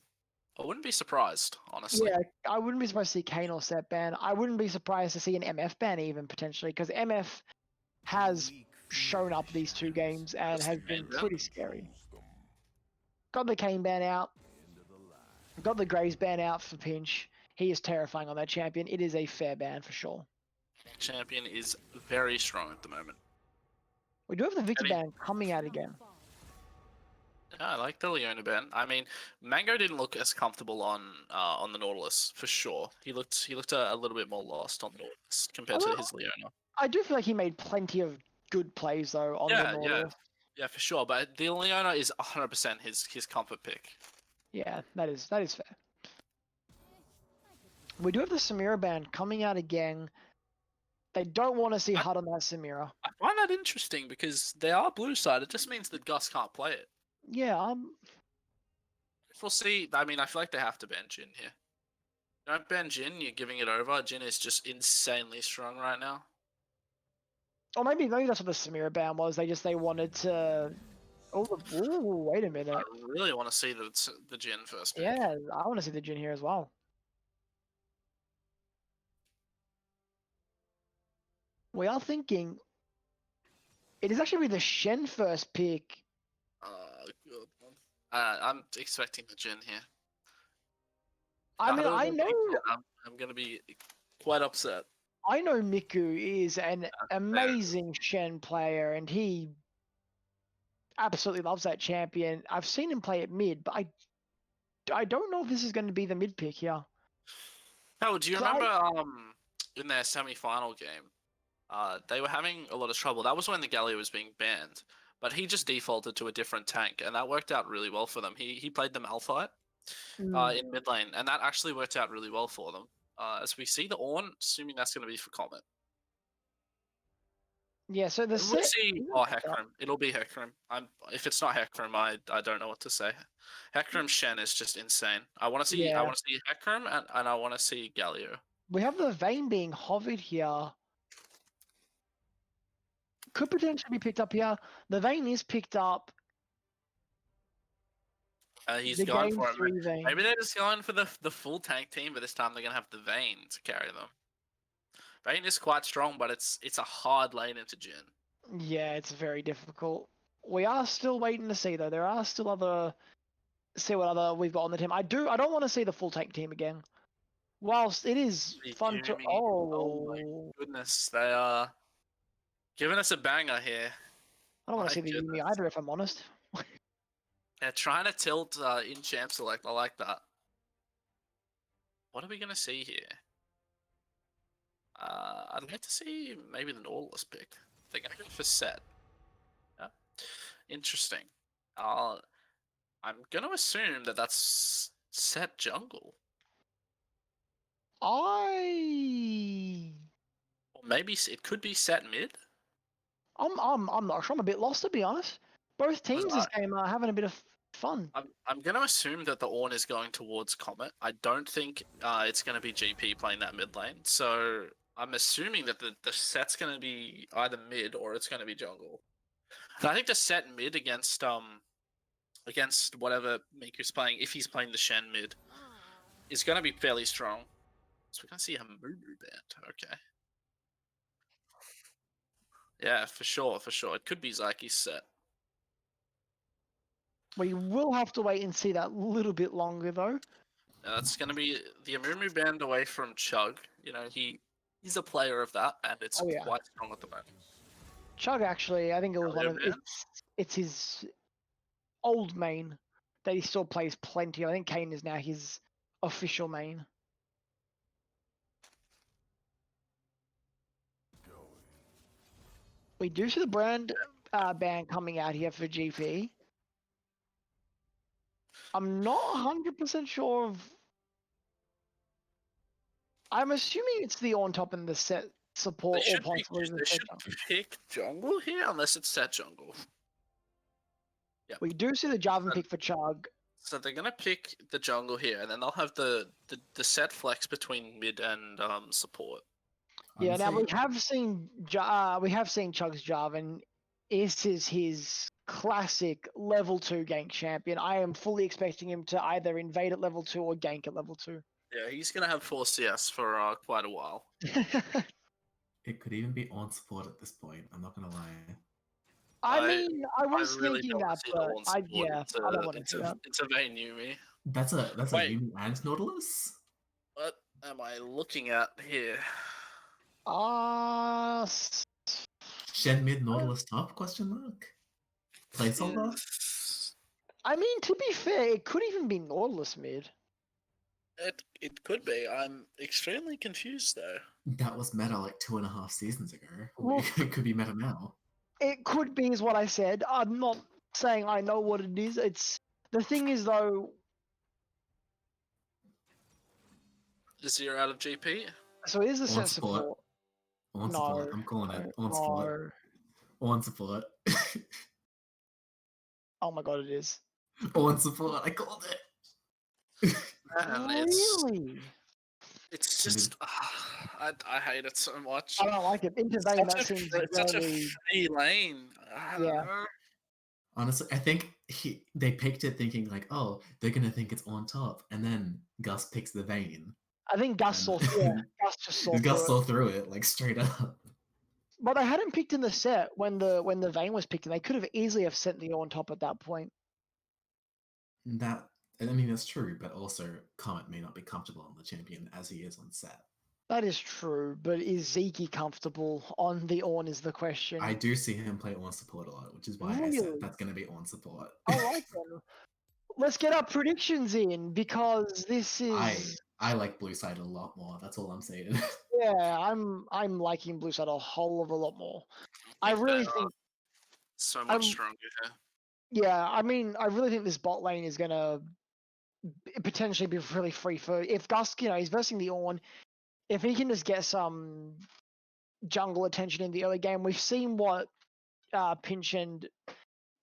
I wouldn't be surprised, honestly. Yeah, I wouldn't be surprised to see Kane or set ban. I wouldn't be surprised to see an MF ban even potentially, because MF has shown up these two games and has been pretty scary. Got the Kane ban out. Got the Graves ban out for Pinch. He is terrifying on that champion. It is a fair ban for sure. Champion is very strong at the moment. We do have the Victor ban coming out again. Yeah, I like the Leona ban. I mean, Mango didn't look as comfortable on the Nautilus for sure. He looked a little bit more lost on the Nautilus compared to his Leona. I do feel like he made plenty of good plays though on the Nautilus. Yeah, for sure. But the Leona is 100% his comfort pick. Yeah, that is fair. We do have the Samira ban coming out again. They don't want to see Hud on that Samira. I find that interesting because they are blue side. It just means that Gus can't play it. Yeah, We'll see. I mean, I feel like they have to ban Jin here. Don't ban Jin, you're giving it over. Jin is just insanely strong right now. or maybe that's what the Samira ban was. They wanted to Oh, ooh, wait a minute. I really want to see the Jin first pick. Yeah, I want to see the Jin here as well. We are thinking it is actually the Shen first pick. Good one. I'm expecting the Jin here. I mean, don't I pick know, Jin, I'm gonna be quite upset. I know Miku is an fair. amazing Shen player, and he absolutely loves that champion. I've seen him play at mid, but I don't know if this is going to be the mid pick here. Oh, do you 'Cause I- remember in their semi-final game, they were having a lot of trouble. That was when the Galio was being banned, but he just defaulted to a different tank, and that worked out really well for them. He played the Malphite in mid lane, and that actually worked out really well for them. As we see the Ornn, assuming that's going to be for Comet. Yeah, so the We'll set. see. Oh, Hecarim. It'll be Hecarim. If it's not Hecarim, I don't know what to say. Hecarim Shen is just insane. I want to see Yeah. Hecarim and I want to see Galio. We have the Vayne being hovered here. Could potentially be picked up here. The Vayne is picked up. He's The going game for it. 3 Vayne. Maybe they're just going for the full tank team, but this time they're gonna have the Vayne to carry them. Vayne is quite strong, but it's a hard lane into Jin. Yeah, it's very difficult. We are still waiting to see though. There are still other. See what other we've got on the team. I don't want to see the full tank team again. Whilst it is The fun to. Yumi. Oh, my goodness, they are giving us a banger here. I don't want my to see the Yumi goodness. either, if I'm honest. They're trying to tilt in champ select. I like that. What are we gonna see here? I'd like to see maybe the Nautilus pick. They're gonna go for set. Yeah. Interesting. I'm gonna assume that that's set jungle, I. or maybe it could be set mid. I'm not sure. I'm a bit lost to be honest. Both teams this game are having a bit of fun. I'm gonna assume that the Ornn is going towards Comet. I don't think it's gonna be GP playing that mid lane. So I'm assuming that the set's gonna be either mid or it's gonna be jungle. And I think the set mid against whatever Miku's playing, if he's playing the Shen mid, is gonna be fairly strong. So we're gonna see a Mumu band. Okay. Yeah, for sure. It could be Zyke's set. We will have to wait and see that little bit longer though. That's going to be the Amumu band away from Chug. You know, he's a player of that, and it's Oh, yeah. quite strong at the moment. Chug actually, I think it was one of Galio it's his old main that he still plays plenty. I think Kane is now his official main. We do see the brand ban coming out here for GP. I'm not 100% sure of. I'm assuming it's the on top and the set support They or should, pick, possibly the they set should jungle. pick jungle here, unless it's set jungle. We do see the Jarvan pick for Chug. So they're going to pick the jungle here, and then they'll have the set flex between mid and support. Yeah, now we Honestly, have seen Chug's Jarvan. This is his classic level 2 gank champion. I am fully expecting him to either invade at level 2 or gank at level 2. Yeah, he's going to have 4 CS for quite a while. it could even be on support at this point. I'm not gonna lie. I mean, I was really thinking don't that, see the but on I support. don't want to see that. It's a Vayne Yumi. That's a Wait. Yumi and Nautilus. What am I looking at here? Shen mid Nautilus top? Question mark. Placeholder. I mean, to be fair, it could even be Nautilus mid. It could be. I'm extremely confused though. That was meta like 2.5 seasons ago. Well- It could be meta now. It could be, is what I said. I'm not saying I know what it is. It's the thing is though. Is zero out of GP? So it is the On set support. support. On support. I'm calling it. On no. support. On support. Oh my god, it is. On support. I called it. Man, Really? it's just I hate it so much. I don't like it. Intervene, that It's seems such a very. free lane. I don't Yeah. know. Honestly, I think they picked it thinking like, oh, they're gonna think it's on top, and then Gus picks the Vayne, I think Gus and saw. Yeah, Gus just saw Gus through it. saw through it like straight up. But they hadn't picked in the set when the Vayne was picked, and they could have easily have sent the on top at that point. That I mean that's true, but also Comet may not be comfortable on the champion as he is on set. That is true, but is Zeke comfortable on the Ornn is the question. I do see him play on support a lot, which is why I Really? said that's gonna be on support. All right then. Let's get our predictions in because this is. I like Blue Side a lot more. That's all I'm saying. Yeah, I'm liking Blue Side a whole of a lot more. I really they're, think. so much I'm- stronger here. Yeah, I mean, I really think this bot lane is gonna potentially be really free for if Gus, he's versing the Ornn. If he can just get some jungle attention in the early game, we've seen what Pinch and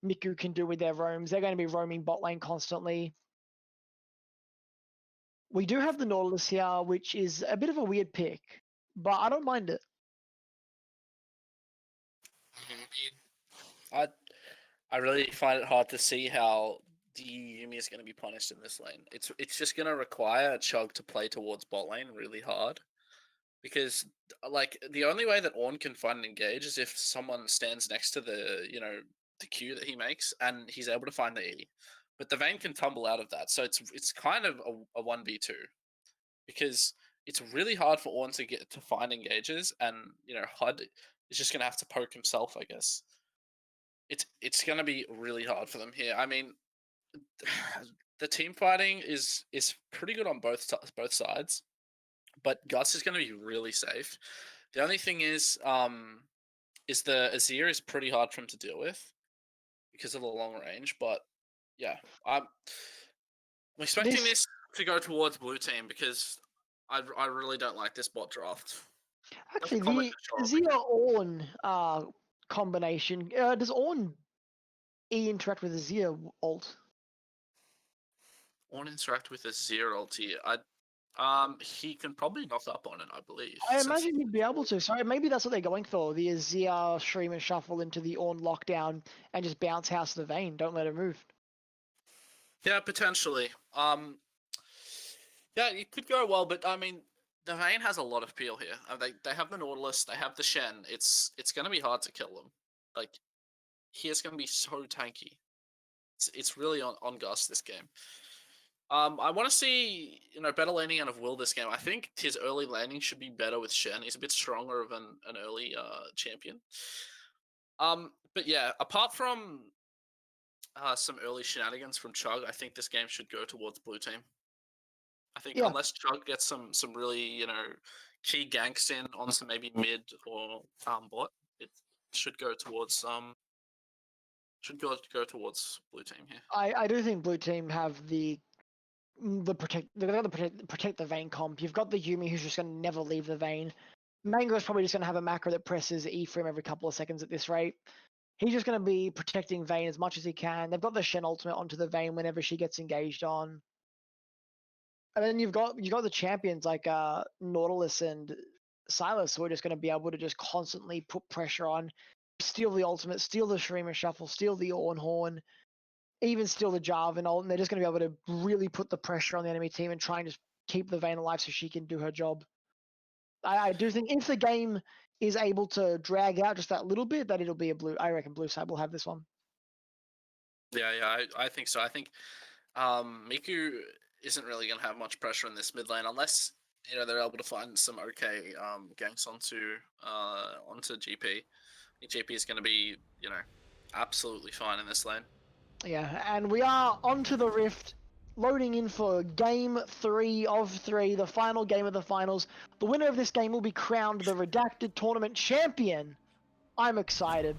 Miku can do with their roams. They're going to be roaming bot lane constantly. We do have the Nautilus here, which is a bit of a weird pick, but I don't mind it. I really find it hard to see how the Yumi is going to be punished in this lane. It's just going to require Chug to play towards bot lane really hard, because like the only way that Ornn can find and engage is if someone stands next to the the Q that he makes and he's able to find the E. But the Vayne can tumble out of that, so it's kind of a 1v2, because it's really hard for Ornn to get to find engages, and Hud is just going to have to poke himself, I guess. It's going to be really hard for them here. I mean, the team fighting is pretty good on both sides, but Gus is going to be really safe. The only thing is the Azir is pretty hard for him to deal with because of the long range. But yeah, I'm expecting this to go towards blue team because I really don't like this bot draft. Actually, comment the to Azir Ornn combination, does Ornn E interact with Azir ult? Ornn interact with Azir ulti. He can probably knock up on it, I believe. I imagine he'd be able to. So maybe that's what they're going for. The Azir stream and shuffle into the Ornn lockdown and just bounce house the Vayne. Don't let it move. Yeah, potentially. Yeah, it could go well, but I mean, the Vayne has a lot of appeal here. They have the Nautilus, they have the Shen. It's going to be hard to kill them. Like, he is going to be so tanky. It's really on Gus this game. I want to see better laning out of Will this game. I think his early laning should be better with Shen. He's a bit stronger of an early champion. But yeah, apart from some early shenanigans from Chug, I think this game should go towards blue team. I think unless Chug gets some really key ganks in on some maybe mid or bot, it should go towards towards blue team here. I do think blue team have the protect the Vayne comp. You've got the Yumi who's just going to never leave the Vayne. Mango's probably just going to have a macro that presses E for him every couple of seconds at this rate. He's just going to be protecting Vayne as much as he can. They've got the Shen ultimate onto the Vayne whenever she gets engaged on. And then you've got the champions like Nautilus and Silas who are just going to be able to just constantly put pressure on, steal the ultimate, steal the Shreema Shuffle, steal the Ornn Horn, even steal the Jarvan ult, and they're just going to be able to really put the pressure on the enemy team and try and just keep the Vayne alive so she can do her job. I do think if the game is able to drag out just that little bit, that it'll be a blue. I reckon blue side will have this one. Yeah, I think so. I think Miku isn't really going to have much pressure in this mid lane unless they're able to find some okay ganks onto GP. I think GP is going to be absolutely fine in this lane. Yeah, and we are onto the Rift, loading in for Game 3 of 3, the final game of the finals. The winner of this game will be crowned the Redacted Tournament Champion. I'm excited.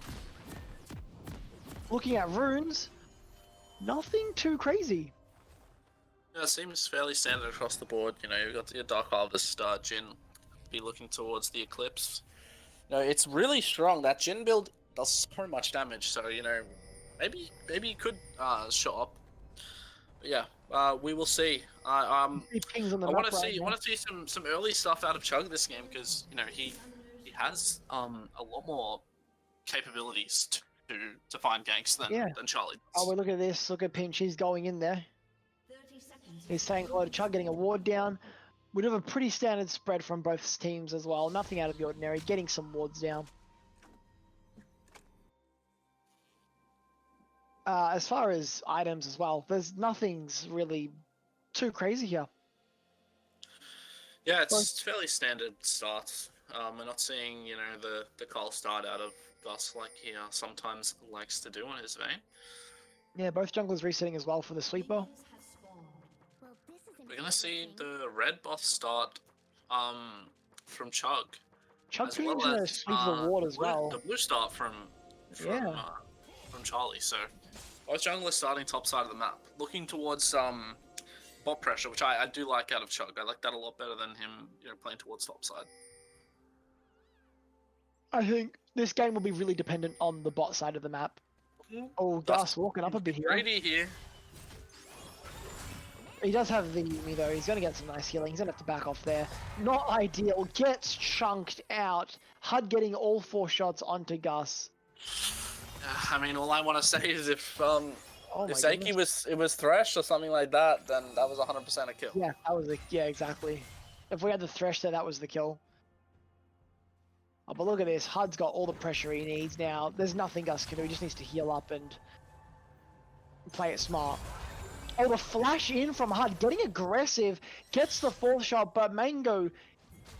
Looking at runes, nothing too crazy. Yeah, it seems fairly standard across the board. You've got your Dark Harvest, Jhin, be looking towards the Eclipse. No, it's really strong. That Jhin build does so much damage, so maybe you could show up. But yeah, we will see. I want to see some early stuff out of Chug this game because he has a lot more capabilities to to find ganks than Charlie does. Oh, well, look at this. Look at Pinch. He's going in there. He's saying hello to Chug, getting a ward down. We have a pretty standard spread from both teams as well. Nothing out of the ordinary. Getting some wards down. As far as items as well, there's nothing's really too crazy here. Yeah, it's fairly standard starts. We're not seeing, you know, the cold start out of Gus like he sometimes likes to do on his vein. Yeah, both junglers resetting as well for the sweeper. We're gonna see the red buff start from Chug. Chug as could well even as, sweep the ward as blue- well. The blue start from Charlie. So both junglers starting top side of the map, looking towards bot pressure, which I do like out of Chug. I like that a lot better than him, you know, playing towards top side. I think this game will be really dependent on the bot side of the map. Oh, Gus walking up a bit here. Greedy here. He does have the Yumi though. He's going to get some nice healing. He's going to have to back off there. Not ideal. Gets chunked out. Hud getting all 4 shots onto Gus. I mean, all I want to say is if Oh my If Seiki was Thresh or something like that, then that was 100% a kill. Yeah, that was exactly. If we had the Thresh there, that was the kill. Oh, but look at this. Hud's got all the pressure he needs now. There's nothing Gus can do. He just needs to heal up and play it smart. Oh, the flash in from Hud, getting aggressive, gets the 4th shot, but Mango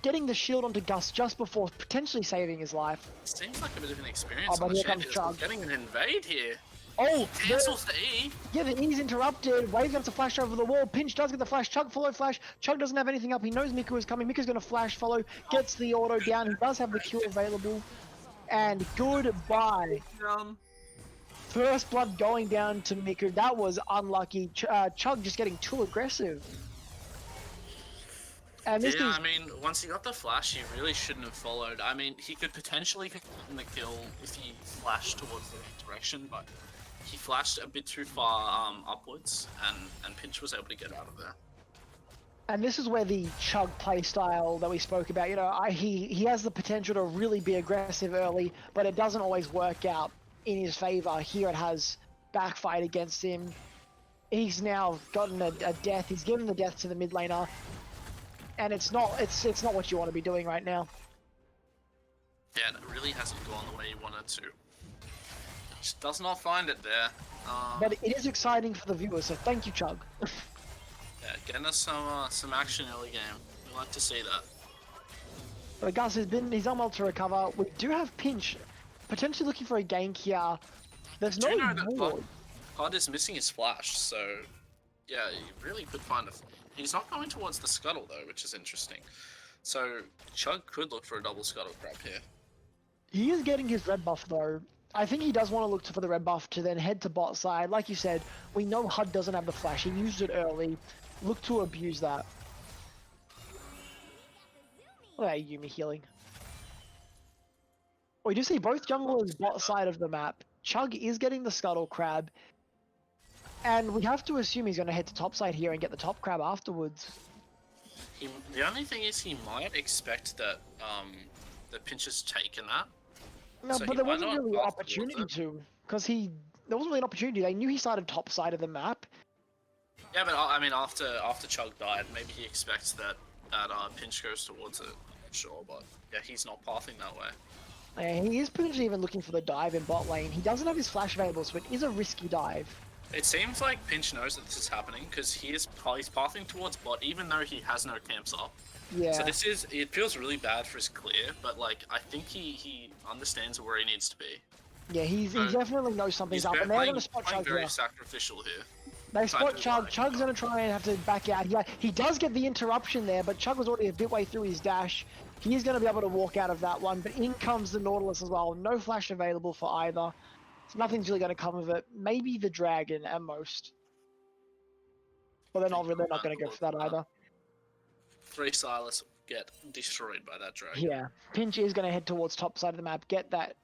getting the shield onto Gus just before potentially saving his life. seems like a bit of an experience Oh, on but the here comes champions. Chug. Getting an invade here. Oh, Cancels the E. yeah, the E's interrupted. Wave gets a flash over the wall. Pinch does get the flash. Chug follow flash. Chug doesn't have anything up. He knows Miku is coming. Miku's going to flash follow. Gets the auto down. He does have the Q available. And goodbye. First blood going down to Miku. That was unlucky. Chug just getting too aggressive. And this Yeah, I mean, once he got the flash, he really shouldn't have followed. I mean, he could potentially have gotten the kill if he flashed towards the right direction, but he flashed a bit too far upwards, and Pinch was able to get out of there. And this is where the Chug playstyle that we spoke about, you know, he has the potential to really be aggressive early, but it doesn't always work out in his favor. Here it has backfired against him. He's now gotten a death. He's given the death to the mid laner, and it's not what you want to be doing right now. Yeah, and it really hasn't gone the way he wanted to. Just does not find it there. But it is exciting for the viewers, so thank you, Chug. Yeah, getting us some action early game. We like to see that. But Gus he's done well to recover. We do have Pinch potentially looking for a gank here. There's Do no you know that ward. Hud is missing his flash, so yeah, he really could find a. He's not going towards the scuttle though, which is interesting. So Chug could look for a double scuttle grab here. He is getting his red buff though. I think he does want to look for the red buff to then head to bot side. Like you said, we know Hud doesn't have the flash. He used it early. Look to abuse that. Look at Yumi healing. We do see both junglers bot side of the map. Chug is getting the scuttle crab. And we have to assume he's going to head to top side here and get the top crab afterwards. The only thing is he might expect that the Pinch has taken that. No, So but he there might wasn't not really pass opportunity towards to. Because there wasn't really an opportunity. They knew he started top side of the map. Yeah, but I mean, after Chug died, maybe he expects that Pinch goes towards it. I'm not sure, but yeah, he's not pathing that way. And he is potentially even looking for the dive in bot lane. He doesn't have his flash available, so it is a risky dive. It seems like Pinch knows that this is happening because he's pathing towards bot, even though he has no camps up. Yeah. So it feels really bad for his clear, but like I think he understands where he needs to be. Yeah, he definitely knows something's up, and they're going to spot Chug very here. sacrificial here. They spot to Chug. lie. Chug's going to try and have to back out. Yeah, he does get the interruption there, but Chug was already a bit way through his dash. He is going to be able to walk out of that one, but in comes the Nautilus as well. No flash available for either. So nothing's really going to come of it. Maybe the dragon at most. But they're not going to go for that either. 3 Silas get destroyed by that dragon. Yeah, Pinch is going to head towards top side of the map, get that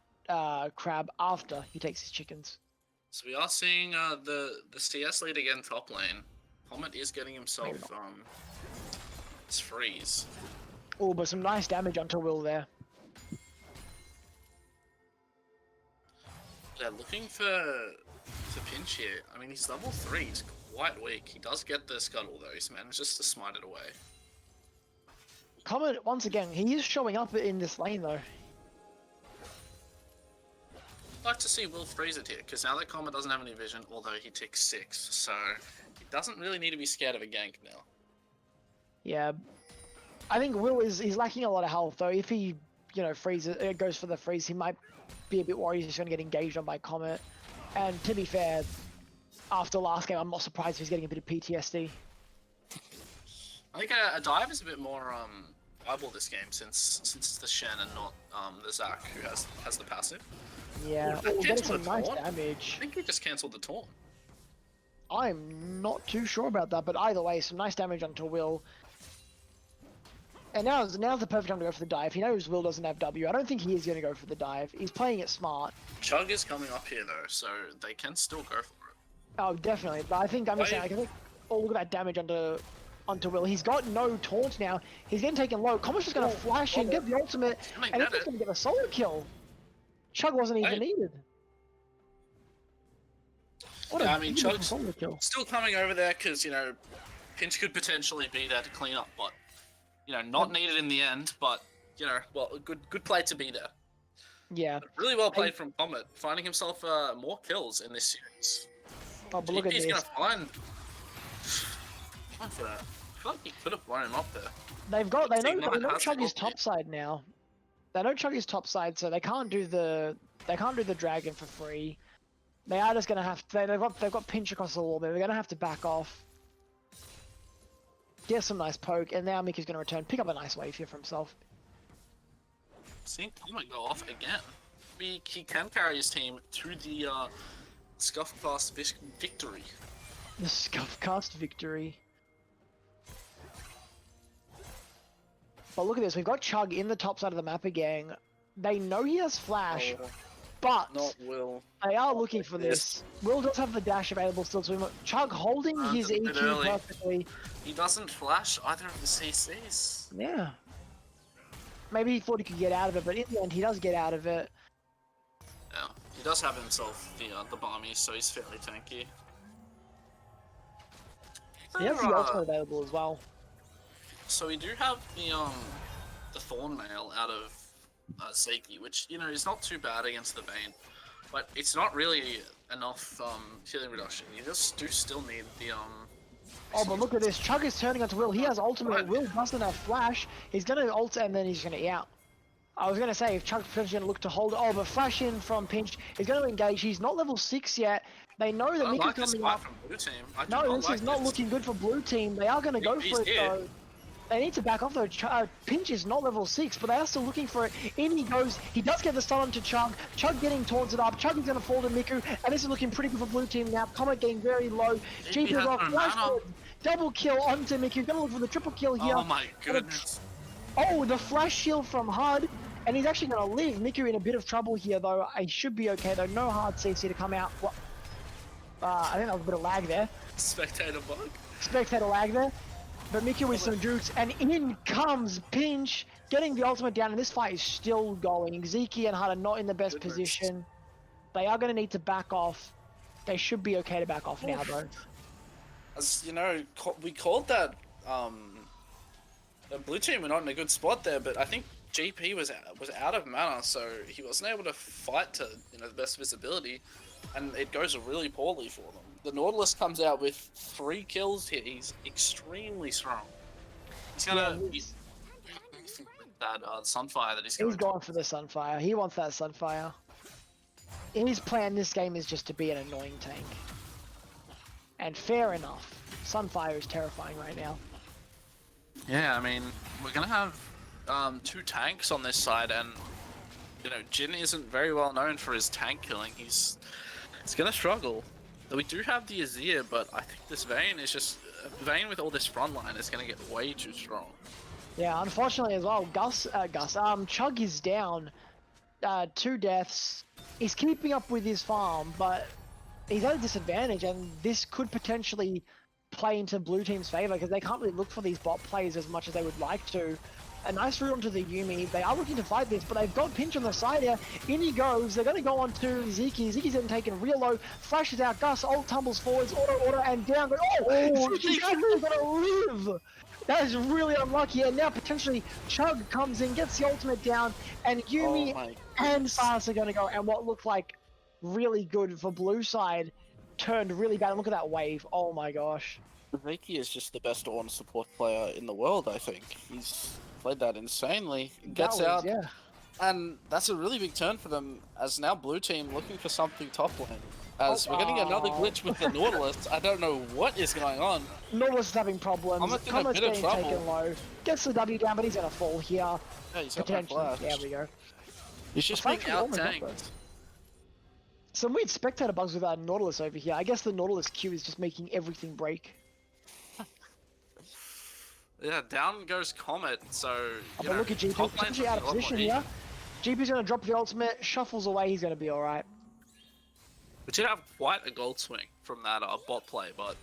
crab after he takes his chickens. So we are seeing the CS lead again top lane. Comet is getting himself his freeze. Oh, but some nice damage onto Will there. They're looking for pinch here. I mean, he's level 3. He's quite weak. He does get the scuttle though. He's managed just to smite it away. Comet, once again, he is showing up in this lane though. I'd like to see Will freeze it here, because now that Comet doesn't have any vision, although he ticks 6, so he doesn't really need to be scared of a gank now. Yeah, I think Will he's lacking a lot of health though. If he, you know, freezes, goes for the freeze, he might be a bit worried he's just going to get engaged on by Comet. And to be fair, after last game, I'm not surprised if he's getting a bit of PTSD. I think a dive is a bit more viable this game since it's the Shen and not the Zac who has the passive. Yeah, Oh, getting some the nice taunt? damage. I think he just cancelled the taunt. I'm not too sure about that, but either way, some nice damage onto Will. And now's the perfect time to go for the dive. He knows Will doesn't have W. I don't think he is going to go for the dive. He's playing it smart. Chug is coming up here though, so they can still go for it. Oh, definitely. But I think I'm just saying, I think, oh, look at that damage onto Will. He's got no taunt now. He's getting taken low. Comet's just going to flash in, get the ultimate, and he's just going to get a solo kill. Chug wasn't even needed. What Yeah, I mean, Chug's solo kill. still coming over there because, you know, Pinch could potentially be there to clean up, but, you know, not needed in the end, but, you know, well, good play to be there. Yeah. Really well played from Comet, finding himself more kills in this series. Oh, but look at He's this. going to find for that. I feel like he could have blown him up there. They know has Chug is ulti. topside now. They know Chug is topside, so they can't do the dragon for free. They are just gonna have to, they've got pinch across the wall. They're gonna have to back off. Get some nice poke, and now Mickey's gonna return, pick up a nice wave here for himself. Seeing Comet go off again. He can carry his team to the Scuffcast victory. The Scuffcast victory. But look at this, we've got Chug in the top side of the map again. They know he has flash, but Not Will. they are looking for this. Will does have the dash available still to him. Chug holding his a bit EQ early. perfectly. He doesn't flash either of the CCs. Yeah. Maybe he thought he could get out of it, but in the end he does get out of it. Yeah, he does have himself the Barmy, so he's fairly tanky. He has the ultimate available as well. So we do have the Thorn Mail out of Seiki, which, you know, is not too bad against the Vayne, but it's not really enough healing reduction. You just do still need the Oh, but look at this. Chug is turning onto Will. He has ultimate. Will doesn't have flash. He's gonna ult and then he's gonna E out. I was gonna say if Chug's potentially gonna look to hold. Oh, but flash in from Pinch. He's gonna engage. He's not level 6 yet. They know that I Mika's like this coming fight up. from Blue Team. I do No, this like is not looking good for Blue Team. They are gonna go He's for it here. though. They need to back off though. Pinch is not level 6, but they are still looking for it. In he goes. He does get the stun onto Chug. Chug getting towards it up. Chug is going to fall to Miku, and this is looking pretty good for Blue Team now. Comet getting very low. GP has off. no Flash mana. forward. Double kill onto Miku. Going to look for the triple kill here. Oh my goodness. Oh, the flash shield from Hud, and he's actually going to live. Miku in a bit of trouble here though. He should be okay though. No hard CC to come out. What? I think that was a bit of lag there. Spectator bug. Spectator lag there. But Miku with some jukes, and in comes Pinch, getting the ultimate down, and this fight is still going. Zeki and Hud are not in the best Goodness. position. They are going to need to back off. They should be okay to back off now, though. As you know, we called that the Blue Team were not in a good spot there, but I think GP was out of mana, so he wasn't able to fight to, you know, the best visibility, and it goes really poorly for them. The Nautilus comes out with 3 kills here. He's extremely strong. He's gonna that Sunfire that he's going. He's going for the Sunfire. He wants that Sunfire. His plan this game is just to be an annoying tank. And fair enough. Sunfire is terrifying right now. Yeah, I mean, we're gonna have 2 tanks on this side, and you know, Jin isn't very well known for his tank killing. He's gonna struggle. We do have the Azir, but I think this Vayne is just Vayne with all this front line is gonna get way too strong. Yeah, unfortunately as well, Chug is down. 2 deaths. He's keeping up with his farm, but he's at a disadvantage, and this could potentially play into Blue Team's favor because they can't really look for these bot plays as much as they would like to. A nice route onto the Yumi. They are looking to fight this, but they've got Pinch on the side here. In he goes. They're going to go on to Ziki. Ziki's getting taken real low. Flashes out. Gus ult tumbles forwards. Auto, and down. Oh, Ziki's actually going to live. That is really unlucky. And now potentially Chug comes in, gets the ultimate down, and Yumi and Fast are going to go. And what looked like really good for blue side turned really bad. And look at that wave. Oh my gosh. Ziki is just the best Ornn support player in the world, I think. He's played that insanely. Gets out. Yeah. And that's a really big turn for them, as now blue team looking for something top lane. As we're getting another glitch with the Nautilus. I don't know what is going on. Nautilus is having problems. Comet's in a Comet's bit of getting trouble. taken low. Gets the W down, but he's going to fall here. Yeah, he's got no Potentially. flash. There we go. He's just Well, being thankfully, out oh my God, tanked. Some weird spectator bugs with our Nautilus over here. I guess the Nautilus Q is just making everything break. Yeah, down goes Comet. So you But know, look at GP, top lane's potentially out of looking a lot position more here. even. GP's going to drop the ultimate, shuffles away, he's going to be alright. We did have quite a gold swing from that bot play, but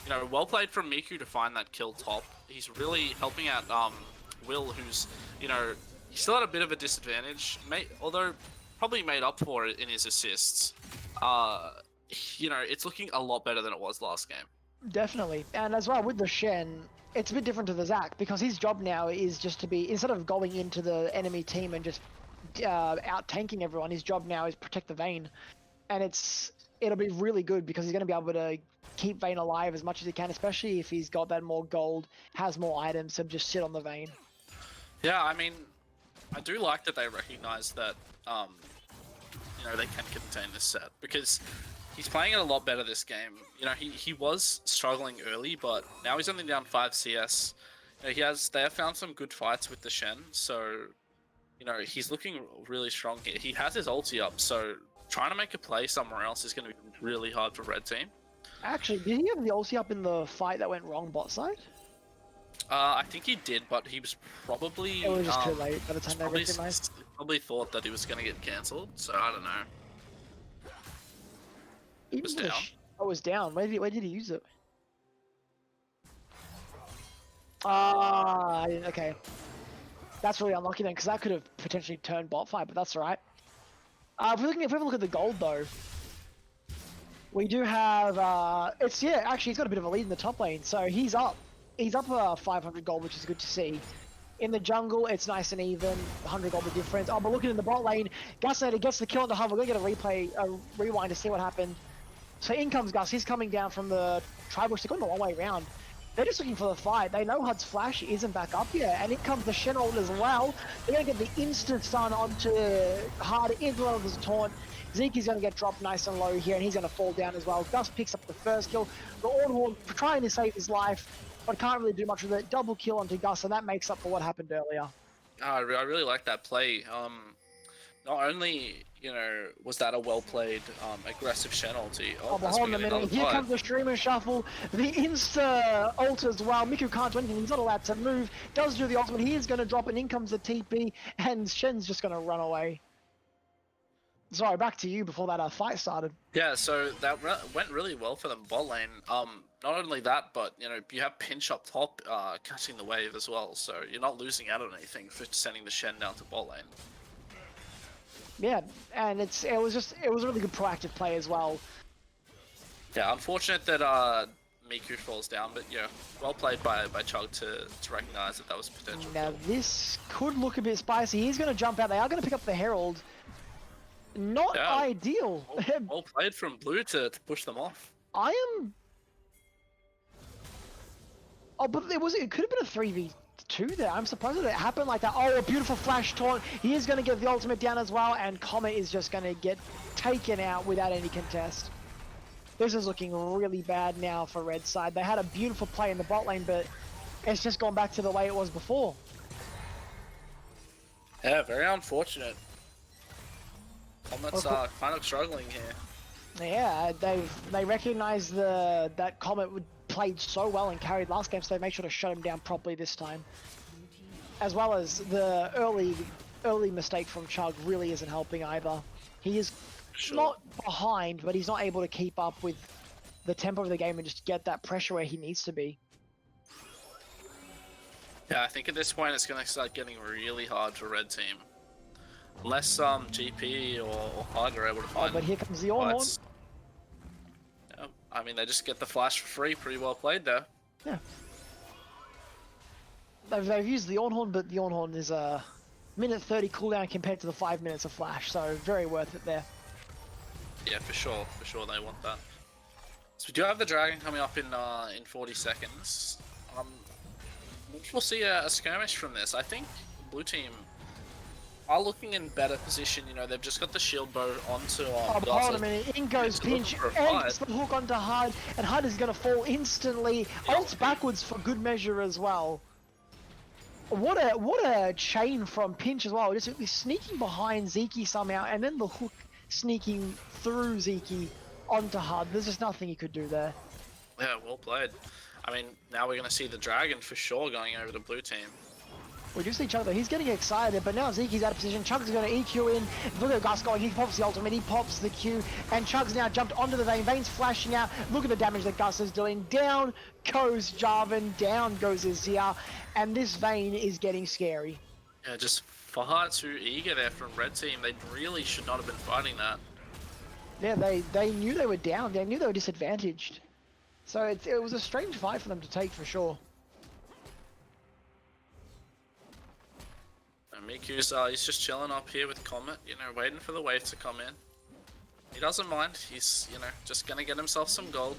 you know, well played from Miku to find that kill top. He's really helping out Will, who's, you know, he still had a bit of a disadvantage, although probably made up for it in his assists. You know, it's looking a lot better than it was last game. Definitely. And as well with the Shen, it's a bit different to the Zac because his job now is just to be, instead of going into the enemy team and just out tanking everyone, his job now is protect the Vayne. And it'll be really good because he's going to be able to keep Vayne alive as much as he can, especially if he's got that more gold, has more items to just sit on the Vayne. Yeah, I mean, I do like that they recognize that, you know, they can contain this set because he's playing it a lot better this game. You know, he was struggling early, but now he's only down 5 CS. You know, they have found some good fights with the Shen, so, you know, he's looking really strong here. He has his ulti up, so trying to make a play somewhere else is going to be really hard for red team. Actually, did he have the ulti up in the fight that went wrong bot side? I think he did, but he was probably... It was just too late by the time they probably, recognized. probably thought that he was going to get cancelled, so I don't know. Even was the down. Oh, it was down. Where did he use it? Ah, okay. That's really unlucky then, because that could have potentially turned bot fight, but that's alright. If we have a look at the gold though, we do have actually he's got a bit of a lead in the top lane, so he's up 500 gold, which is good to see. In the jungle, it's nice and even, 100 gold the difference. Oh, but looking in the bot lane, Gasnator gets the kill on the hub. We're gonna get a rewind to see what happened. So in comes Gus. He's coming down from the tri-bush. They're going the long way around. They're just looking for the fight. They know Hud'S flash isn't back up yet, and in comes the Shen ult as well. They're going to get the instant stun onto Hard into one of his taunt. Zeke's going to get dropped nice and low here, and he's going to fall down as well. Gus picks up the first kill. The Ornn trying to save his life, but can't really do much with it. Double kill onto Gus, and that makes up for what happened earlier. I really like that play. Not only, you know, was that a well-played, aggressive Shen ulti. Oh, but hold on a minute. Here comes the streamer shuffle. The insta ult as well. Miku can't do anything. He's not allowed to move. Does do the ultimate. He is going to drop, and in comes the TP, and Shen's just going to run away. Sorry, back to you before that fight started. Yeah, so that went really well for them bot lane. Not only that, but, you know, you have Pinch up top catching the wave as well, so you're not losing out on anything for sending the Shen down to bot lane. Yeah, and it was a really good proactive play as well. Yeah, unfortunate that Miku falls down, but yeah, well played by Chug to recognize that was potential. Now this could look a bit spicy. He's going to jump out. They are going to pick up the Herald. Not ideal. Well played from Blue to push them off. I am. Oh, but it could have been a 3v2 there. I'm surprised that it happened like that. Oh, a beautiful flash taunt. He is going to get the ultimate down as well, and Comet is just going to get taken out without any contest. This is looking really bad now for red side. They had a beautiful play in the bot lane, but it's just gone back to the way it was before. Yeah, very unfortunate. Comet's kind of struggling here. Yeah, they recognize that Comet played so well and carried last game, so they make sure to shut him down properly this time. As well as the early mistake from Chug really isn't helping either. He is not behind, but he's not able to keep up with the tempo of the game and just get that pressure where he needs to be. Yeah, I think at this point it's gonna start getting really hard for red team. Unless GP or Hud are able to Oh, find. but here comes the Ornhorn. fights. Yeah, I mean, they just get the flash for free. Pretty well played there. Yeah. They've used the Ornhorn, but the Ornhorn is a minute 30 cooldown compared to the 5 minutes of flash, so very worth it there. Yeah, for sure they want that. So we do have the dragon coming up in 40 seconds. We'll see a skirmish from this. I think blue team are looking in better position. You know, they've just got the shield bow onto Oh, but hold a minute, in goes Pinch, and gets the hook onto Hud, and Hud is going to fall instantly. Ults backwards for good measure as well. What a chain from Pinch as well. Just sneaking behind Zeke somehow, and then the hook sneaking through Zeke onto Hud. There's just nothing he could do there. Yeah, well played. I mean, now we're going to see the dragon for sure going over to blue team. We do see Chug though, he's getting excited, but now Zeke's out of position. Chug's going to EQ in. Look at Gus going, he pops the ultimate, he pops the Q, and Chug's now jumped onto the Vayne. Vayne's flashing out. Look at the damage that Gus is doing. Down goes Jarvan, down goes Azir, and this Vayne is getting scary. Yeah, just far too eager there from red team. They really should not have been fighting that. Yeah, they knew they were down, they knew they were disadvantaged. So it was a strange fight for them to take for sure. And Miku's he's just chilling up here with Comet, you know, waiting for the wave to come in. He doesn't mind. He's, you know, just gonna get himself some gold.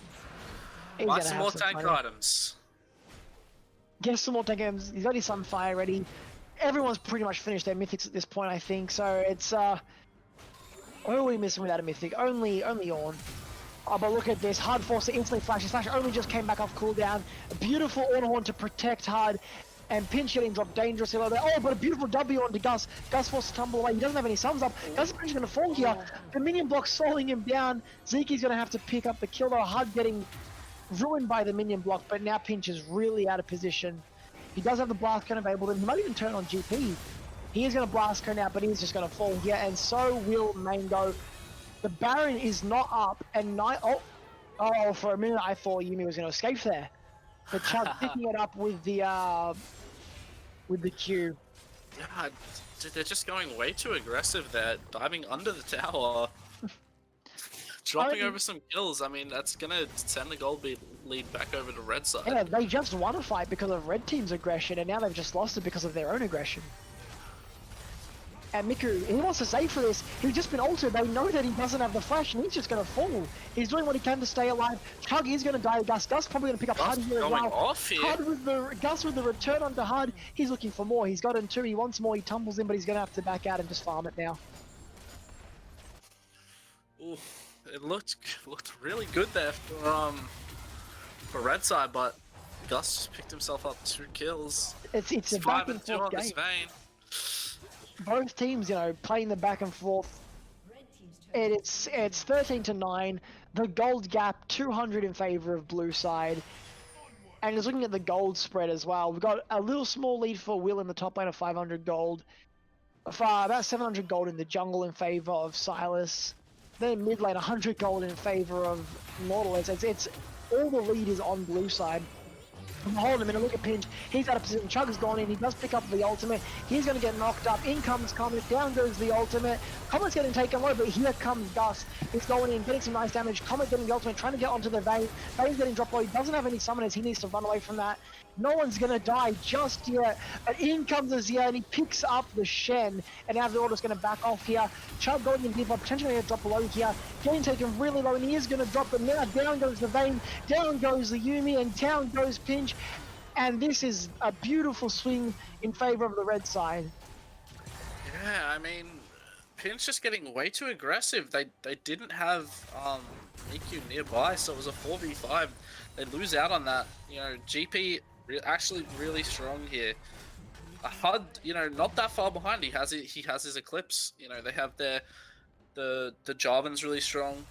He's Buy gonna some have more some tank fun. items. Get some more tank items. He's got his Sunfire ready. Everyone's pretty much finished their mythics at this point, I think. So it's what are we missing without a mythic? Only Ornn. Oh, but look at this. Hud forced to instantly flash. His flash only just came back off cooldown. A beautiful Ornhorn to protect Hud. And Pinch getting dropped dangerously low there. Oh, but a beautiful W onto Gus. Gus forced to tumble away. He doesn't have any sums up. Gus is going to fall here. The minion block slowing him down. Zeke's going to have to pick up the kill though. Hud getting ruined by the minion block, but now Pinch is really out of position. He does have the blast cone available. He might even turn on GP. He is going to blast cone out, but he's just going to fall here. And so will Mango. The Baron is not up, and oh, for a minute I thought Yuumi was going to escape there. But Chug picking it up with the Q. Yeah, they're just going way too aggressive there, diving under the tower. Dropping over some kills. I mean, that's gonna send the gold lead back over to red side. Yeah, they just won a fight because of red team's aggression, and now they've just lost it because of their own aggression. And Miku, he wants to save for this. He's just been altered. They know that he doesn't have the flash, and he's just going to fall. He's doing what he can to stay alive. Chug is going to die. Gus probably going to pick up Hud here as well. Off here. Gus with the return onto Hud. He's looking for more. He's gotten two. He wants more. He tumbles in, but he's going to have to back out and just farm it now. Ooh, it looked really good there for red side, but Gus just picked himself up 2 kills. It's a back and forth game. Vayne. Both teams, you know, playing the back and forth. It's 13-9. The gold gap 200 in favor of blue side. And just looking at the gold spread as well, we've got a little small lead for Will in the top lane of 500 gold. About 700 gold in the jungle in favor of Silas. Then mid lane 100 gold in favor of Nautilus. It's all the lead is on blue side. Hold on a minute, look at Pinch. He's out of position. Chug has gone in. He does pick up the ultimate. He's going to get knocked up. In comes Comet. Down goes the ultimate. Comet's getting taken low, but here comes Gus. He's going in, getting some nice damage. Comet getting the ultimate, trying to get onto the Vayne. Vayne's getting dropped low. He doesn't have any summoners. He needs to run away from that. No one's going to die just yet. But in comes Azir, and he picks up the Shen. And now the order's going to back off here. Chug going in deep, potentially going to drop below here. Getting taken really low, and he is going to drop. But now down goes the Vayne. Down goes the Yuumi, and down goes Pinch. And this is a beautiful swing in favor of the red side. Yeah, I mean, Pinch just getting way too aggressive. They didn't have EQ nearby, so it was a 4v5. They lose out on that. You know, GP actually really strong here. Hud, you know, not that far behind. He has his Eclipse. You know, they have the Jarvan's really strong.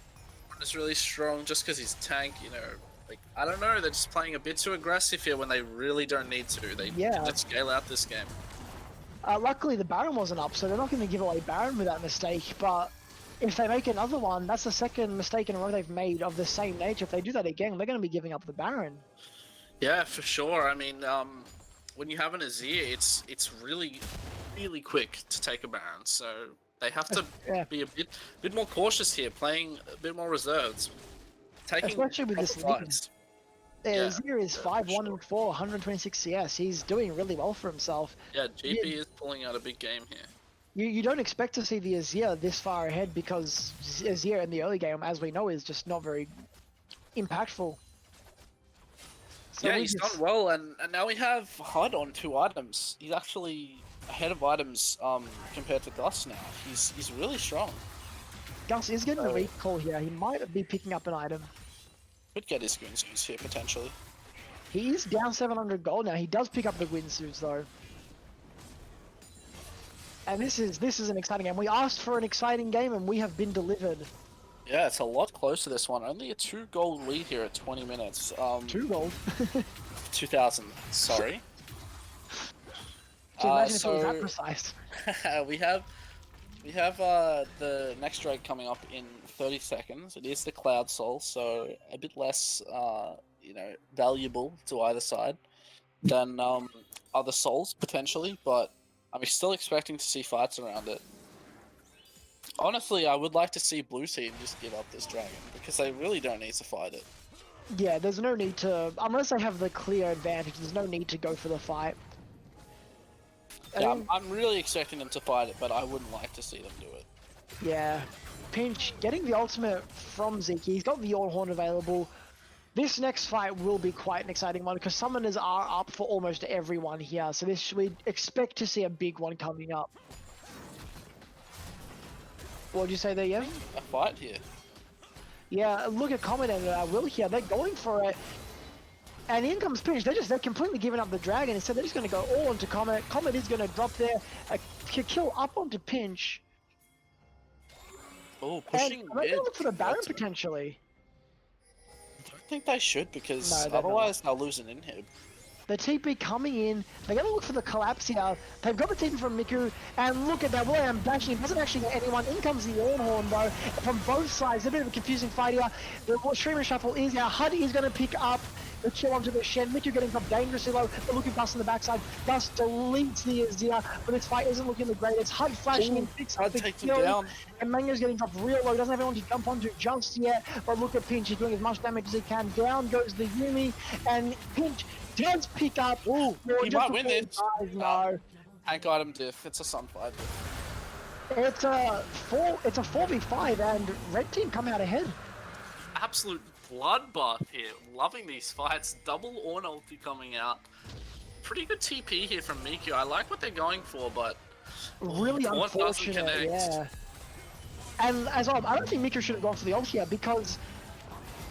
Is really strong just because he's tank. You know. Like, I don't know, they're just playing a bit too aggressive here when they really don't need to. They let's scale out this game. Luckily the Baron wasn't up, so they're not going to give away Baron with that mistake, but if they make another one, that's the second mistake in a row they've made of the same nature. If they do that again, they're going to be giving up the Baron. Yeah, for sure. I mean, when you have an Azir, it's really quick to take a Baron. So they have to Yeah. be a bit more cautious here, playing a bit more reserves, taking Especially with proper this lead. fights. Yeah, Yeah, Azir is yeah, 5-1 for and 4, 126 CS. He's doing really well for himself. Yeah, GP is pulling out a big game here. You don't expect to see the Azir this far ahead because Azir in the early game, as we know, is just not very impactful. So Yeah, we he's just- done well, and now we have HUD on 2 items. He's actually ahead of items compared to Gus now. He's really strong. Gus is getting a So- recall here. He might be picking up an item. Could get his Goons here potentially. He is down 700 gold now. He does pick up the Winsus though. And this is an exciting game. We asked for an exciting game and we have been delivered. Yeah, it's a lot closer this one. Only a 2 gold lead here at 20 minutes. 2 gold. 2,000. Sorry. Can you imagine if it was that So- precise? we have the next drag coming up in 30 seconds. It is the Cloud Soul, so a bit less valuable to either side than other souls potentially, but I'm still expecting to see fights around it. Honestly, I would like to see Blue Team just give up this dragon because they really don't need to fight it. Yeah, there's no need to, unless they have the clear advantage, there's no need to go for the fight. I Yeah, mean, I'm really expecting them to fight it, but I wouldn't like to see them do it. yeah. Pinch getting the ultimate from Zeke. He's got the Horn available. This next fight will be quite an exciting one because summoners are up for almost everyone here. So this we expect to see a big one coming up. What did you say there, yeah? A fight here. Yeah, look at Comet and Will here. They're going for it. And in comes Pinch. They're completely giving up the dragon. Instead, they're just going to go all onto Comet. Comet is going to drop there. A kill up onto Pinch. Oh, And pushing they're going mid. to look for the Baron That's- potentially. I don't think they should because No, they're otherwise they'll lose an inhib. The TP coming in. They're going to look for the collapse here. They've got the TP from Miku. And look at that. William dashing. Doesn't actually get anyone. In comes the Ornhorn though. From both sides. A bit of a confusing fight here. The streamer shuffle is out. Hud is going to pick up the chill onto the Shen. Miku getting dropped dangerously low. They're looking Gus on the backside. Gus deletes the Azir. But this fight isn't looking the greatest. Hud flashing in. Picks up Hud the takes him kill. down. And Mango's getting dropped real low. Doesn't have anyone to jump onto just yet. But look at Pinch. He's doing as much damage as he can. Down goes the Yumi. And Pinch does pick up. Ooh, He might win this. No. Tank item diff. It's a Sunfire diff. It's a 4v5 and red team come out ahead. Absolute bloodbath here. Loving these fights. Double Ornn ulti coming out. Pretty good TP here from Miku. I like what they're going for, but Really Taunt doesn't unfortunate, connect. yeah. And as well, I don't think Miku should have gone for the ult here because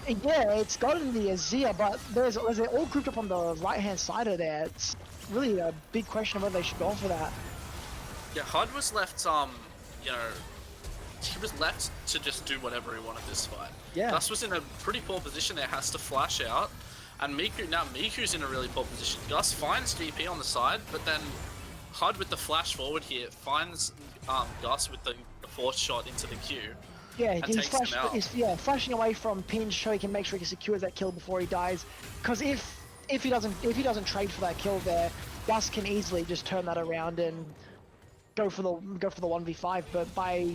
yeah, it's gotten the Azir, but there's all grouped up on the right hand side of there. It's really a big question of whether they should go for that. yeah, Hud was left he was left to just do whatever he wanted this fight. Yeah. Gus was in a pretty poor position there, has to flash out. And Miku's in a really poor position. Gus finds GP on the side, but then Hud with the flash forward here finds Gus with the force shot into the queue. Yeah, and he's takes him out. flashing away from Pinch so he can make sure he secures that kill before he dies. Because if he doesn't trade for that kill there, Gus can easily just turn that around and go for the 1v5. But by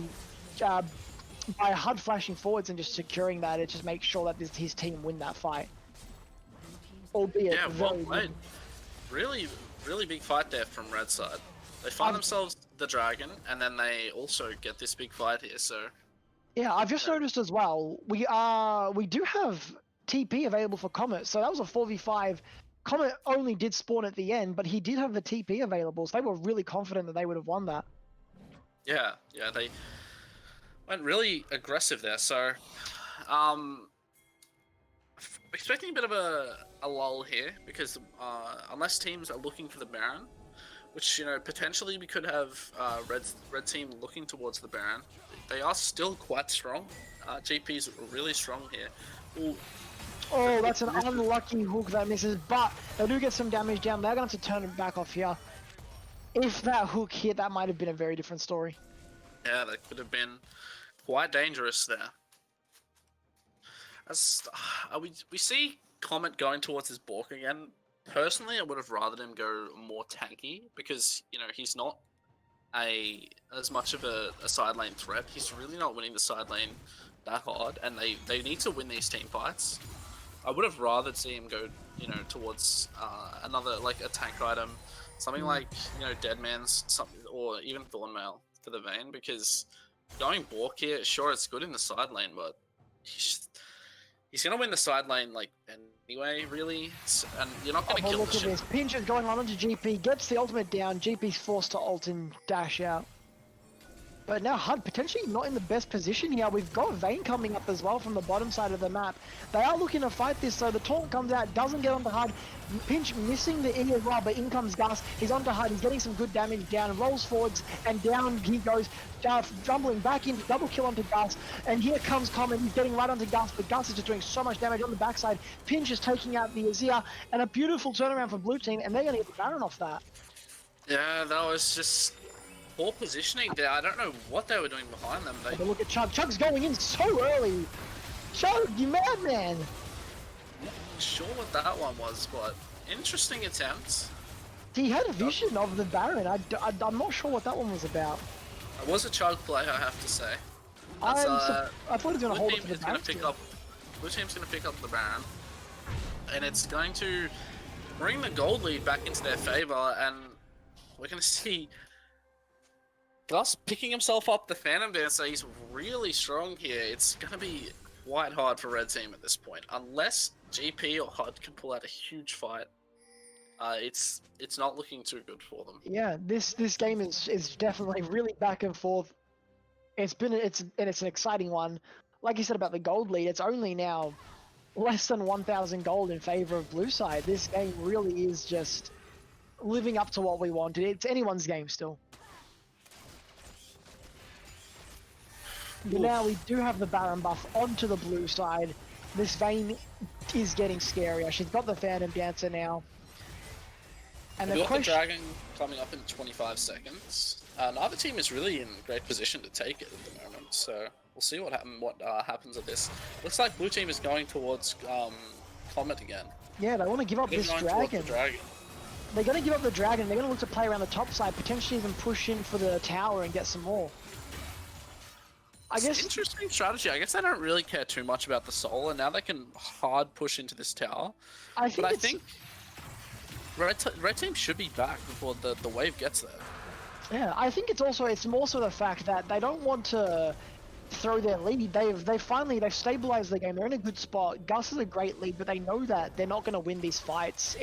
Hud flashing forwards and just securing that, it just makes sure that his team win that fight. Albeit Yeah, well very played. Really big fight there from red side. They find themselves the dragon, and then they also get this big fight here, so... Yeah, I've just noticed as well, we do have TP available for Comet, so that was a 4v5. Comet only did spawn at the end, but he did have the TP available, so they were really confident that they would have won that. Yeah, they went really aggressive there, so... expecting a bit of a lull here, because unless teams are looking for the Baron, which, potentially we could have red team looking towards the Baron. They are still quite strong. GP's really strong here. Ooh, Oh, that's an unlucky hook that misses, but they do get some damage down. They're going to have to turn it back off here. If that hook hit, that might have been a very different story. yeah, that could have been quite dangerous there. As we see Comet going towards his Bork again. personally, I would have rather him go more tanky because he's not as much of a side lane threat. He's really not winning the side lane that hard, and they need to win these team fights. I would have rather see him go towards another like a tank item, something like Dead Man's something, or even Thornmail for the Vayne, because going Bork here, sure it's good in the side lane, but he's gonna win the side lane like anyway, really, and you're not gonna Oh, kill look the at shit. this. Pinch is going on into GP, gets the ultimate down. GP's forced to ult and dash out. But now Hud potentially not in the best position here. We've got Vayne coming up as well from the bottom side of the map. They are looking to fight this, so the taunt comes out, doesn't get onto Hud. Pinch missing the E as well, but in comes Gus. He's onto Hud, he's getting some good damage down, rolls forwards, and down he goes, jumbling back into double kill onto Gus. And here comes Common, he's getting right onto Gus, but Gus is just doing so much damage on the backside. Pinch is taking out the Azir, and a beautiful turnaround for blue team, and they're going to get the Baron off that. Yeah, that was just poor positioning there. I don't know what they were doing behind them. But look at Chug. Chug's going in so early. Chug, you madman. Not sure what that one was, but interesting attempt. He had a vision of the Baron. I'm not sure what that one was about. It was a Chug play, I have to say. I thought he was going to hold it Blue for team the is going Baron. to pick up. Blue team's going to pick up the Baron, and it's going to bring the gold lead back into their favor. And we're going to see Gus picking himself up the Phantom Dancer. He's really strong here. It's going to be quite hard for red team at this point, unless GP or HUD can pull out a huge fight. It's not looking too good for them. Yeah, this game is definitely really back and forth. It's an exciting one. Like you said about the gold lead, it's only now less than 1,000 gold in favor of blue side. This game really is just living up to what we wanted. It's anyone's game still. But now we do have the Baron buff onto the blue side. This Vayne is getting scarier. She's got the Phantom Dancer now. And We've got the Dragon coming up in 25 seconds. Neither team is really in great position to take it at the moment, so we'll see what happens with this. Looks like blue team is going towards Comet again. Yeah, they want to give up this Dragon. They're going to give up the Dragon. They're going to look to play around the top side, potentially even push in for the tower and get some more. I guess Interesting strategy. I guess they don't really care too much about the soul, and now they can hard push into this tower. I think red team should be back before the wave gets there. Yeah, I think it's more so the fact that they don't want to throw their lead. They've stabilized the game. They're in a good spot. Gus is a great lead, but they know that they're not going to win these fights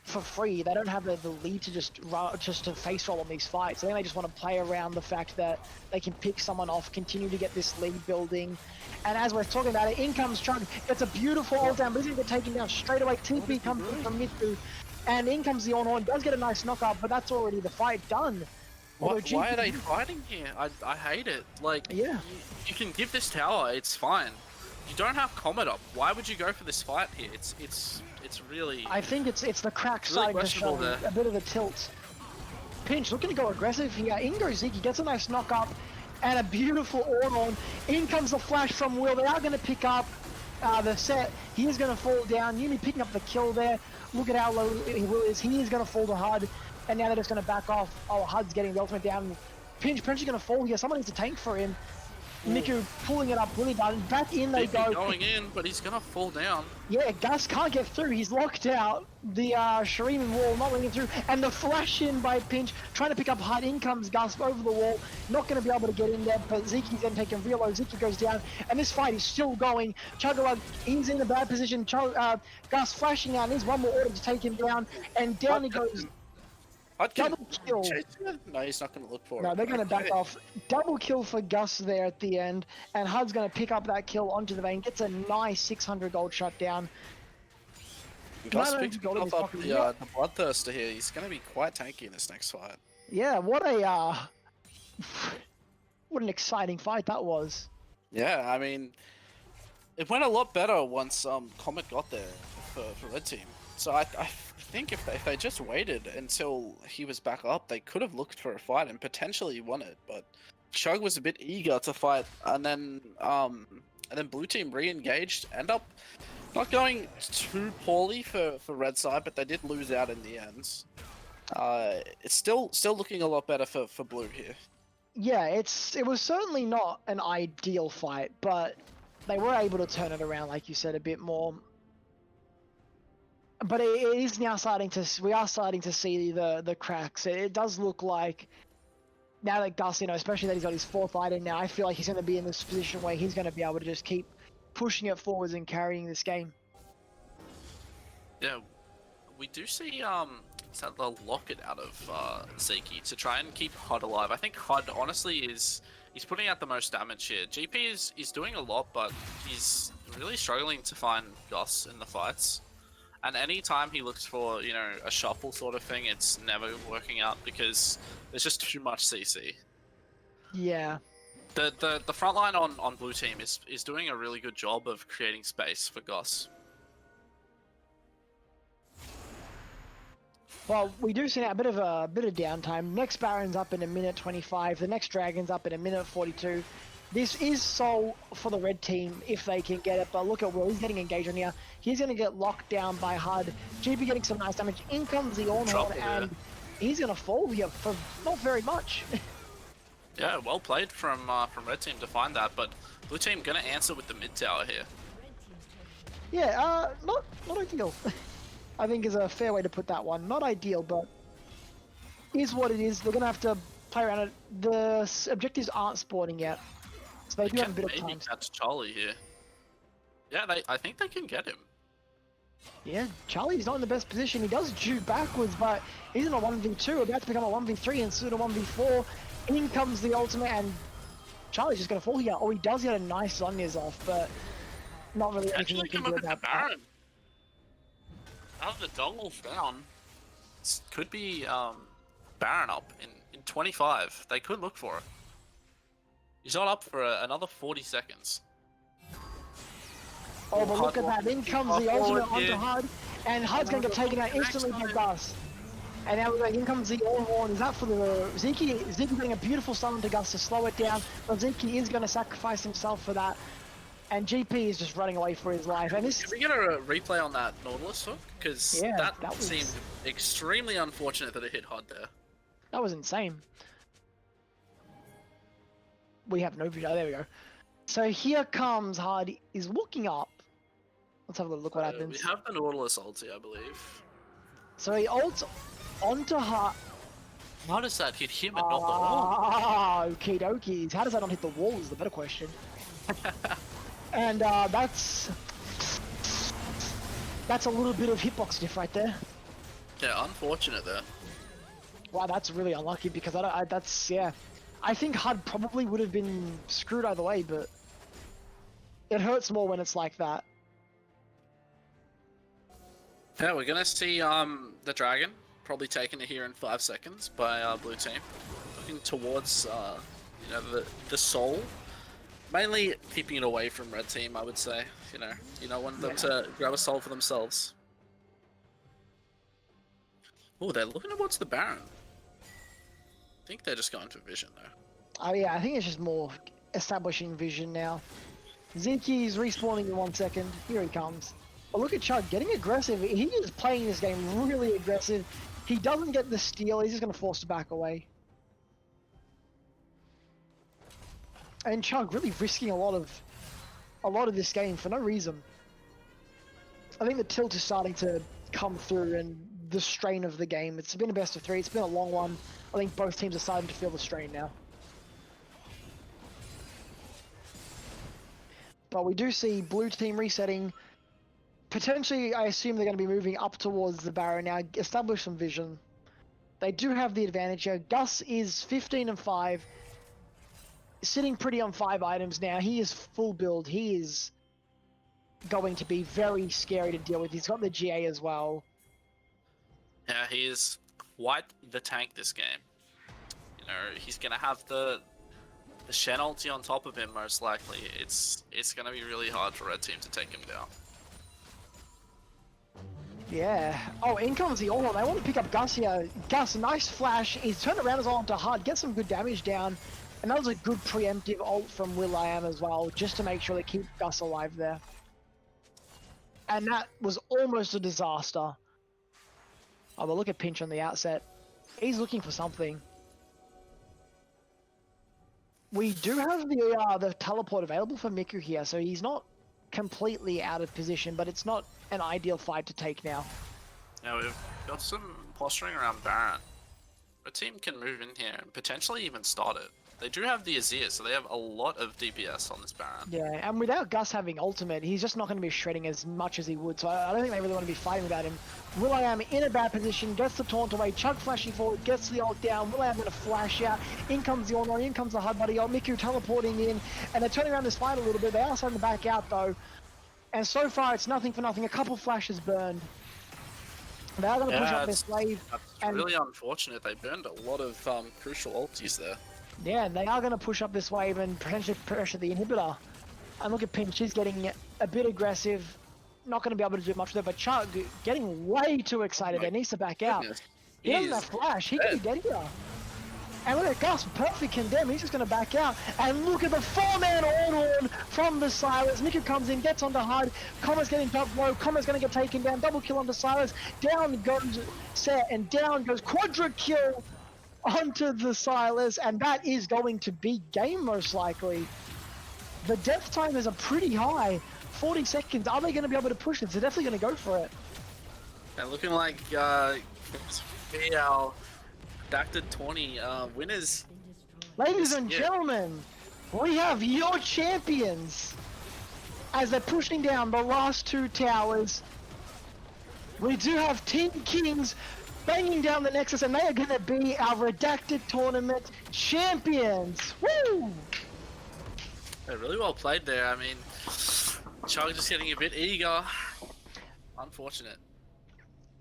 for free. They don't have the lead to just to face roll on these fights. I think they just want to play around the fact that they can pick someone off, continue to get this lead building. And as we're talking about it, in comes Chug. It's a beautiful ult down, but he's going to get taken down straight away. TP comes in from Mitsu, and in comes the on-horn. Does get a nice knock-up, but that's already the fight done. Why are they fighting here? I hate it. Like, yeah, you can give this tower, it's fine. You don't have Comet up. Why would you go for this fight here? It's really. I think it's the crack really side to show a bit of a tilt. Pinch looking to go aggressive here. In goes Zeke, gets a nice knock up and a beautiful on. In comes the flash from Will. They are going to pick up the set. He is going to fall down. Yumi picking up the kill there. Look at how low Will is. He is going to fall to HUD, and now they're just going to back off. Oh, HUD's getting the ultimate down. Pinch is going to fall here. Someone needs to tank for him. Miku pulling it up really bad. Back in they go. Going in, but he's gonna fall down. Yeah, Gus can't get through. He's locked out. The Shuriman wall not letting him through. And the flash in by Pinch, trying to pick up HUD. In comes Gus over the wall. Not going to be able to get in there, but Zeki's then taking real low. Zeki goes down, and this fight is still going. Chuggalug, he's in a bad position. Gus flashing out, and there's one more order to take him down. And down he goes. Double kill. No, he's not going to look for it. No, they're going to back off. Double kill for Gus there at the end, and HUD's going to pick up that kill onto the Vayne. Gets a nice 600 gold shut down. Gus picks up the Bloodthirster here. He's going to be quite tanky in this next fight. Yeah, what an exciting fight that was. Yeah, I mean, it went a lot better once Comet got there for Red Team. So I think if they just waited until he was back up, they could have looked for a fight and potentially won it. But Chug was a bit eager to fight, and then blue team re-engaged, end up Not going too poorly for red side, but they did lose out in the end. It's still looking a lot better for blue here. Yeah, it was certainly not an ideal fight, but they were able to turn it around, like you said, a bit more. But it is now we are starting to see the cracks. It does look like now that Gus, especially that he's got his 4th item now, I feel like he's going to be in this position where he's going to be able to just keep pushing it forwards and carrying this game. Yeah, we do see the locket out of Zeki to try and keep Hud alive. I think Hud honestly he's putting out the most damage here. GP is doing a lot, but he's really struggling to find Gus in the fights. And any time he looks for, a shuffle sort of thing, it's never working out because there's just too much CC. Yeah. The front line on blue team is doing a really good job of creating space for Gus. Well, we do see now a bit of downtime. Next Baron's up in a minute 25. The next Dragon's up in a minute 42. This is Soul for the red team if they can get it, but look at Will. He's getting engaged on here. He's going to get locked down by Hud. GP getting some nice damage. In comes the Ornhorn, and he's going to fall here for not very much. Yeah, well played from red team to find that, but blue team going to answer with the mid tower here. Yeah, not ideal. I think is a fair way to put that one. Not ideal, but is what it is. They're going to have to play around it. The objectives aren't spawning yet, so they do have a bit of time. That's Charlie here. Yeah, I think they can get him. Yeah, Charlie's not in the best position. He does juke backwards, but he's in a 1v2, about to become a 1v3 and soon a 1v4. In comes the ultimate, and Charlie's just going to fall here. Oh, he does get a nice Sonya's off, but not really anything he can do about that. Now the dongle's down, could be Baron up in 25. They could look for it. He's not up for another 40 seconds. Oh, but look at that. In comes the ultimate onto Hud, and Hud's going to get taken out instantly by Gus. And now in comes the Ornhorn. Is that for the Zeki? Zeki getting a beautiful summon to Gus to slow it down, but Zeki is going to sacrifice himself for that. And GP is just running away for his life. And this... Can we get a replay on that Nautilus hook? Because that was... seemed extremely unfortunate that it hit Hud there. That was insane. We have no video. There we go. So here comes Hud. Is looking up. Let's have a look what happens. We have the Nautilus ulti, I believe. So he ults onto Hud. How does that hit him and not the wall? Ah, okie dokies. How does that not hit the wall is the better question. And that's a little bit of hitbox diff right there. Yeah, unfortunate there. Wow, that's really unlucky because I think Hud probably would have been screwed either way, but it hurts more when it's like that. Yeah, we're gonna see the dragon probably taken here in 5 seconds by blue team, looking towards the soul. Mainly keeping it away from red team, I would say. You don't want them to grab a soul for themselves. Oh, they're looking towards the Baron. I think they're just going for vision though. Oh yeah, I think it's just more establishing vision now. Zinky's respawning in 1 second. Here he comes. But look at Chug getting aggressive. He is playing this game really aggressive. He doesn't get the steal. He's just going to force to back away. And Chug really risking a lot of this game for no reason. I think the tilt is starting to come through and the strain of the game. It's been a best of 3. It's been a long one. I think both teams are starting to feel the strain now. But we do see blue team resetting. Potentially, I assume they're going to be moving up towards the Baron now, establish some vision. They do have the advantage here. Gus is 15 and 5. Sitting pretty on 5 items now. He is full build. He is going to be very scary to deal with. He's got the GA as well. Yeah, he is quite the tank this game. He's gonna have the Shen ulti on top of him most likely. It's gonna be really hard for red team to take him down. Yeah. Oh, in comes the Ornhorn. They want to pick up Gus here. Gus, nice flash. He's turned around as well onto Hud. Gets some good damage down. And that was a good preemptive ult from will.i.am as well, just to make sure they keep Gus alive there. and that was almost a disaster. Oh, but look at Pinch on the outset. He's looking for something. We do have the teleport available for Miku here, so he's not completely out of position, but it's not an ideal fight to take now. Now we've got some posturing around Baron. A team can move in here and potentially even start it. They do have the Azir, so they have a lot of DPS on this Baron. Yeah, and without Gus having ultimate, he's just not going to be shredding as much as he would, so I don't think they really want to be fighting without him. Will.i.am in a bad position, gets the taunt away, Chug flashing forward, gets the ult down, Will.i.am going to flash out, in comes the Honor, in comes the Hud buddy, Miku teleporting in, and they're turning around this fight a little bit. They are starting to back out though, and so far it's nothing for nothing, a couple flashes burned. They are going to push up this wave. That's and really unfortunate. They burned a lot of crucial ultis there. yeah, they are going to push up this wave and potentially pressure the inhibitor. And look at Pinch, he's getting a bit aggressive. Not going to be able to do much there, but Chug getting way too excited. He needs to back out. Goodness. He doesn't have flash. He could be dead here. And look at Gus, perfect condemn. He's just going to back out. And look at the 4-man all-horn from the Silas. Miku comes in, gets onto Hud. Comma's getting top low. Comma's going to get taken down. Double kill onto Silas. Down goes Set, and down goes quadra kill onto the Silas. And that is going to be game most likely. The death time is a pretty high. 40 seconds. Are they going to be able to push it? They're definitely going to go for it. And looking like our Dr. Tourney winners. Ladies and Yeah. gentlemen, we have your champions as they're pushing down the last two towers. We do have Team Kings banging down the Nexus, and they are going to be our Redacted Tournament champions. Woo! They're really well played there. I mean, Chug just getting a bit eager. Unfortunate.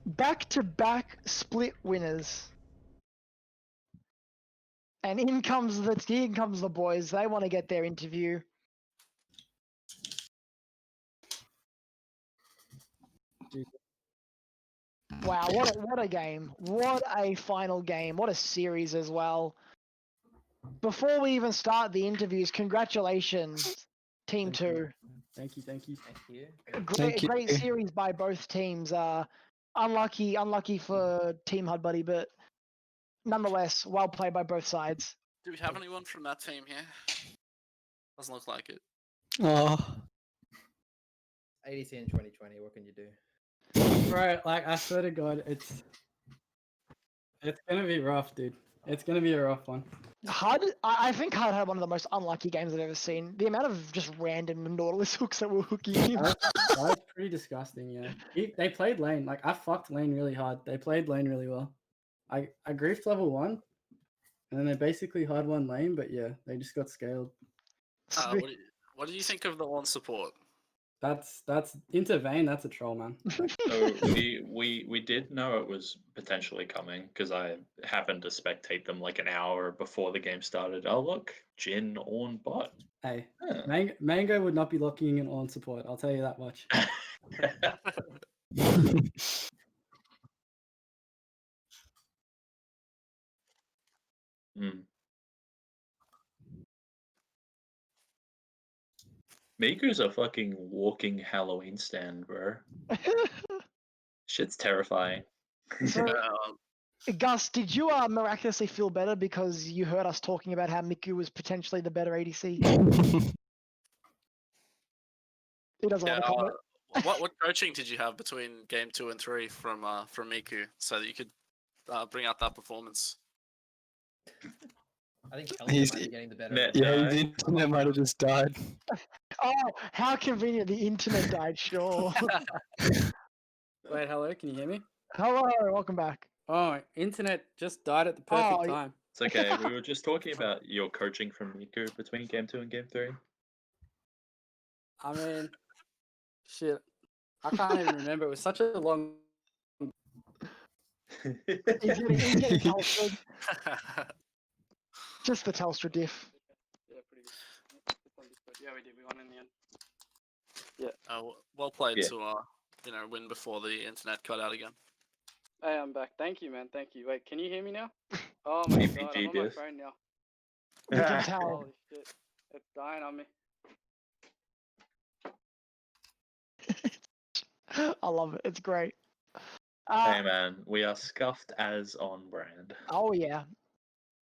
Back-to-back split winners. And in comes the boys. They want to get their interview. Wow, what a game. What a final game. What a series as well. Before we even start the interviews, congratulations, Team 2. Thank you. Thank you. Great series by both teams. Unlucky for Team Hud Buddy, but nonetheless, well played by both sides. Do we have anyone from that team here? Doesn't look like it. Oh, ADC in 2020. What can you do? bro, like I swear to God, it's gonna be rough, dude. It's gonna be a rough one. I think Hud had one of the most unlucky games I've ever seen. The amount of just random Nautilus hooks that were hooking him. That's pretty disgusting, yeah. They played lane, like I fucked lane really hard. They played lane really well. I griefed level 1, and then they basically hard won lane, but yeah, they just got scaled. What do you think of the on support? That's into Vayne, that's a troll, man. So we did know it was potentially coming because I happened to spectate them like an hour before the game started. Oh look, Jin on bot. Hey, Huh. Mango would not be locking in on support, I'll tell you that much. Mm. Miku's a fucking walking Halloween stand, bro. Shit's terrifying. So, Uh, Gus, did you miraculously feel better because you heard us talking about how Miku was potentially the better ADC? He doesn't yeah, want to comment. what coaching did you have between game 2 and 3 from Miku so that you could bring out that performance? I think Kelly He's- might be getting the better. Net- of it. Yeah, No. his internet might have just died. Oh, how convenient the internet died, sure. Wait, hello, can you hear me? Hello, welcome back. Oh, internet just died at the perfect Oh, time. It's okay. We were just talking about your coaching from Miku between game 2 and game 3. I mean, shit, I can't even remember. It was such a long. He's getting Telstra. Just the Telstra diff. Yeah, pretty good. Yeah, we did. We won in the end. Well played Yeah. to win before the internet cut out again. Hey, I'm back. Thank you, man. Thank you. Wait, can you hear me now? Oh my GPG, god, I'm on my yes. phone now. We can tell. Holy shit, it's dying on me. I love it. It's great. Hey man, we are scuffed as on brand. Oh yeah.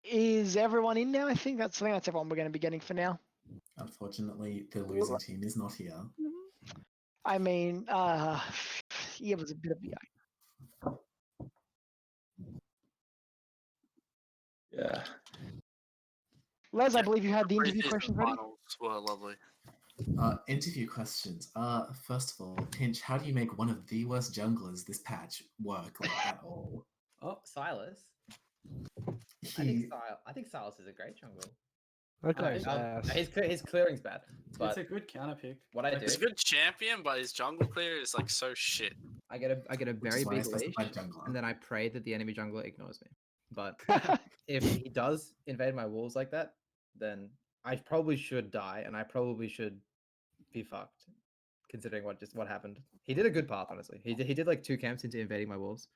Is everyone in now? I think that's everyone we're going to be getting for now. Unfortunately, the losing team is not here. I mean, it was a bit of Yeah. Les, I Yeah, believe you had the interview Preseason questions ready. finals were lovely. Interview questions. First of all, Pinch, how do you make one of the worst junglers this patch work like, at all? Oh, Silas. He, I think Silas is a great jungle. That guy's ass. His clearing's bad, It's but a good counter pick. what I Like, do, He's a good champion, but his jungle clear is like so shit. I get a which very is why I big leash, specified jungler. and then I pray that the enemy jungler ignores me. But if he does invade my walls like that, then I probably should die, and I probably should be fucked, considering what happened. He did a good path, honestly. He did like 2 camps into invading my walls,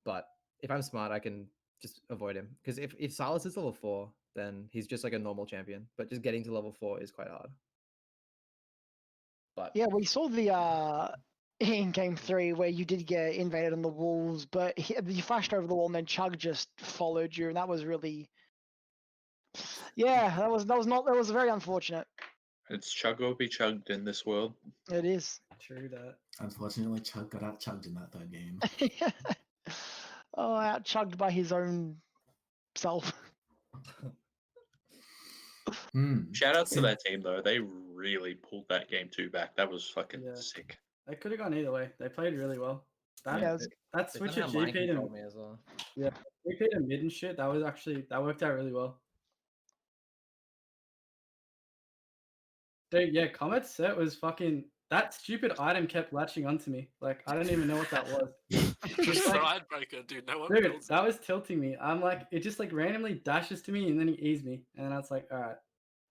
but if I'm smart, I can just avoid him. Because if Silas is level 4, then he's just like a normal champion. But just getting to level 4 is quite hard. But Yeah, we saw the in game 3 where you did get invaded on the walls, but you flashed over the wall and then Chug just followed you, and that was really, yeah, that was very unfortunate. It's chug or be chugged in this world. It is. True that. Unfortunately, Chug got out chugged in that third game. Oh, out chugged by his own self. Shout out to that team though. They really pulled that game 2 back. That was fucking Yeah. sick. They could have gone either way. They played really well. That Yeah, that they switch somehow at mind GP controlled to me as well. GP to mid and shit. That worked out really well. Dude, yeah, Comet's set was fucking. That stupid item kept latching onto me. Like, I don't even know what that was. Just like, Sidebreaker, dude. No one dude, builds that was tilting me. I'm like, it just like randomly dashes to me and then he eased me. And I was like, all right,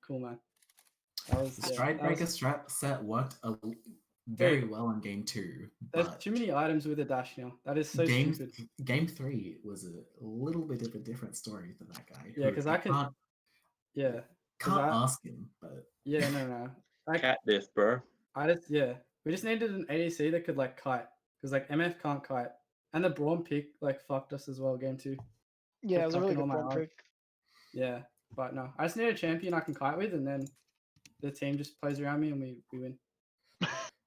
cool, man. That was, The yeah, Stride that Breaker was- strap set worked very well in game 2. There's But too many items with a dash now. That is so game, stupid. game 3 was a little bit of a different story for that guy. Yeah, who because you I can. can't Yeah, ask him, but yeah, no. Like, Cat diff, bro. we just needed an ADC that could like kite, because like MF can't kite, and the Braum pick like fucked us as well. Game 2. Yeah, Kept it was a really cocking good all my one eyes. pick. Yeah, but no, I just need a champion I can kite with, and then the team just plays around me and we win.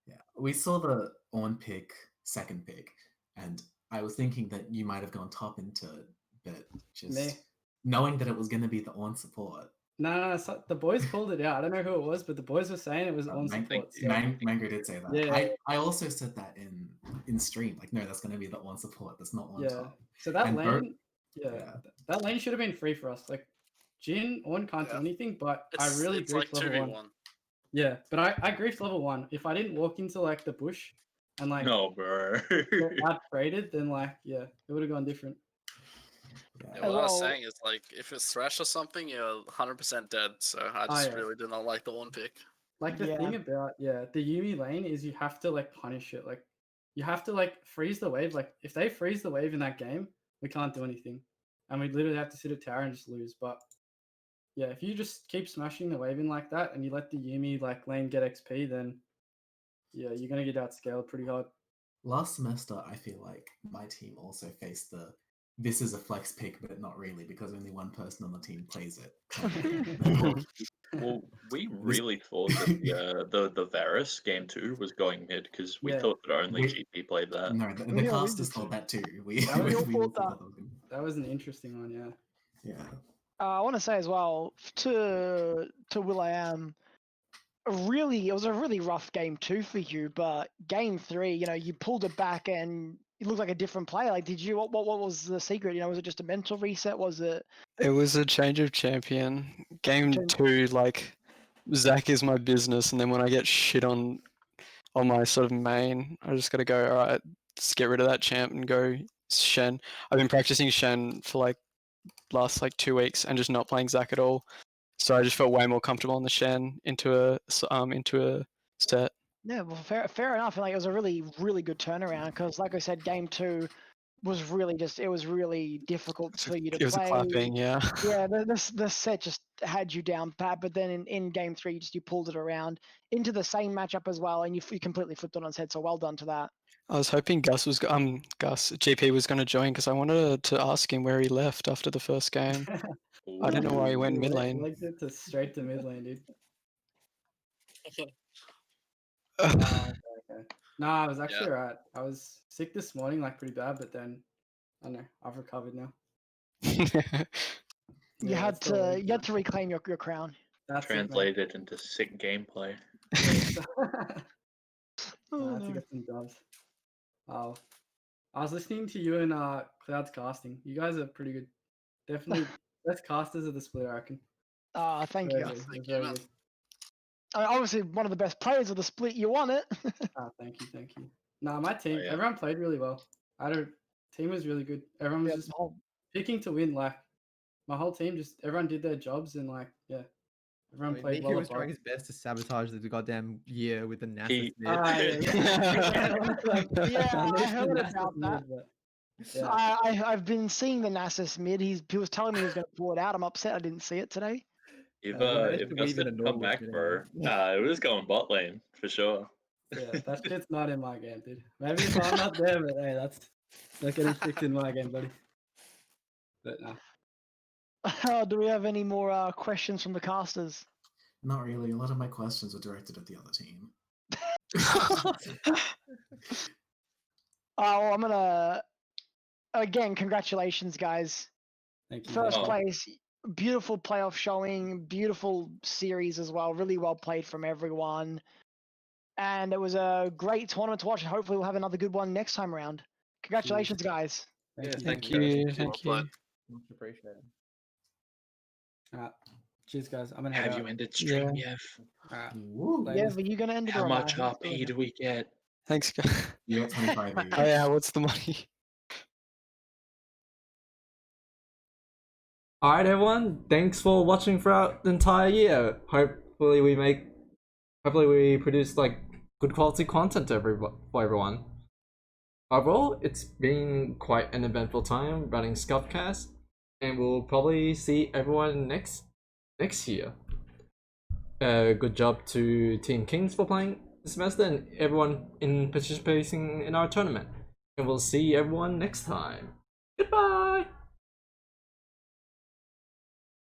yeah, we saw the on pick, second pick, and I was thinking that you might have gone top into it, but just Me. knowing that it was going to be the on support. No, so the boys called it out. I don't know who it was, but the boys were saying it was on support. So, Mango did say that. Yeah. I also said that in stream. Like, no, that's going to be the on support. That's not on yeah. top. So that And lane, yeah. that lane should have been free for us. Like, Jin on can't do Yeah. anything, but It's, I really it's like griefed level 1. 2v1. Yeah, but I griefed level 1. If I didn't walk into like the bush and like No, bro. out traded, then like it would have gone different. Yeah, what I was Well- saying is like if it's Thresh or something, you're 100% dead. So I Oh, just yeah. really did not like the one pick. Like the thing about the Yuumi lane is you have to like punish it. Like you have to like freeze the wave. Like if they freeze the wave in that game, we can't do anything, and we literally have to sit at tower and just lose. But yeah, if you just keep smashing the wave in like that and you let the Yuumi like lane get XP, then yeah, you're gonna get outscaled pretty hard. Last semester, I feel like my team also faced this is a flex pick, but not really, because only one person on the team plays it. Well, we really thought that the Varus game 2 was going mid because we Yeah. thought that only We- GP played that. No, the we casters did thought too. that too. We we all we thought all that. thought that was good. That was an interesting one, yeah. Yeah. I want to say as well to Will.i.am, it was a really rough game 2 for you, but game 3, you pulled it back and it looked like a different player. Like, what was the secret? Was it just a mental reset? Was it? It was a change of champion. Game 2, like Zach is my business, and then when I get shit on my sort of main, I just gotta go, all right, let's get rid of that champ and go Shen. I've been practicing Shen for like last like 2 weeks and just not playing Zach at all. So I just felt way more comfortable on the Shen into a set. Yeah, well, fair enough. And like, it was a really, really good turnaround because, like I said, game 2, was really it was really difficult for you to It was a play. clapping, yeah. Yeah, the set just had you down pat, but then in game 3, you pulled it around into the same matchup as well, and you completely flipped it on its head. So well done to that. I was hoping Gus GP was going to join because I wanted to ask him where he left after the first game. I don't know why he went mid lane. Legged it to straight to mid lane, dude. Okay. No, I was actually alright. I was sick this morning, like pretty bad, but then I don't know. I've recovered now. You had it's all to good. reclaim your crown. That's it, man. Translated into sick gameplay. Oh, I had to no. get some dubs. Oh, I was listening to you and Cloud's casting. You guys are pretty good. Definitely best casters of the split, I reckon. Thank Very you. good. Thank Very you, man. good. Obviously, one of the best players of the split. You won it. Thank you. Nah, my team, yeah. everyone played really well. Team was really good. Everyone was Yeah, just the whole- picking to win. Like my whole team, everyone did their jobs and everyone played Mickey well. was trying his best to sabotage the goddamn year with the NASA He- Smith. Yeah, I heard about that. Yeah. I've been seeing the Nasus mid. He was telling me he was going to pull it out. I'm upset I didn't see it today. If we managed if to Gus weave in a didn't come normal back, shit bro, it was going bot lane for sure. Yeah, that shit's not in my game, dude. Maybe if I'm not there, but hey, that's not getting fixed in my game, buddy. But no. Do we have any more questions from the casters? Not really. A lot of my questions were directed at the other team. Oh, I'm gonna again. Congratulations, guys. Thank you. First Oh. place, beautiful playoff showing, beautiful series as well. Really well played from everyone, and it was a great tournament to watch. And hopefully, we'll have another good one next time around. Congratulations, guys. Thank you. Well Thank you. played. Much appreciated. Alright. Cheers, guys. I'm gonna head Have out. you ended stream, Yev? Alright. Woo. Later. Yeah, but you gonna end it How or am much I? RP do we get? Thanks, guys. You got 25 Oh each. yeah, what's the money? Alright everyone, thanks for watching throughout the entire year. Hopefully we produce like good quality content for everyone. Overall, it's been quite an eventful time running Scuffcast, and we'll probably see everyone next year. Good job to Team Kings for playing this semester and everyone in participating in our tournament. And we'll see everyone next time. Goodbye!